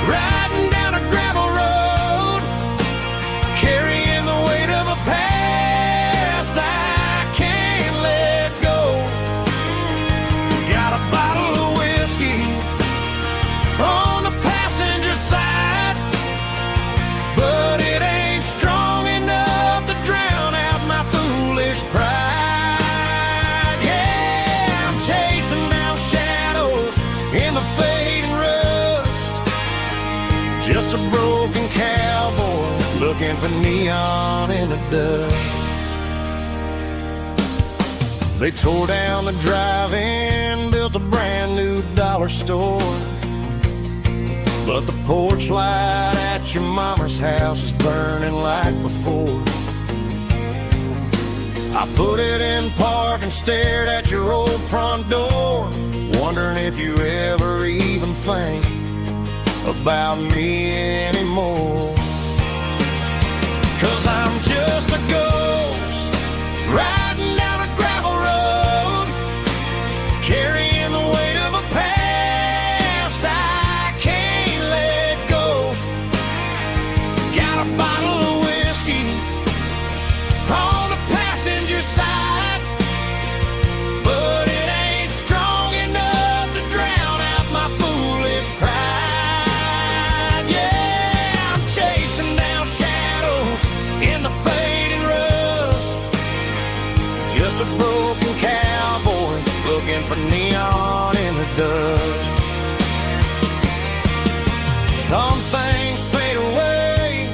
riding down a gravel road, carrying the weight of a past I can't let go. Got a bottle of whiskey on the passenger side, but it ain't strong enough to drown out my foolish pride. Yeah, I'm chasing down shadows in the fading rust, just a broken cowboy looking for neon in the dust. They tore down the drive-in, built a brand new dollar store, but the porch light at your mama's house is burning like before. I put it in park and stared at your old front door, wondering if you ever even think about me anymore. 'Cause I'm just a ghost riding down a gravel road, carrying the weight of a past I can't let go. Got a bottle of whiskey on the passenger side, but it ain't strong enough to drown out my foolish pride. Yeah, I'm chasing down shadows in the fading rust, just a broken cowboy looking for neon in the dust. Some things fade away,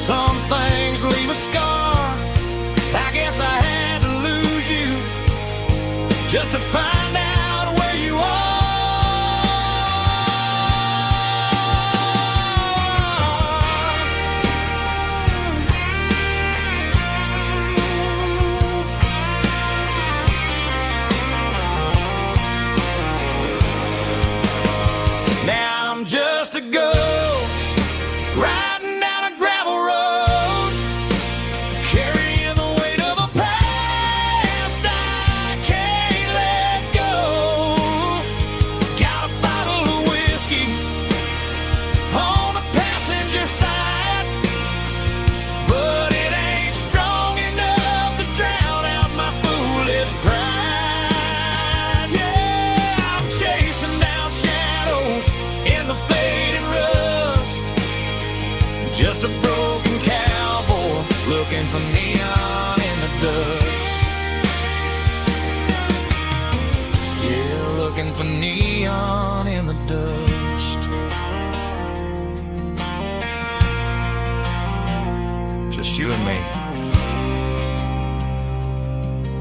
some things leave a scar. I guess I had to lose you just to find out where you are. Now I'm just a ghost riding down a gravel road, carrying the weight of a past I can't let go. Got a bottle of whiskey on the passenger side, but it ain't strong enough to drown out my foolish pride. Yeah, I'm chasing down shadows in the fading rust, just a broken cowboy looking for neon in the dust. a neon in the dust. Just you and me.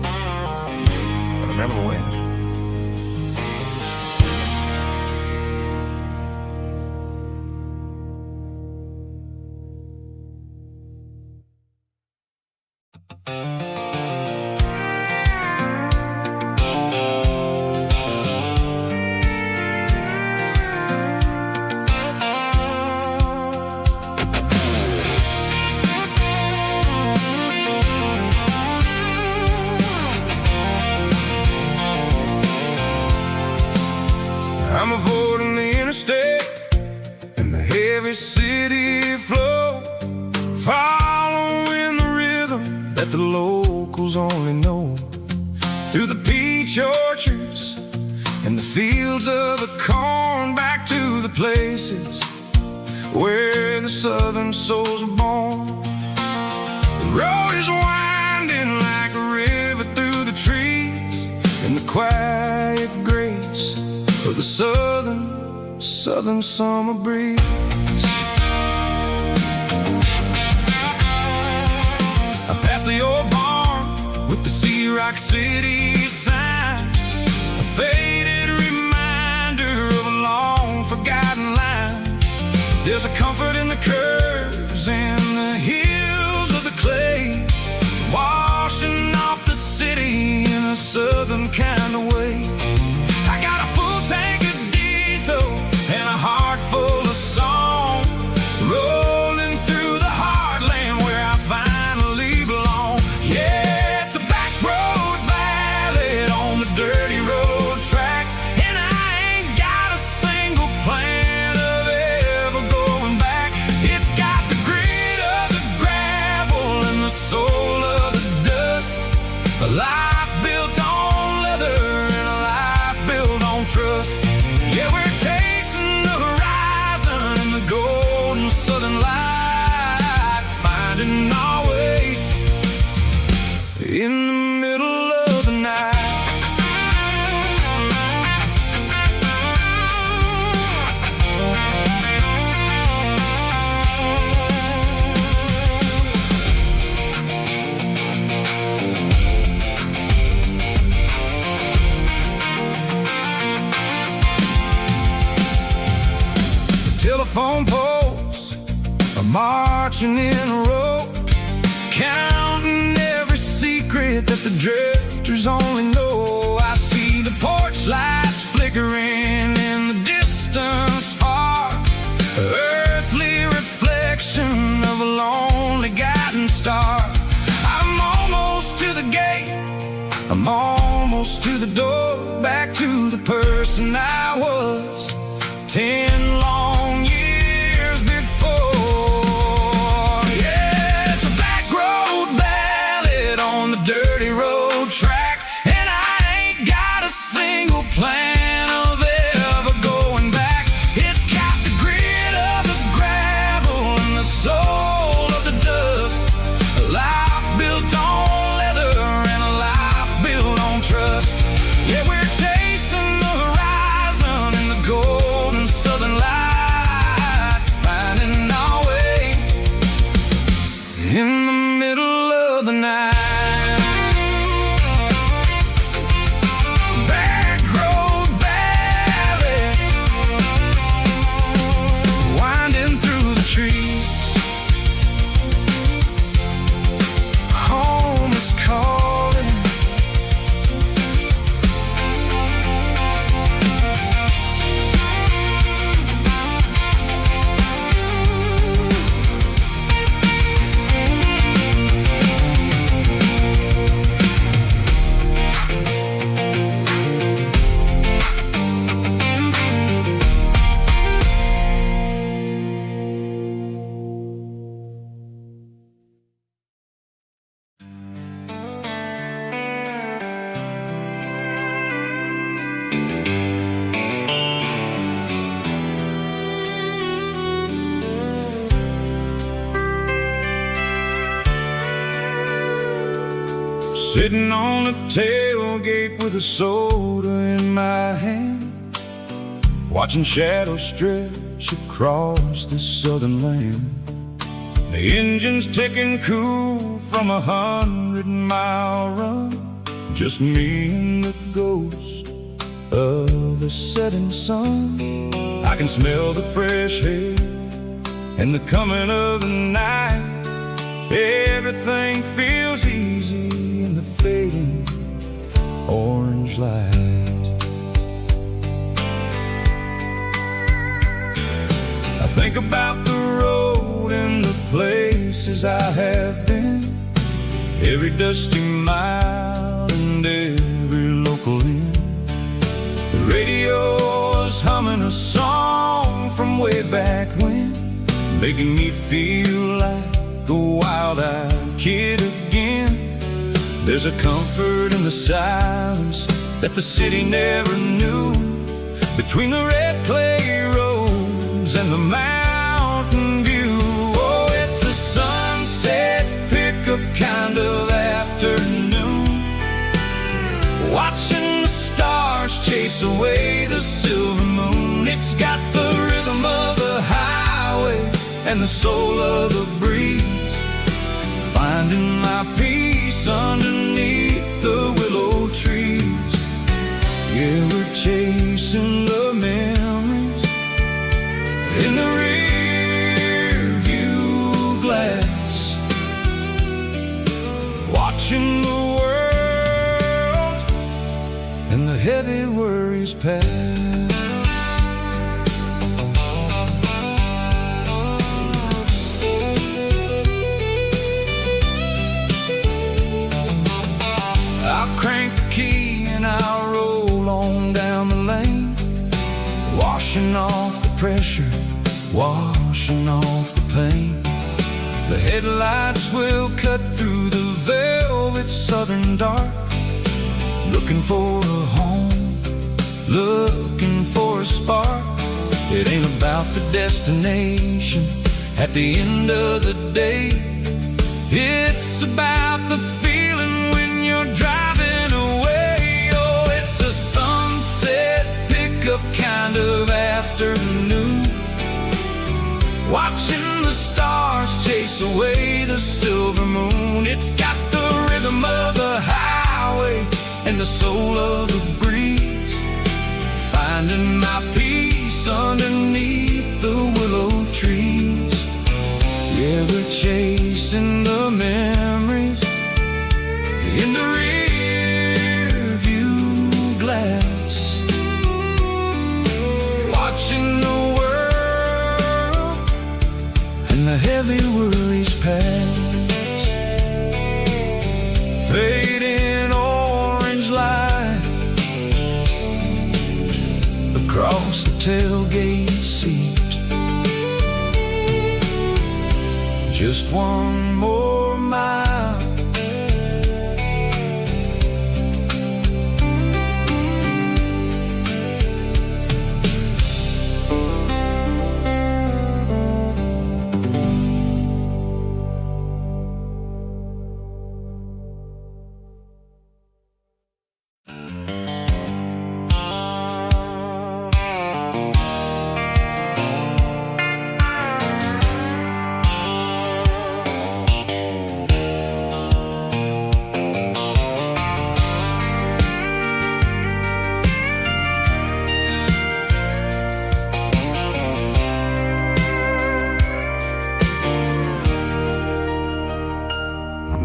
But remember when? I'm avoiding the interstate and the heavy city flow, following the rhythm that the locals only know. Through the peach orchards and the fields of the corn, back to the places where the southern souls were born. The road is winding like a river through the trees, in the quiet grace of the southern summer breeze. I passed the old barn with the Sea Rock City sign, a faded reminder of a long forgotten line. There's a comfort in the curves and the hills of the clay, washing off the city in a southern kind of way. I got a full tank of diesel and a heart full of song, rolling through the heartland where I finally belong. Yeah, it's a back road ballad on the dirty road track, and I ain't got a single plan of ever going back. It's got the grit of the gravel and the soul of the dust, a life built on leather and a life built on trust. Yeah, we're chasing the horizon in the golden southern light, finding our way in the middle of the night. Telephone poles are marching in a row, counting every secret that the drifters only know. I see the porch lights flickering in the distance far, earthly reflection of a lonely guiding star. I'm almost to the gate, I'm almost to the door, back to the person I was 10 long years before. Yeah, it's a back road ballad on the dirty road track, and I ain't got a single plan of ever going back. It's got the grit of the gravel and the soul of the dust, a life built on leather and a life built on trust. Yeah, we're chasing the horizon in the golden southern light, finding our way in the middle of the night. Back road ballad, winding through the trees. Home is calling. Sitting on the tailgate with a soda in my hand, watching shadows stretch across this southern land. The engine's ticking cool from 100-mile run. Just me and the ghost of the setting sun. I can smell the fresh air and the coming of the night. Everything feels easy in the fading orange light. I think about the road and the places I have been, every dusty mile and every local inn. The radio is humming a song from way back when, making me feel like a wild-eyed kid again. There's a comfort in the silence that the city never knew, between the red clay roads and the mountain view. Oh, it's a sunset pickup kind of afternoon, watching the stars chase away the silver moon. It's got the rhythm of the highway and the soul of the breeze, finding my peace underneath the willow trees. Yeah, we're chasing the memories in the rear view glass, watching the world and the heavy worries pass. I'll crank the key and I'll roll on down the lane, washing off the pressure, washing off the pain. The headlights will cut through the velvet southern dark, looking for a home, looking for a spark. It ain't about the destination at the end of the day, it's about the feeling when you're driving away. Oh, it's a sunset pickup kind of afternoon, watching the stars chase away the silver moon. It's got the rhythm of the highway and the soul of the breeze, finding my peace underneath the willow trees. Yeah, we're chasing the memories in the rear view glass, watching the world and the heavy worries pass. Fading orange light across the tailgate seat, just one more mile.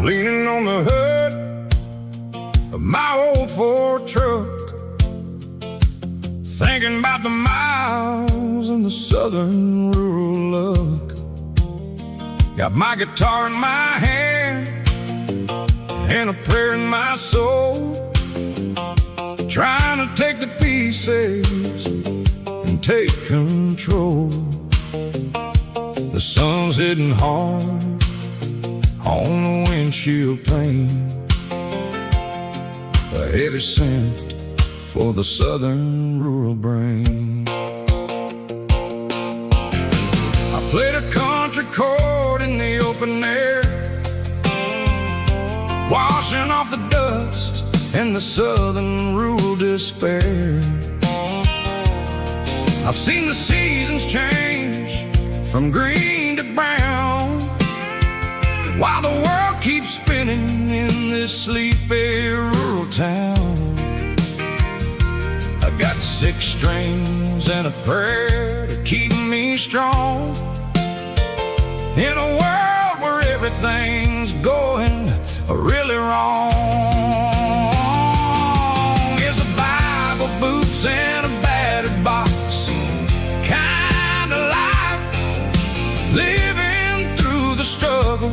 Leaning on the hood of my old Ford truck, thinking about the miles and the southern rural look. Got my guitar in my hand and a prayer in my soul, trying to take the pieces and take control. The sun's hitting hard on the windshield pane, a heavy scent for the southern rural brain. I played a country chord in the open air, washing off the dust and the southern rural despair. I've seen the seasons change from green to brown, while the world keeps spinning in this sleepy rural town. I got 6 strings and a prayer to keep me strong in a world where everything's going really wrong. Is a Bible, boots, and a battered box kind of life, living through the struggle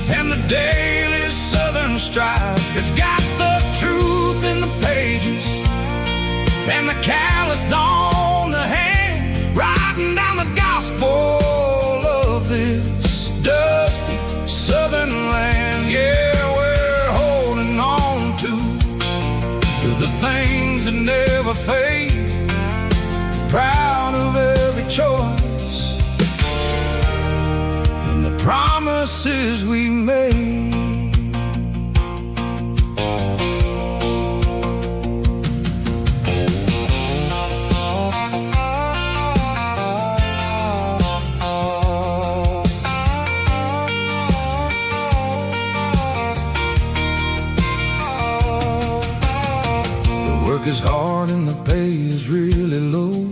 and the daily southern strife. It's got the truth in the pages and the calloused on the hand, writing down the gospel of this dusty southern land. Yeah, we're holding on to the things that never fade, proud of every choice and the promises we made. Work is hard and the pay is really low,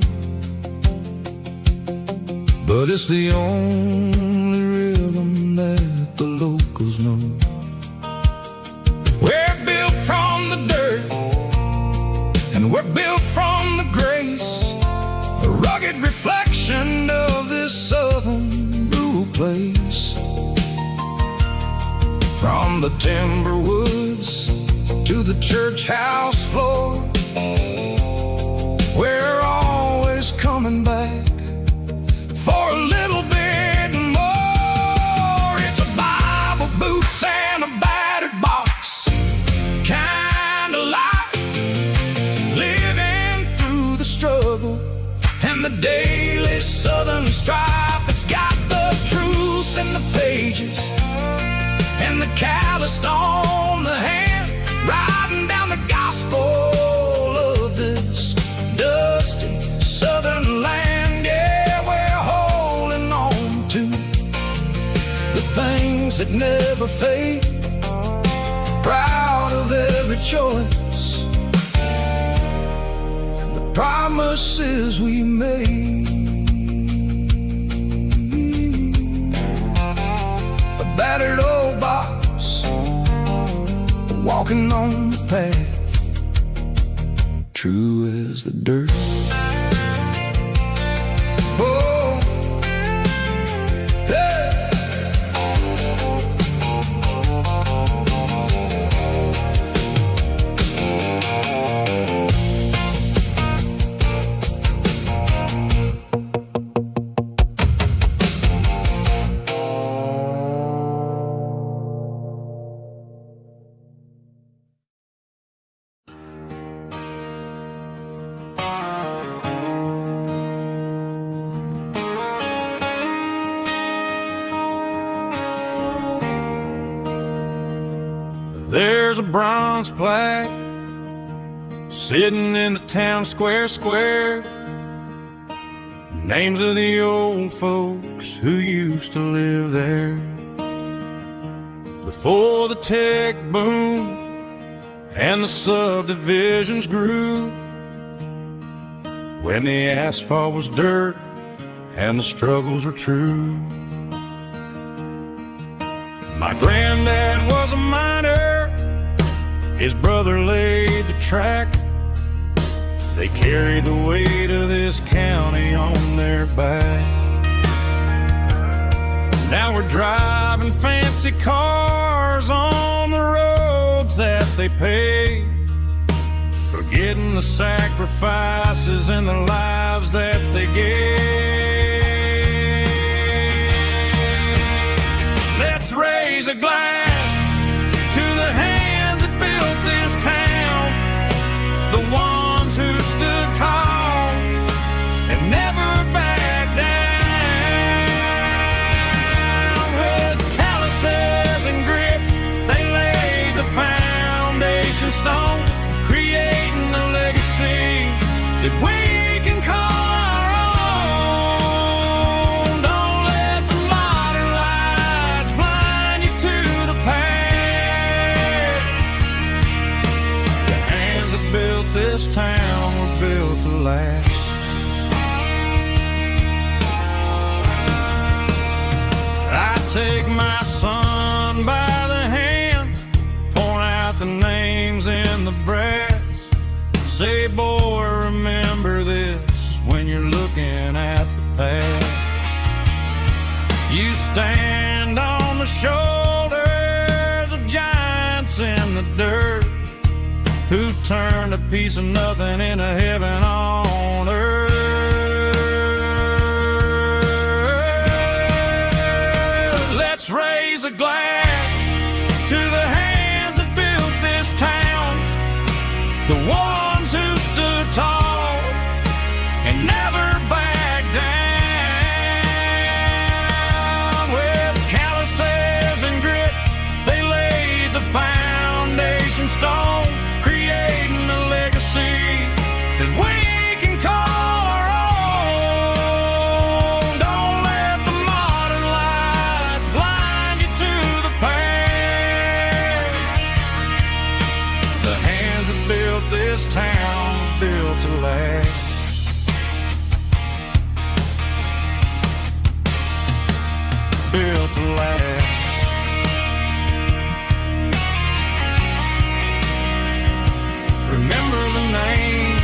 but it's the only rhythm that the locals know. We're built from the dirt and we're built from the grace, a rugged reflection of this southern rural place. From the timber woods to the church house floor, we're always coming back for a little bit more. It's a Bible, boots, and a battered box kind of life, living through the struggle and the daily southern strife. It's got the truth in the pages and the calloused on the hand, writing down the gospel of this dusty southern land. Yeah, we're holding on to the things that never fade, proud of every choice and the promises we made. A battered old box, walking on the path, true as the dirt. Oh, yeah. There's a bronze plaque sitting in the town square. Names of the old folks who used to live there before the tech boom and the subdivisions grew, when the asphalt was dirt and the struggles were true. My granddad was a miner, his brother laid the track. They carried the weight of this county on their back. Now we're driving fancy cars on the roads that they paved, forgetting the sacrifices and the lives that they gave. Let's raise a glass to the hands that built this town, the ones who stood tall and never backed down. With calluses and grit, they laid the foundation stone, creating a legacy that we can call our this town were built to last. I take my son by the hand, point out the names in the brass, say, boy, remember this when you're looking at the past. You stand on the shoulders of giants in the dirt, who turned a piece of nothing into heaven on earth. Let's raise a glass to the hands that built this town, the ones who stood tall and never backed down. With calluses and grit, they laid the foundation stone, creating a legacy that we can call our own. Don't let the modern lights blind you to the past. The hands that built this town built to last. Built to last. Remember the names.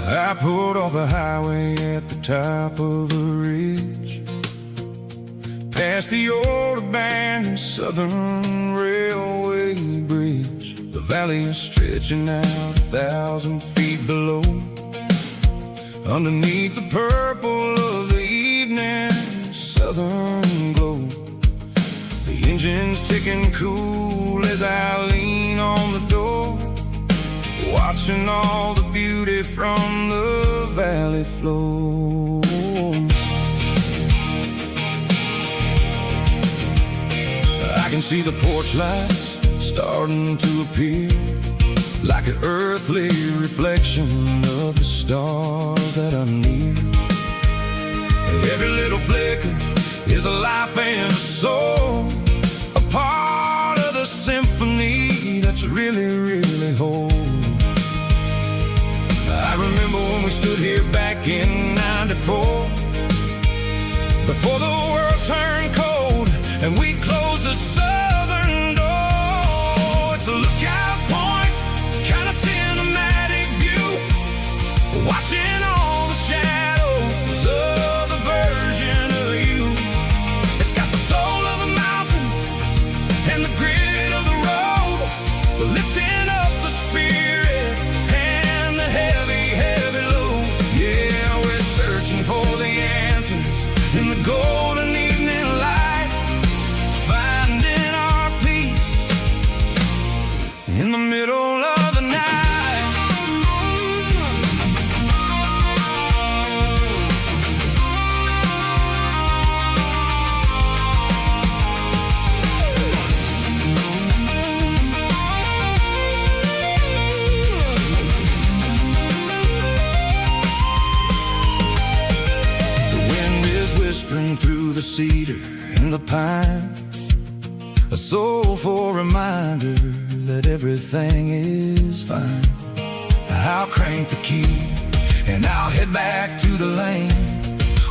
I pulled off the highway at the top of the ridge, past the old abandoned Southern Railway bridge. The valley is stretching out 1,000 feet below, underneath the purple of the evening southern glow. The engine's ticking cool as I lean on the door, watching all the beauty from the valley flow. I can see the porch lights starting to appear, like an earthly reflection of the stars that are near. Every little flicker is a life and a soul, a part of the symphony that's really, really whole. I remember when we stood here back in '94, before the world turned cold and we closed the southern door. It's a lookout point, kind of cinematic view, watching all the shadows of the version of you. It's got the soul of the mountains and the grit of the road, but lifting up the spirit and the heavy, heavy load. Yeah, we're searching for the answers in the golden evening light, finding our peace in the middle of the night. a soulful reminder that everything is fine. I'll crank the key and I'll head back to the lane,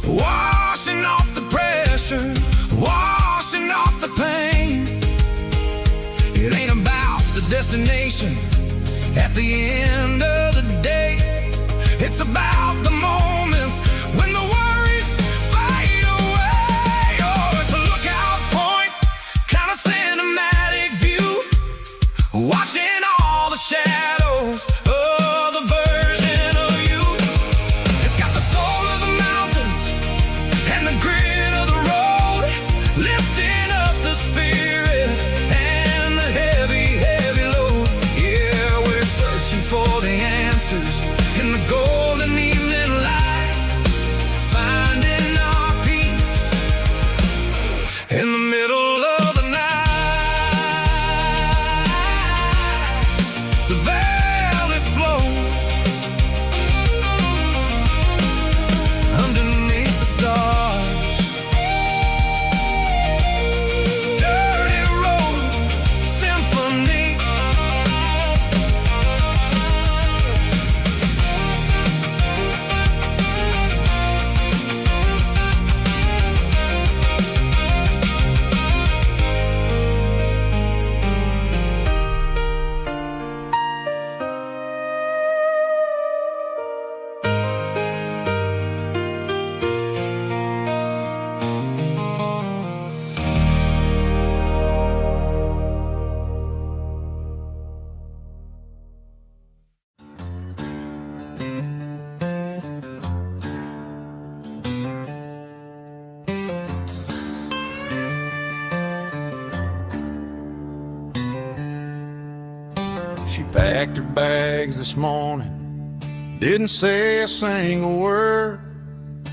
washing off the pressure, washing off the pain. It ain't about the destination at the end of the day. It's about the moments when the worries fade away. Oh, it's a lookout point, kind of cinematic view, watching all the shadows of the version of you. It's got the soul of the mountains and the grit of the road, lifting up the spirit and the heavy, heavy load. Yeah, we're searching for the answers in the golden evening light, finding our peace in the middle of the night. The valley flows underneath the stars. Dirty road symphony. She packed her bags this morning, didn't say a single word,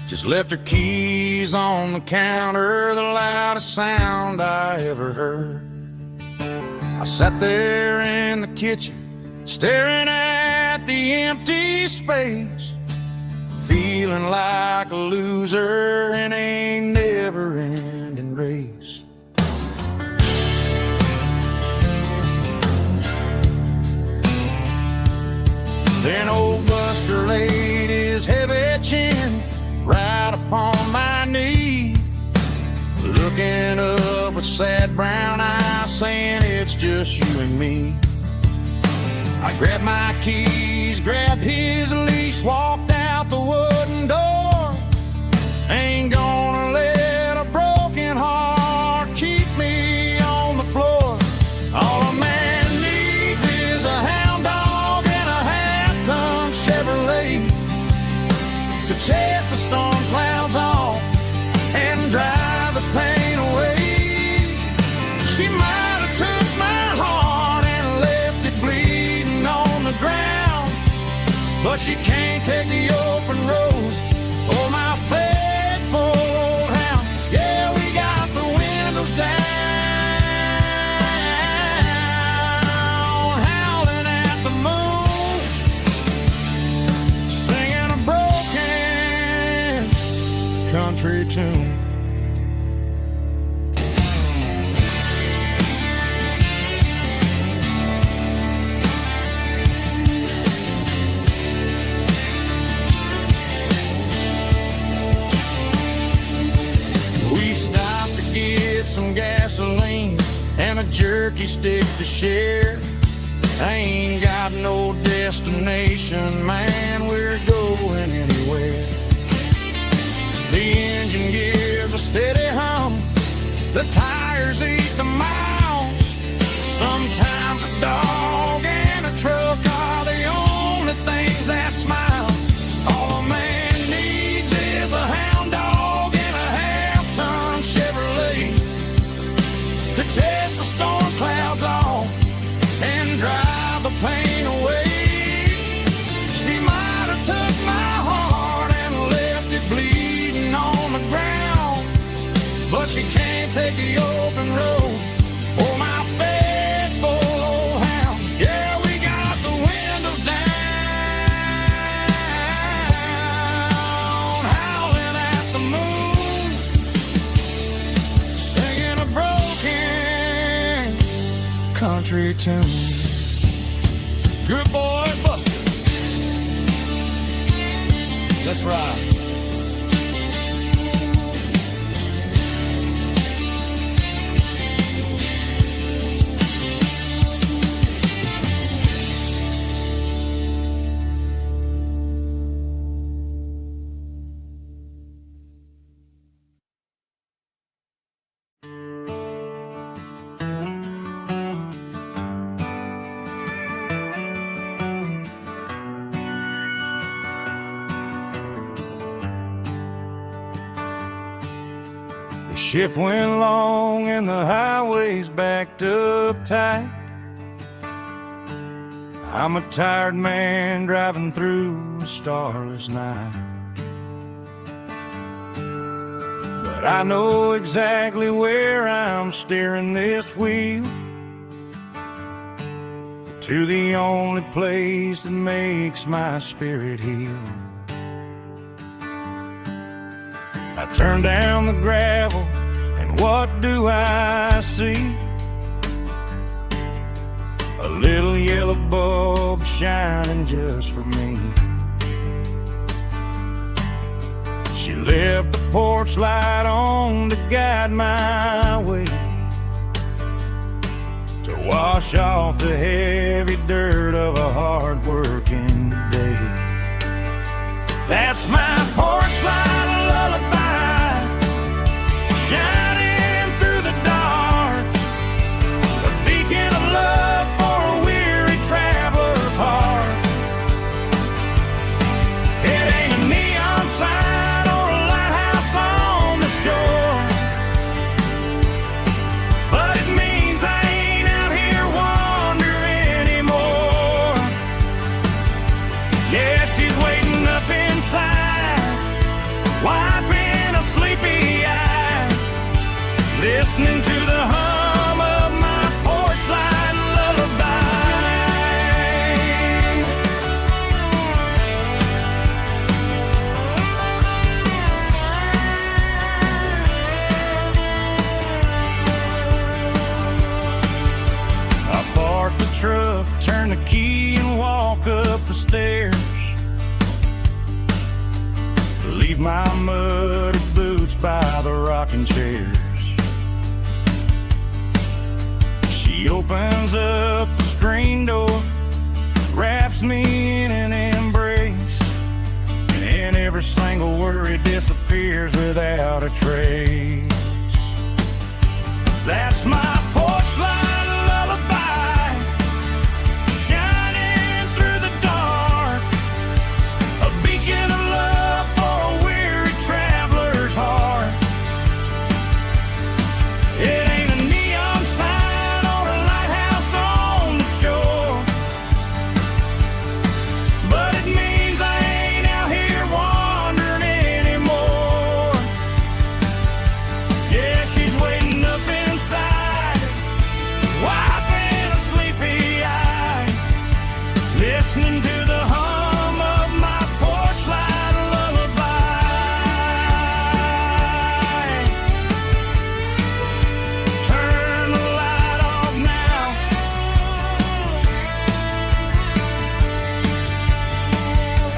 just left her keys on the counter, the loudest sound I ever heard. I sat there in the kitchen, staring at the empty space, feeling like a loser in a never-ending race. Then old Buster laid his heavy chin right upon my knee, looking up with sad brown eyes, saying it's just you and me. I grabbed my keys, grabbed his leash, walked out the wooden door. Ain't gonna let a broken heart keep me on the floor. All a man needs is a hound dog and a half-ton Chevrolet to chase the storm clouds off and drive the pain away. She might have took my heart and left it bleeding on the ground, but she can't take the open road or my faithful old hound. Yeah, we got the windows down, howling at the moon, singing a broken country tune. We stopped to get some gasoline and a jerky stick to share. I ain't got no destination, man, we're going anywhere. The engine gives a steady hum, the tires eat the miles. Sometimes a dog and a truck are the only things that smile. All a man needs is a hound dog and a half-ton Chevrolet to chase the storm clouds off and drive the pain away. She might have took my heart and left it bleeding on the ground, but she can't take the open road or my faithful old hound. Yeah, we got the windows down, howling at the moon, singing a broken country tune. Good boy, Buster. Let's ride. Shift went long and the highway's backed up tight. I'm a tired man driving through a starless night. But I know exactly where I'm steering this wheel, to the only place that makes my spirit heal. I turn down the gravel, and what do I see? A little yellow bulb shining just for me. She left the porch light on to guide my way, to wash off the heavy dirt of a hard-working day. That's my porch light lullaby, shining through the dark, a beacon of love for a weary traveler's heart. It ain't a neon sign or a lighthouse on the shore, but it means I ain't out here wandering anymore. Yeah, she's waiting up inside, wiping a sleepy eye, listening to the hum of my porch light lullaby. I park the truck, turn the key and walk up the stairs, leave my muddy boots by the rocking chairs. She opens up the screen door, wraps me in an embrace, and every single worry disappears without a trace. That's my porch light lullaby, shining through the dark, a beacon of love for a weary traveler's heart. It ain't a neon sign or a lighthouse on the shore, but it means I ain't out here wandering anymore. Yeah, she's waiting up inside, wiping a sleepy eye, listening to the hum of my porch light lullaby. Turn the light off now,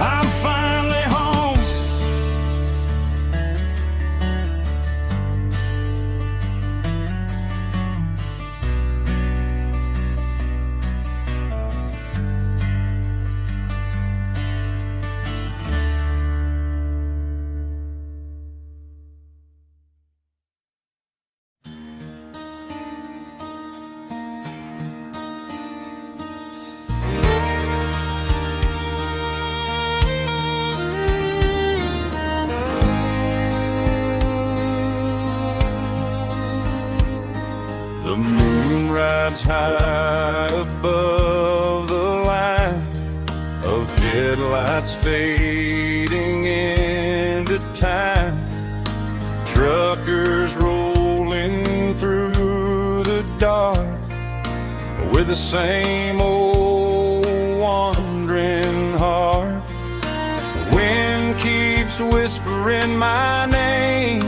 I'm finally home. The moon rides high above the line of headlights fading into time. Truckers rolling through the dark with the same old wandering heart. The wind keeps whispering my name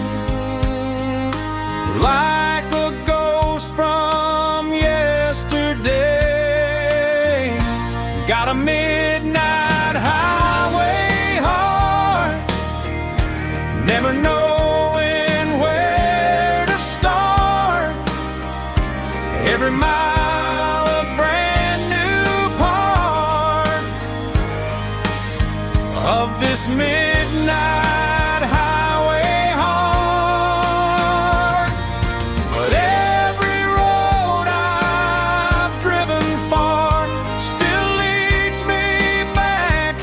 like a ghost from yesterday. about a midnight highway heart, never knowing where to start. Every mile a brand new part of this midnight highway heart. But every road I've driven far still leads me back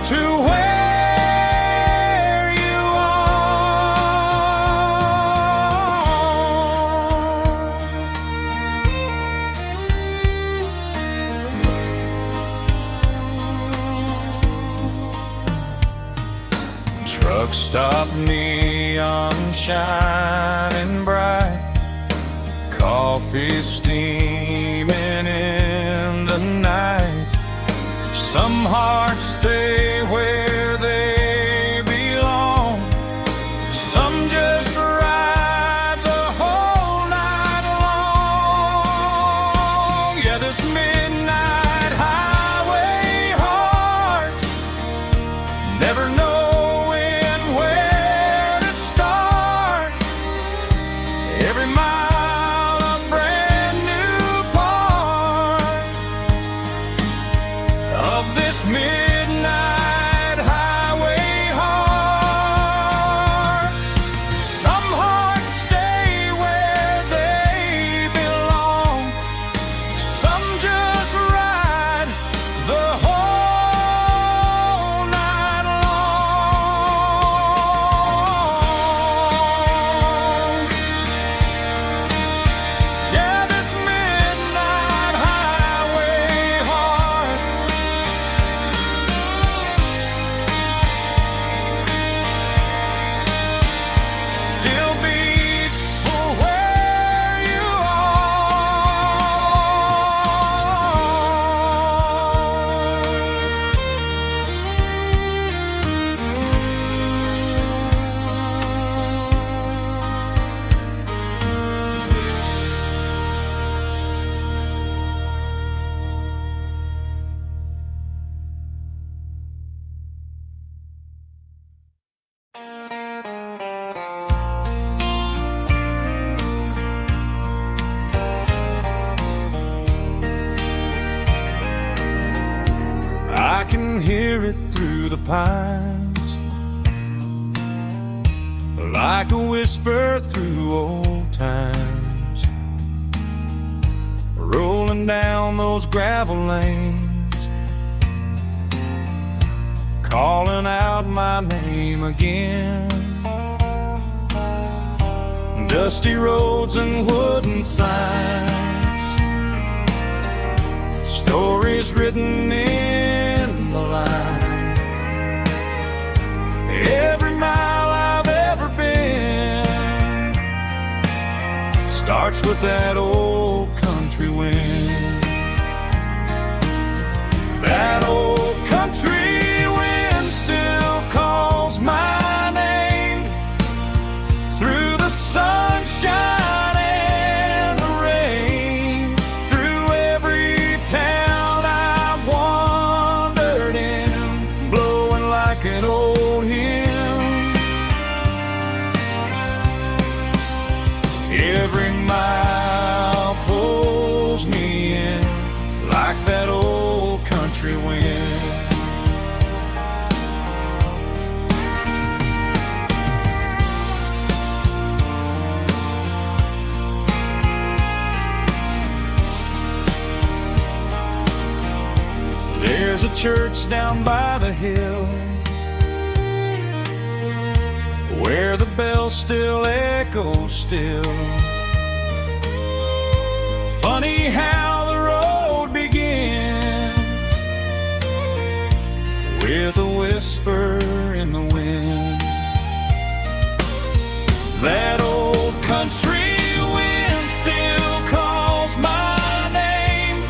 to where you are. Truck stop, neon shining bright, coffee steaming in the night. Some hearts stay where they belong, some just ride the whole night long. Yeah, this midnight highway heart, never knowing where to start. Every mile a brand new part of this midnight highway heart. Some hearts stay where they belong, some just ride the whole night long. Yeah, this midnight highway heart still beats for where you I can hear it through the pines, like a whisper through old times, rolling down those gravel lanes, calling out my name again. Dusty roads and wooden signs, stories written in the lines. Every mile I've ever been starts with that old country wind. That old country wind still calls my name through the sunshine and the rain, through every town I've wandered in, blowing like an old hymn. Every mile pulls me in like that old country wind. There's a church down by the hill where the bell still echoes still. Funny how the road begins with a whisper in the wind. That old country wind still calls my name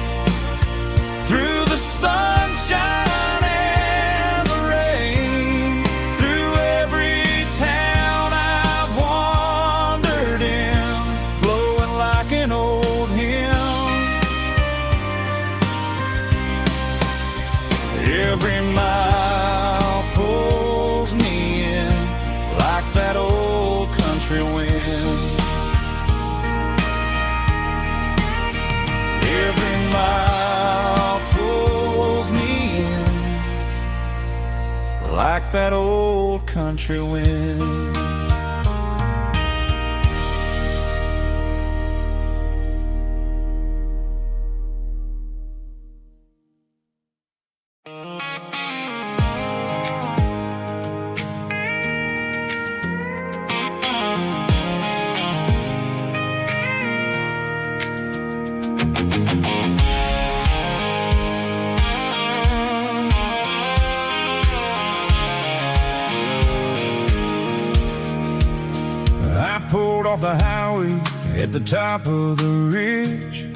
through the sunshine and the rain, through every town I've wandered in, blowing like an old hymn. Every mile pulls me in like that old country wind. Pulled off the highway at the top of the ridge,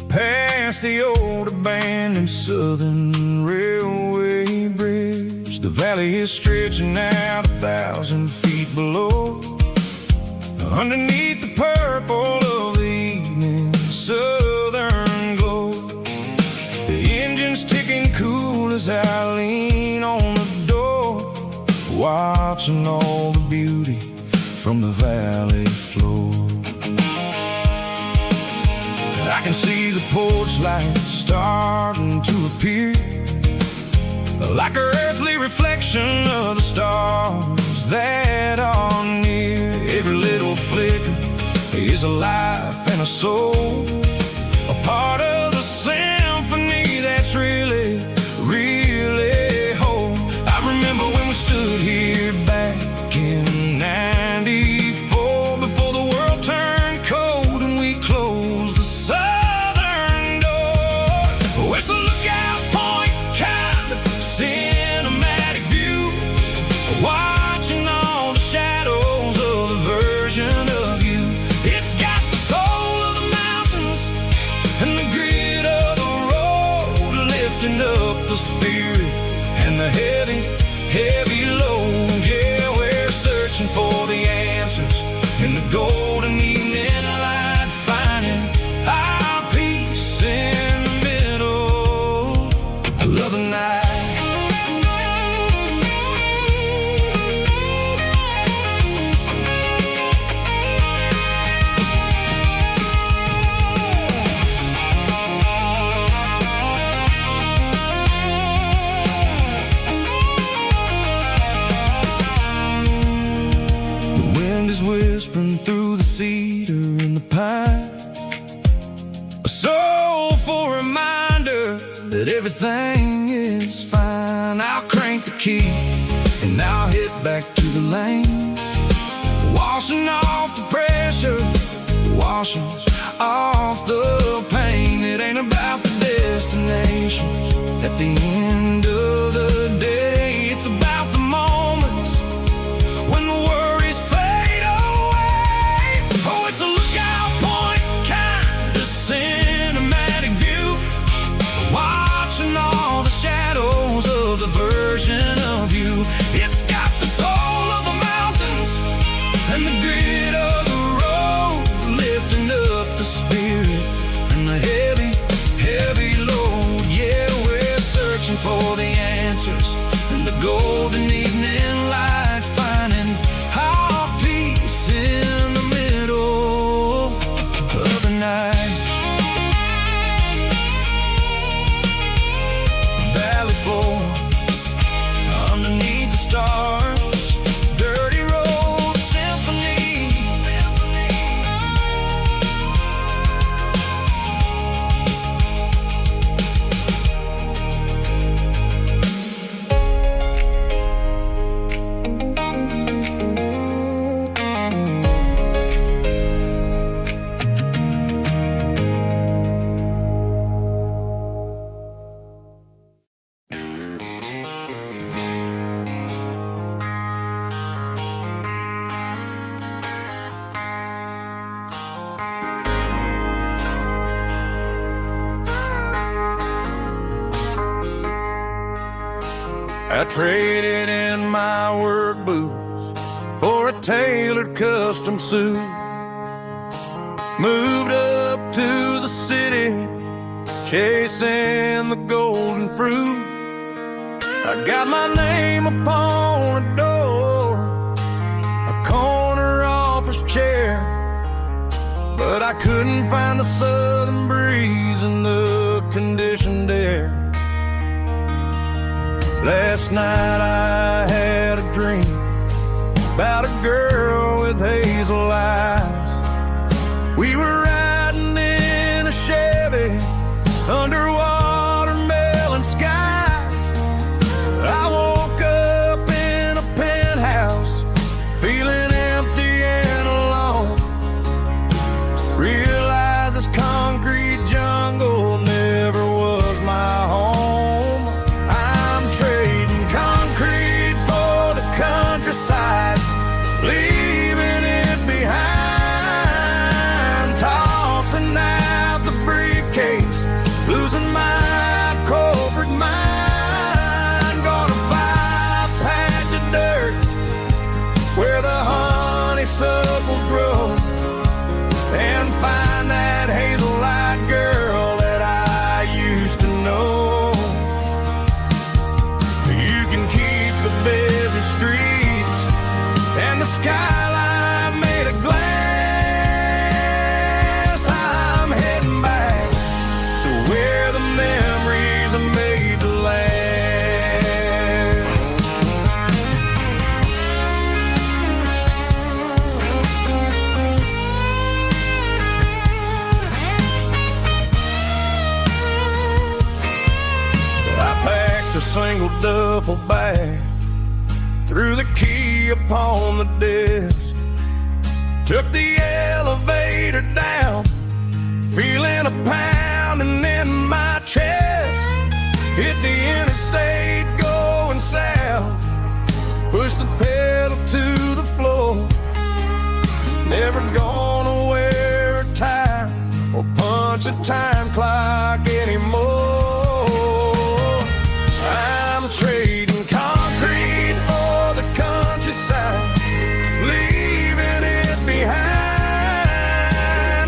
past the old abandoned Southern Railway bridge. The valley is stretching out 1,000 feet below, underneath the purple of the evening southern glow. The engine's ticking cool as I lean on the door, watching all the beauty from the valley floor. I can see the porch lights starting to appear, like an earthly reflection of the stars that are near. Every little flicker is a life and a soul, a part of the symphony that's really, really whole. I remember when we stood here back in '94, before the world turned cold and we closed the southern door. Oh, it's a lookout point, kind of cinematic view, watching all the shadows of the version of you. It's got the soul of the mountains and the grit of the road, lifting up the spirit and the heavy, heavy load. Yeah, we're searching for the answers in the golden evening light, finding our peace in the middle of the night. Whispering through the cedar and the pine, a soulful reminder that everything is fine. I'll crank the key and I'll head back to the lane, washing off the pressure, washing off the pain. It ain't about the destination at the end of the day, it's about the moments when the worries fade away. Oh, it's a lookout point, kind of cinematic view, watching all the shadows of the version of you. It's got the soul of the mountains and the grit of the road, lifting up the spirit and the heavy, heavy load. Yeah, we're searching for the answers in the golden evening light, finding our peace in the middle of the night. Valley floor, underneath the stars, dirty road symphony. I traded in my work boots for a tailored custom suit, moved up to the city, chasing the golden fruit. I got my name upon a door, a corner office chair, but I couldn't find the southern breeze Last night I had a dream about a girl with hazel eyes. We were riding in a Chevy under watermelon skies. I woke up in a penthouse feeling empty and alone. Realized this concrete jungle never was my home. I'm trading concrete for the countryside, leaving it behind, tossing out the briefcase, losing my corporate mind. Gonna buy a patch of dirt where the honeysuckles grow, and find that hazel-eyed girl that I used to know. You can keep the busy streets and the skyline made of glass. I'm heading back to where the memories are made to last. I packed a single duffel bag, threw the key upon the desk, took the elevator down, feeling a pounding in my chest. Hit the interstate going south, pushed the pedal to the floor. Never gonna wear a tie or punch a time clock anymore. I'm trading concrete for the countryside, leaving it behind,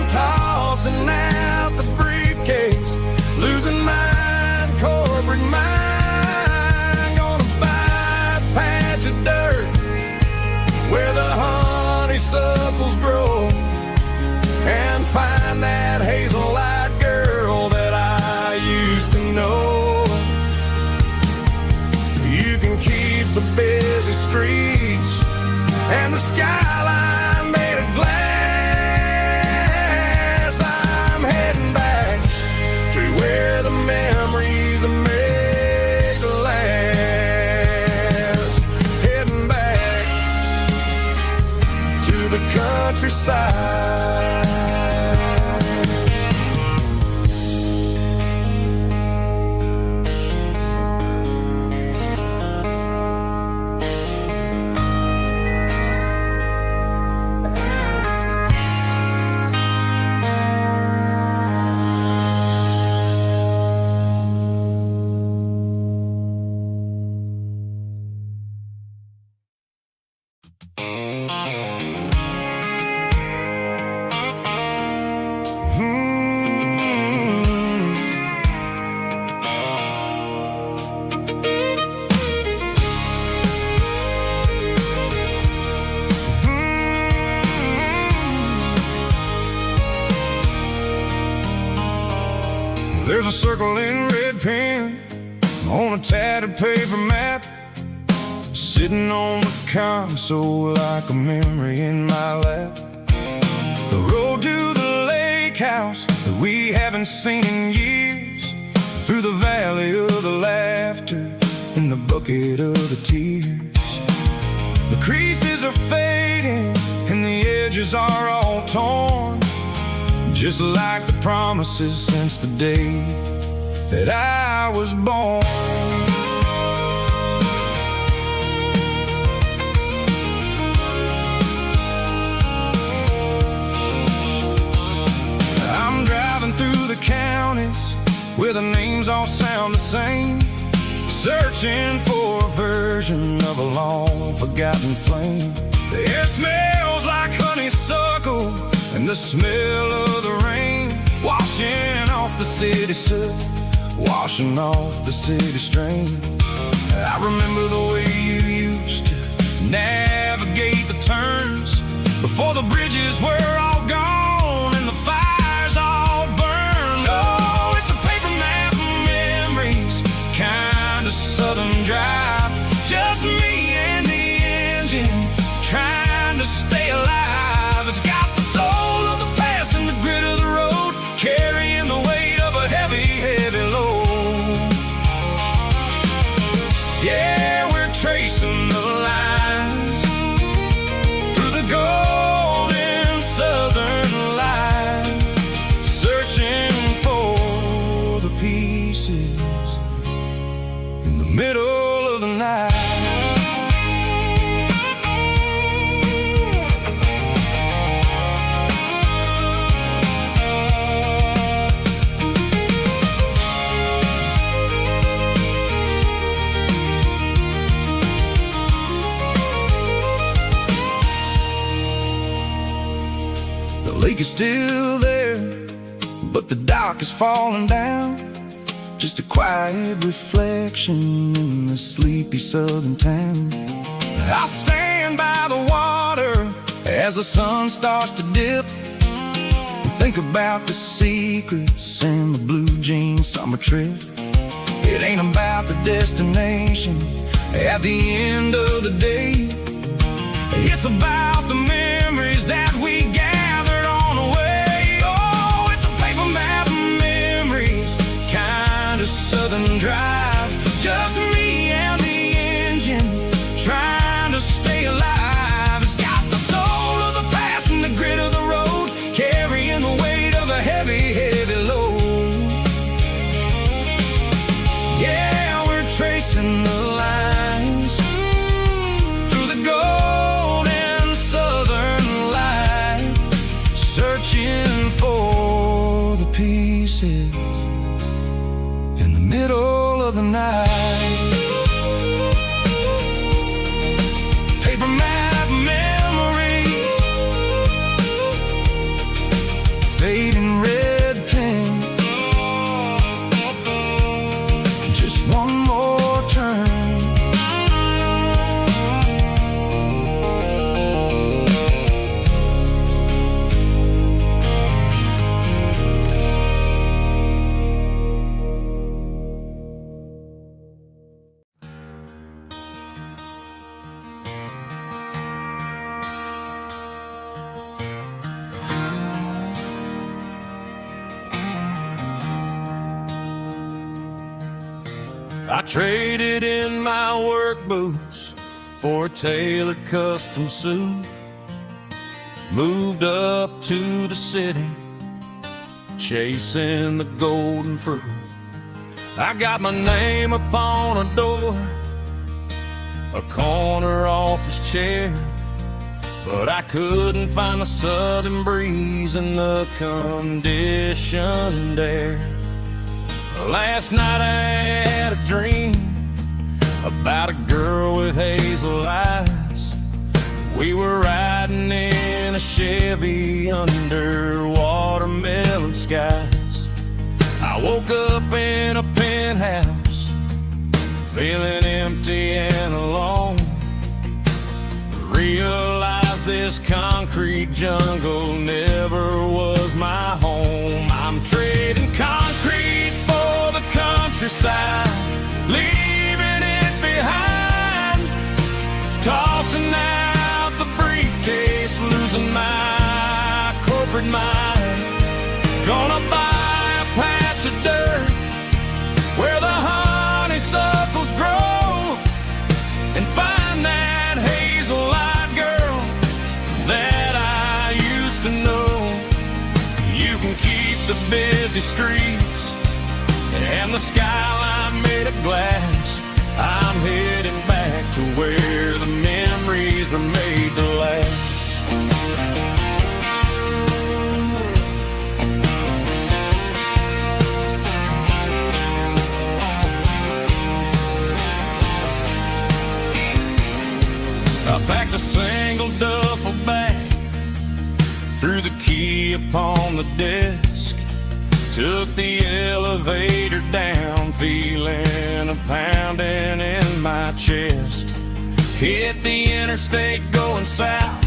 tossing out the briefcase, losing my corporate mind. Gonna buy a patch of dirt where the honeysuckles grow, and find that hazel-eyed girl that I used to know. You can keep the busy streets and the skyline made of glass. I'm heading back to where the memories are made to last. Heading back to the countryside. There's a circle in red pen on a tattered paper map, sitting on the console like a memory in my lap. The road to the lake house that we haven't seen in years, through the valley of the laughter and the bucket of the tears. The creases are fading and the edges are all torn, just like the promises since the day that I was born. I'm driving through the counties where the names all sound the same, searching for a version of a long forgotten flame. The air smells like honeysuckle and the smell of the rain, washing off the city soot, washing off the city strain. I remember the way you used to navigate the turns before the bridges were all gone and the fires all burned. Oh, it's a paper map of memories, kind of southern dry. pieces in the middle of the night. The lake is still there, but the dock is falling down. Just a quiet reflection in the sleepy southern town. I stand by the water as the sun starts to dip, and think about the secrets and the blue jean summer trip. It ain't about the destination at the end of the day. It's about the memories that we gathered on the way. Oh, it's a paper map of memories, kind of southern drive. Just me and the engine, trying to stay alive. It's got the soul of the past and the grit of the road, carrying the weight of a heavy, heavy load. Yeah, we're tracing the lines through the golden southern light, searching for the pieces in the middle of the night. Paper map memories, fading red pen, just one more turn. I traded in my work boots for a tailored custom suit. Moved up to the city, chasing the golden fruit. I got my name upon a door, a corner office chair, but I couldn't find the southern breeze in the conditioned air. Last night I had a dream about a girl with hazel eyes. We were riding in a Chevy under watermelon skies. I woke up in a penthouse, feeling empty and alone. Realized this concrete jungle never was my home. I'm trading concrete for the countryside, leaving it behind, tossing out the briefcase, losing my corporate mind. Gonna buy a patch of dirt where the honeysuckles grow, and find that hazel-eyed girl that I used to know. You can keep the busy streets and the skyline made of glass. I'm heading back to where the memories are made to last. I packed a single duffel bag, threw the key upon the desk, took the elevator down, feeling a pounding in my chest. Hit the interstate going south,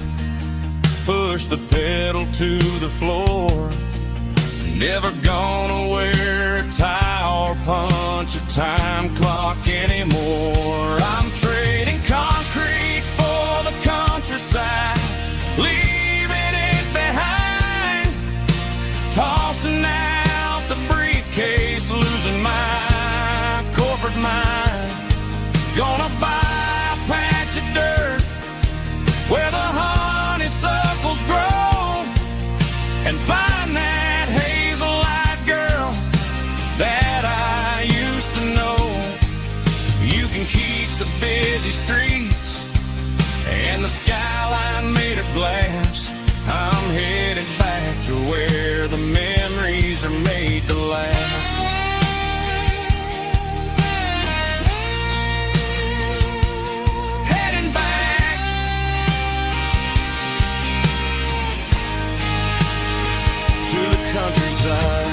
pushed the pedal to the floor. Never gonna wear a tie or punch a time clock anymore. I'm trading concrete for the countryside, leaving it behind, tossing out the briefcase, losing my corporate mind. Gonna buy a patch of dirt where the honeysuckles grow, and find that hazel-eyed girl that I made to last. Heading back to the countryside.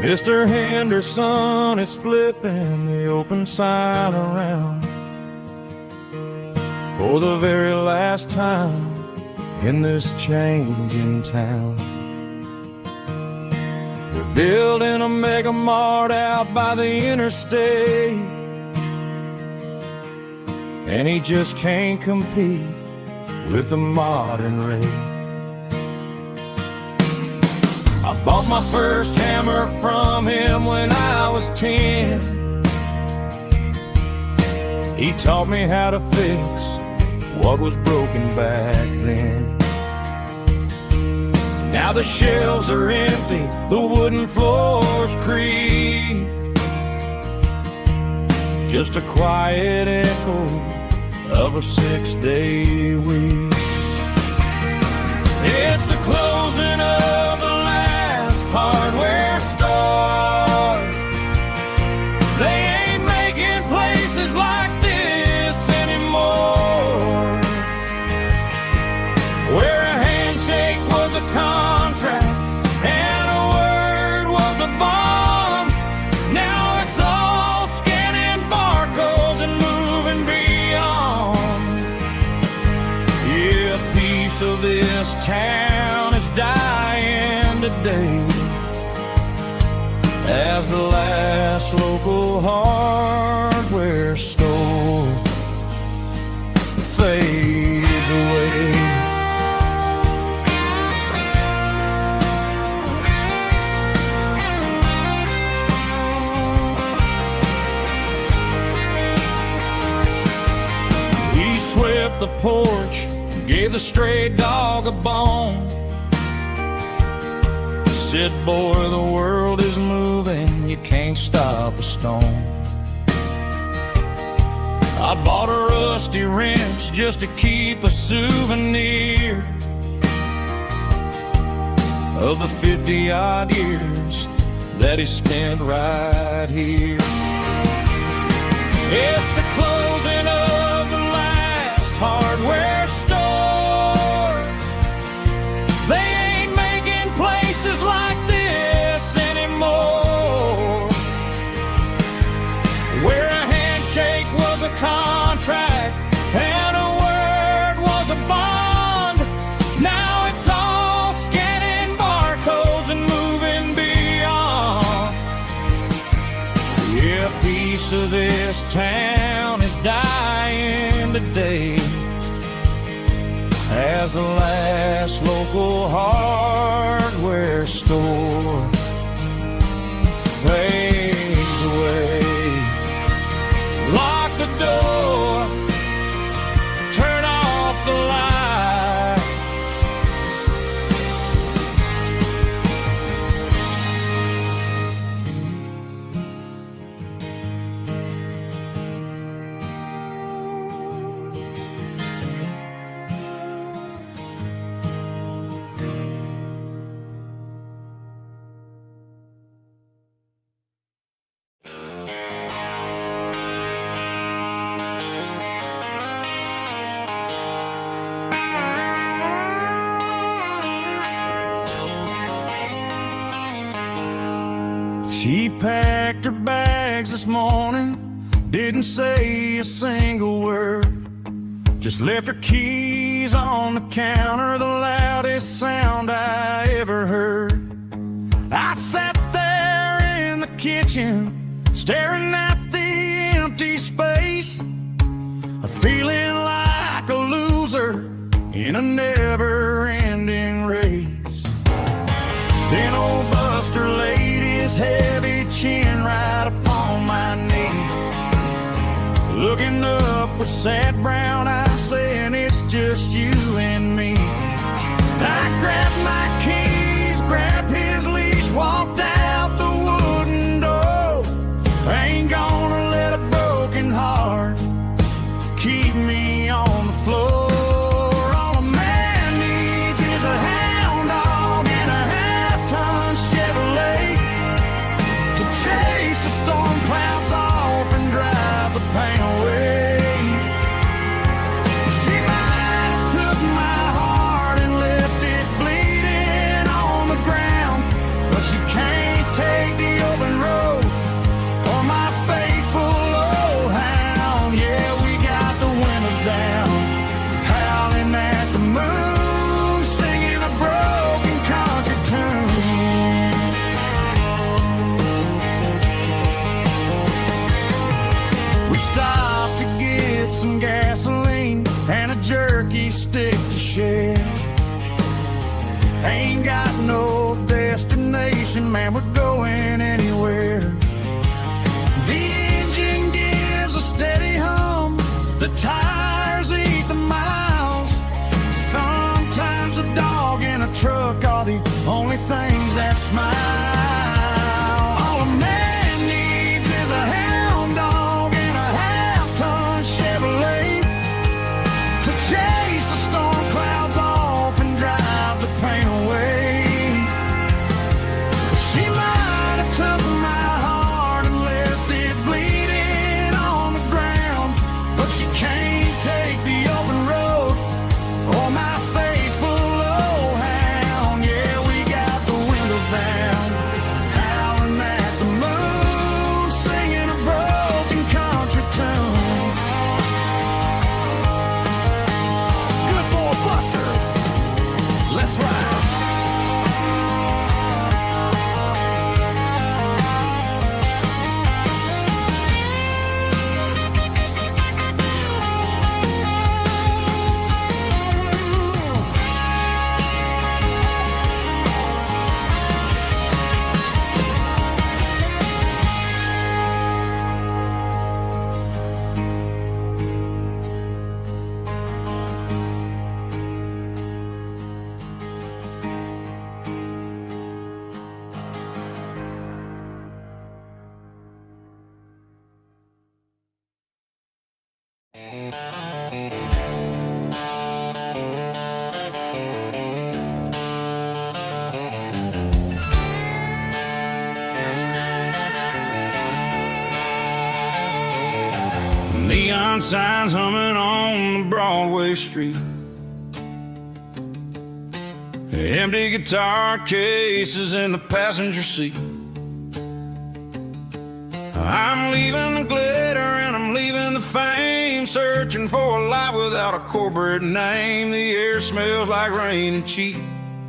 Mr. Henderson is flipping the open sign around for the very last time in this changing town. We're building a mega mart out by the interstate, and he just can't compete with the modern rate. I bought my first hammer from him when I was 10. He taught me how to fix what was broken back then. Now the shelves are empty, the wooden floors creak, just a quiet echo of a 6-day week. It's the closing of the hardware store. They ain't making places like this anymore, where a handshake was a contract and a word was a bond. Now it's all scanning barcodes and moving beyond. Yeah, a piece of this town is dying today as the last local hardware store fades away. He swept the porch, gave the stray dog a bone, said, boy, the world is moving, you can't stop a stone. I bought a rusty wrench just to keep a souvenir of the 50-odd years that he spent right here. It's the closing of the last hardware store. They ain't making places like this anymore, where a handshake was a contract and a word was a bond. Now it's all scanning barcodes and moving beyond. Yeah, a piece of this town is dying today as the last local hardware store fades away. Lock the door, turn off the light. She packed her bags this morning, didn't say a single word, just left her keys on the counter, the loudest sound I ever heard. I sat there in the kitchen, staring at the empty space, feeling like a loser in a never-ending race. Then old Buster laid his heavy chin right upon my knee, looking up with sad brown eyes, saying it's just you and me. I grabbed my keys, grabbed his leash, walked out the wooden door. I ain't gonna let a broken heart keep me on the floor. All a man needs is a hound dog and a half-ton Chevrolet to chase the storm clouds off and drive the pain away. She might have took my heart and left it bleeding on the ground, but she can't take the open road or my faithful old hound. Yeah, we got the windows down, howling at the moon, singing a broken country tune. We stopped to get some gasoline and a jerky stick to share. Ain't got no destination, man, we're going anywhere. The engine gives a steady hum, the tires eat the miles. Sometimes a dog in a truck are the only things that smile. All a man needs is a hound dog and a half-ton Chevrolet to chase the storm clouds off and drive the pain away. She might have took my heart and left it bleeding on the ground, but she can't take the open road or my faithful old hound. Yeah, we got the windows down, howling at the moon, singing a broken country tune. Good boy Buster, let's ride. Neon signs humming on the Broadway street, empty guitar cases in the passenger seat. I'm leaving the glitter and I'm leaving the fame, searching for a life without a corporate name. The air smells like rain and cheap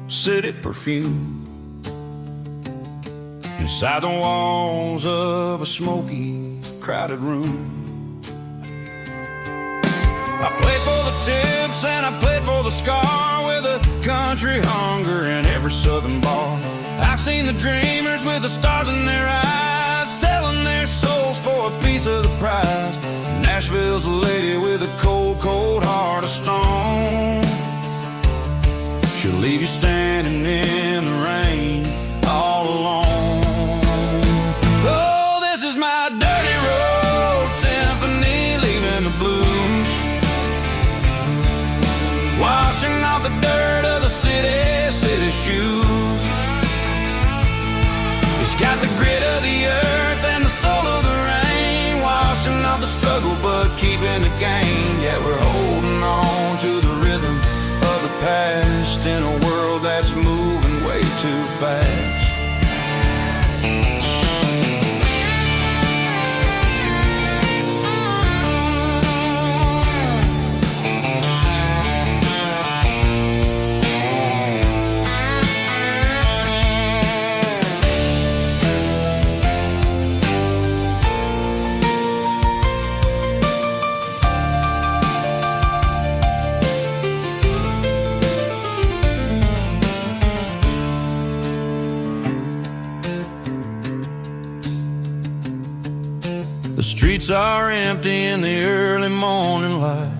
city perfume inside the walls of a smoky, crowded room. I played for the tips and I played for the scar, with a country hunger in every southern bar. I've seen the dreamers with the stars in their eyes, selling their souls for a piece of the prize. Nashville's a lady with a cold, cold heart of stone. She'll leave you standing in the rain all alone. Oh, this is my dirty road symphony, leaving the blues, washing off the dirt of the city shoes. It's got the grit of the earth and the soul of the rain, washing off the struggle but keeping the gain. Yeah, we're holding on to the rhythm of the past in a world that's moving way too fast. The streets are empty in the early morning light.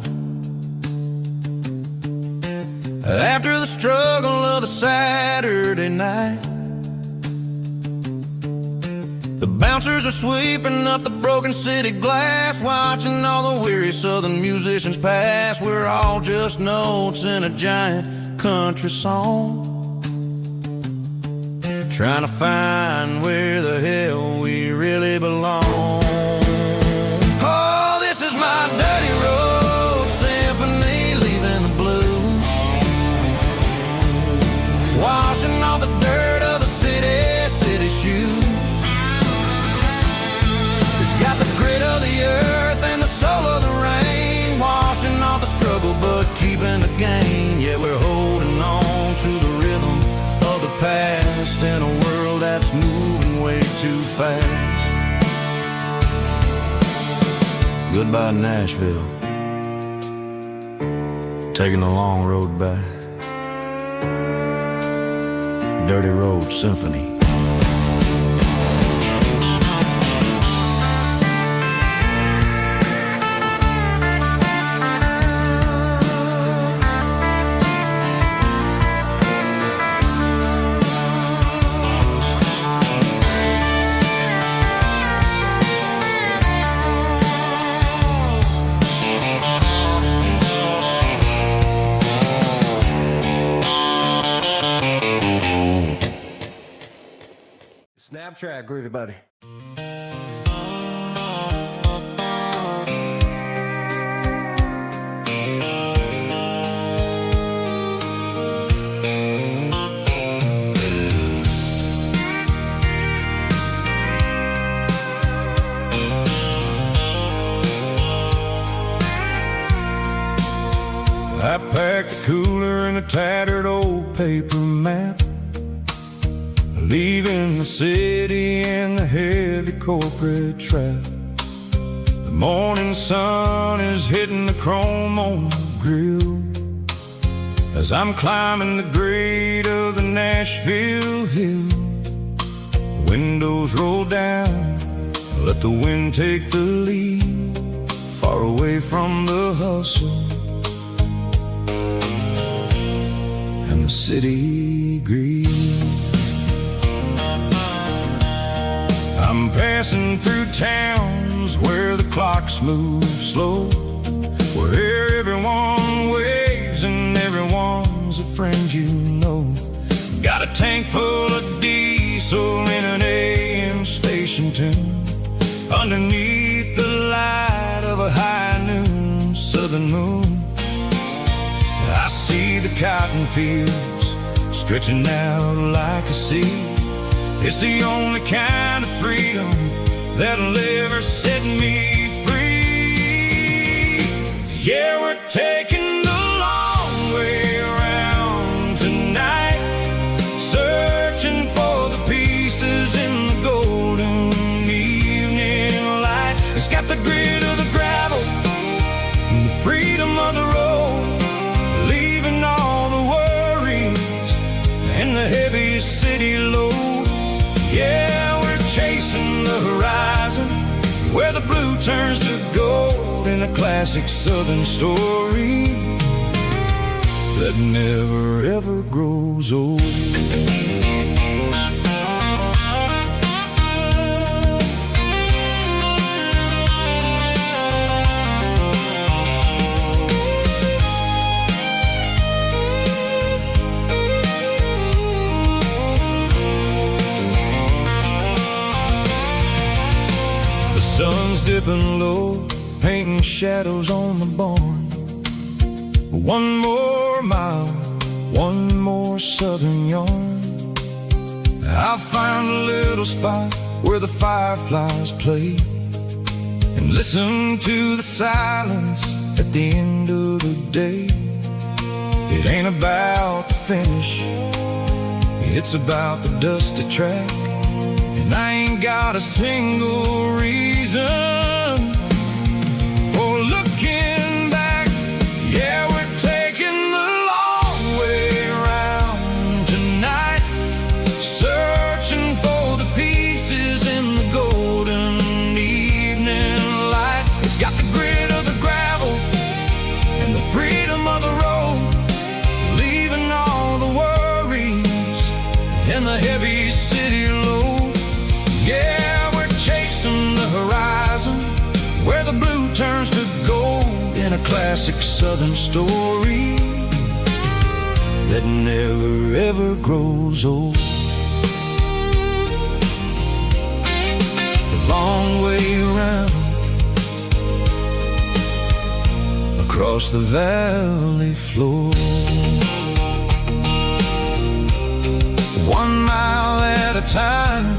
After the struggle of the Saturday night, the bouncers are sweeping up the broken city glass, watching all the weary southern musicians pass. We're all just notes in a giant country song, trying to find where the hell we really belong. Oh, this is my dirty road symphony, leaving the blues, washing off the dirt of the city shoes. It's got the grit of the earth and the soul of the rain, washing off the struggle but keeping the gain. Yeah, we're holding on to the rhythm of the past in a world that's moving way too fast. Goodbye Nashville, taking the long road back. Dirty Road Symphony. Snap track, groovy buddy. I packed a cooler and a tattered old paper map, leaving the city and the heavy corporate trap. The morning sun is hitting the chrome on the grill as I'm climbing the grade of the Nashville hill. Windows roll down, let the wind take the lead, far away from the hustle and the city greed. I'm passing through towns where the clocks move slow, where everyone waves and everyone's a friend you know. Got a tank full of diesel in an AM station tune, underneath the light of a high noon southern moon. I see the cotton fields stretching out like a sea. It's the only kind of freedom that'll ever set me free. Yeah, we're taking the long way around tonight, searching for the pieces in the golden evening light. It's got the grit of the gravel and the freedom of the road, leaving all the worries and the heavy city load. Yeah, we're chasing the horizon, where the blue turns to gold, in a classic southern story that never ever grows old. Sun's dipping low, painting shadows on the barn. One more mile, one more southern yarn. I'll find a little spot where the fireflies play, and listen to the silence at the end of the day. It ain't about the finish, it's about the dusty track. And I ain't got a single reason for looking back. Yeah, we're taking the long way around tonight, searching for the pieces in the golden evening classic Southern story that never ever grows old. The long way around across the valley floor, 1 mile at a time.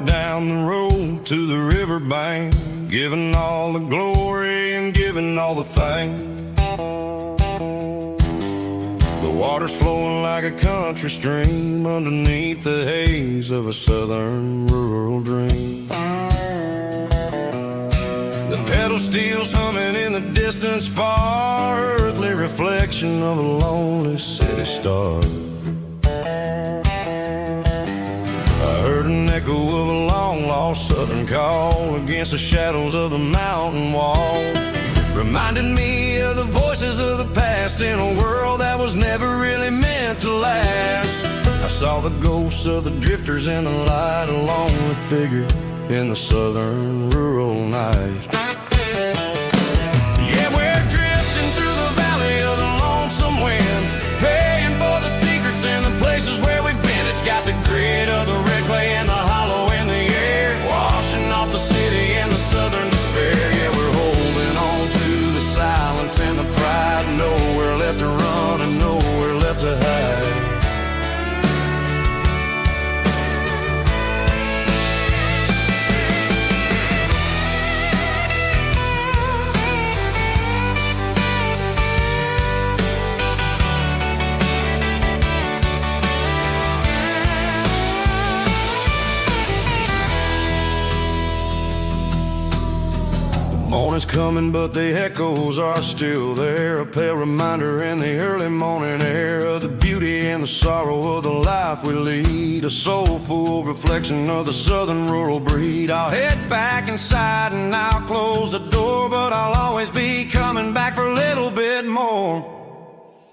Down the road to the riverbank, giving all the glory and giving all the thanks. The water's flowing like a country stream underneath the haze of a southern rural dream. The pedal steel's humming in the distance far, earthly reflection of a lonely city star. I heard an echo of a long-lost southern call against the shadows of the mountain wall, reminded me of the voices of the past in a world that was never really meant to last. I saw the ghosts of the drifters in the light, a lonely figure in the southern rural night. Yeah, we're drifting through the valley of the lonesome wind, paying for the secrets and the places where we've been. It's got the grit of the red clay and the hollow in the air, washing off the city and the southern despair. Yeah, we're holding on to the silence and the pride, nowhere left to run and nowhere left to hide. Morning's coming, but the echoes are still there, a pale reminder in the early morning air of the beauty and the sorrow of the life we lead, a soulful reflection of the southern rural breed. I'll head back inside and I'll close the door, but I'll always be coming back for a little bit more.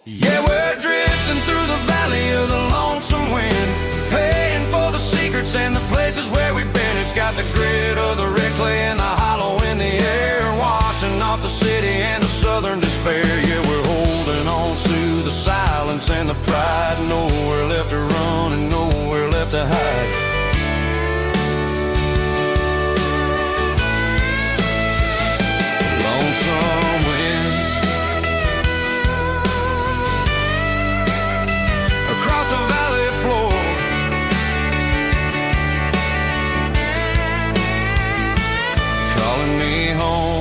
Yeah, we're drifting through the valley of the lonesome wind, paying for the secrets and the places where we've been. It's got the grit of the red clay and the hollow in the air, washing off the city and the southern despair. Yeah, we're holding on to the silence and the pride, nowhere left to run and nowhere left to hide. Lonesome wind across the valley floor, calling me home.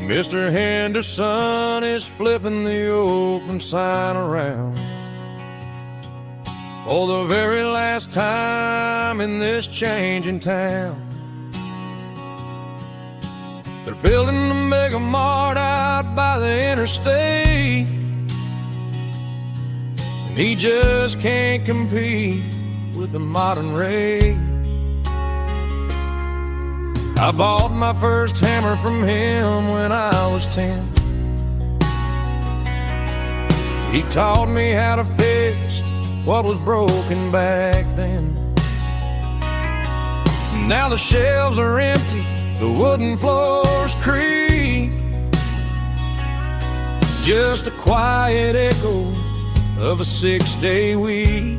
Mr. Henderson is flipping the open sign around for the very last time in this changing town. They're building a mega mart out by the interstate, and he just can't compete with the modern rate. I bought my first hammer from him when I was 10. He taught me how to fix what was broken back then. Now the shelves are empty, the wooden floors creak, just a quiet echo of a 6-day week.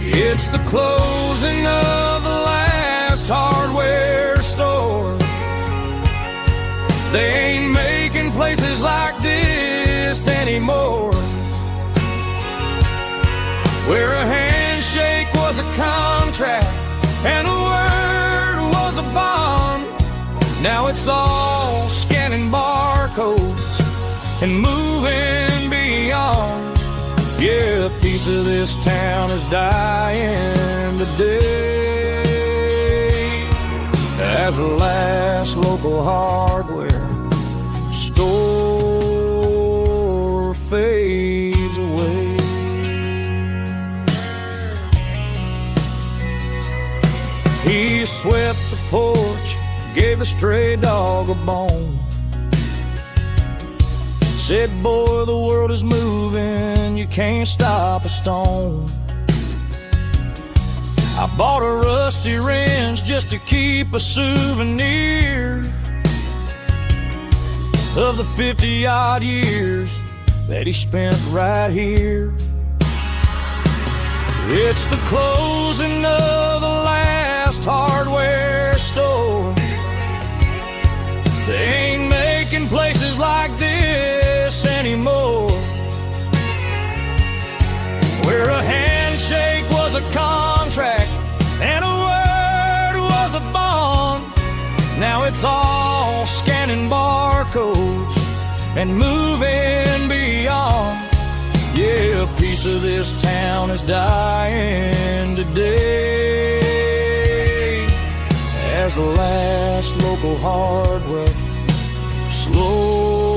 It's the closing of the last hardware store. They ain't making places like this anymore, where a handshake was a contract and a word was a bond. Now it's all scanning barcodes and moving beyond. Yeah, a piece of this town is dying today as the last local hardware store fades away. He swept the porch, gave the stray dog a bone, said, boy, the world is moving, you can't stop a stone. I bought a rusty wrench just to keep a souvenir of the 50-odd years that he spent right here. It's the closing of the last hardware store. They ain't making places like this anymore, where a handshake was a contract and a word was a bond. Now it's all scanning barcodes and moving beyond. Yeah, a piece of this town is dying today as the last local hardware slow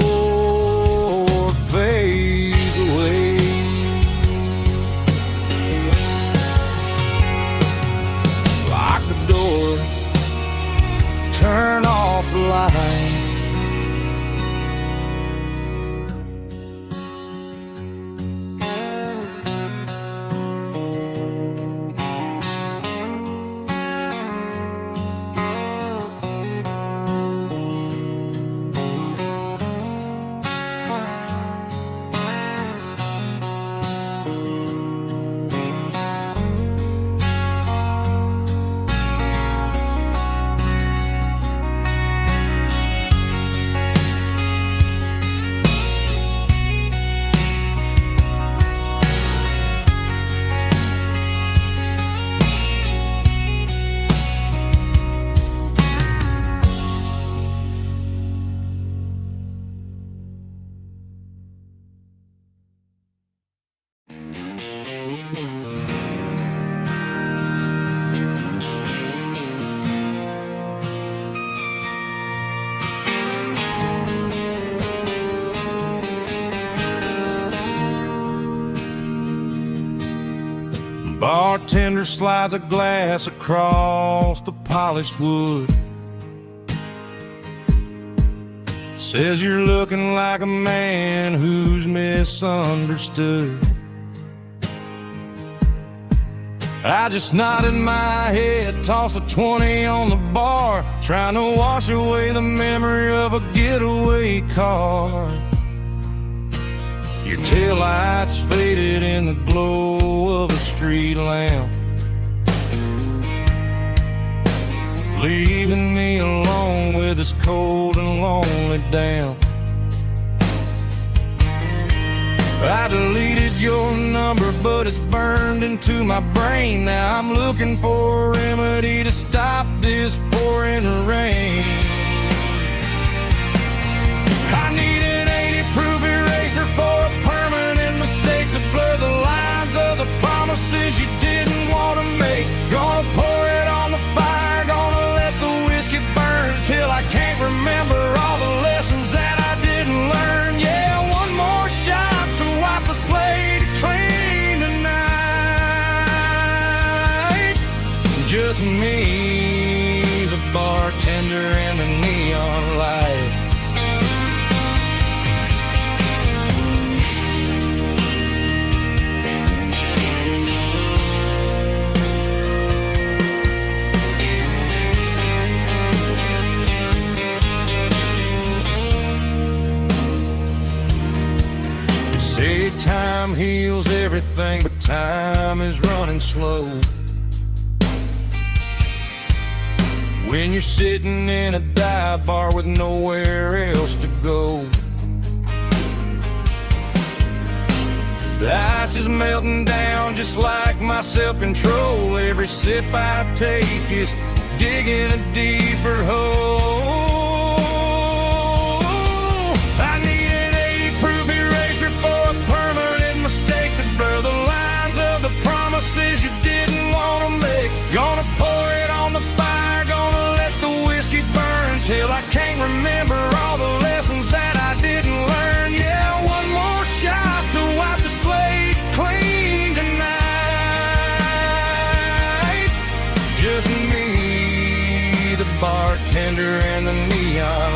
fades away. Lock the door, turn off the light. Bartender slides a glass across the polished wood, says you're looking like a man who's misunderstood. I just nodded my head, tossed a 20 on the bar, trying to wash away the memory of a getaway car. Your taillights faded in the glow of a street lamp, leaving me alone with this cold and lonely damp. I deleted your number, but it's burned into my brain. Now I'm looking for a remedy to stop this pouring rain. I need an 80-proof eraser for a permanent mistake to blur the lines of the promises you didn't want to make. Gonna pour it on the fire, gonna let the whiskey burn till I can't remember all the lessons that I didn't learn. Yeah, one more shot to wipe the slate clean tonight. Just me, the bartender, and the neon light. Say time heals everything, but time is running slow. when you're sitting in a dive bar with nowhere else to go. The ice is melting down just like my self-control. Every sip I take is digging a deeper hole. I need an 80-proof eraser for a permanent mistake to blur the lines of the promises you didn't want to make. Gonna pour it on the fire, gonna let the whiskey burn till I can't remember all the lessons that I didn't learn. Yeah, one more shot to wipe the slate clean tonight. Just me, the bartender, and the neon